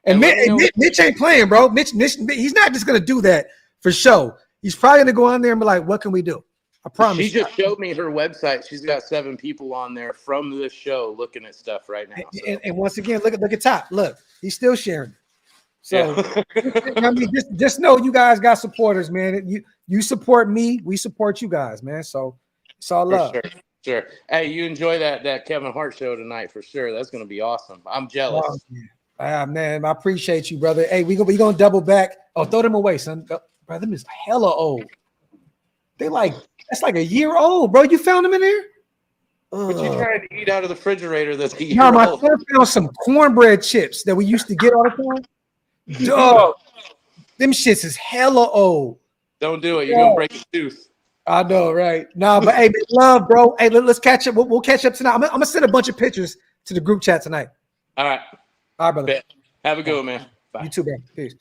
A: And Mitch ain't playing, bro. Mitch, he's not just gonna do that for show. He's probably gonna go on there and be like, "What can we do?" I promise.
G: She just showed me her website. She's got 7 people on there from this show looking at stuff right now. So.
A: And once again, look at top. Look, he's still sharing. So I mean, just know you guys got supporters, man. You support me, we support you guys, man. So it's all love.
G: Sure. Hey, you enjoy that Kevin Hart show tonight for sure. That's gonna be awesome. I'm jealous.
A: Man, I appreciate you, brother. Hey, we gonna double back. Oh, throw them away, son. Bro, them is hella old. That's like a year old, bro. You found them in there?
G: What you trying to eat out of the refrigerator that's a year
A: No, my
G: old?
A: son found some cornbread chips that we used to get all the time. Dog, them shits is hella old.
G: Don't do it. You're gonna break a tooth.
A: I know, right? No, but hey, love, bro. Hey, let's catch up. We'll catch up tonight. I'm gonna send a bunch of pictures to the group chat tonight.
G: All right.
A: All right, brother.
G: Have a good one, man. Bye.
A: You too, bro. Peace.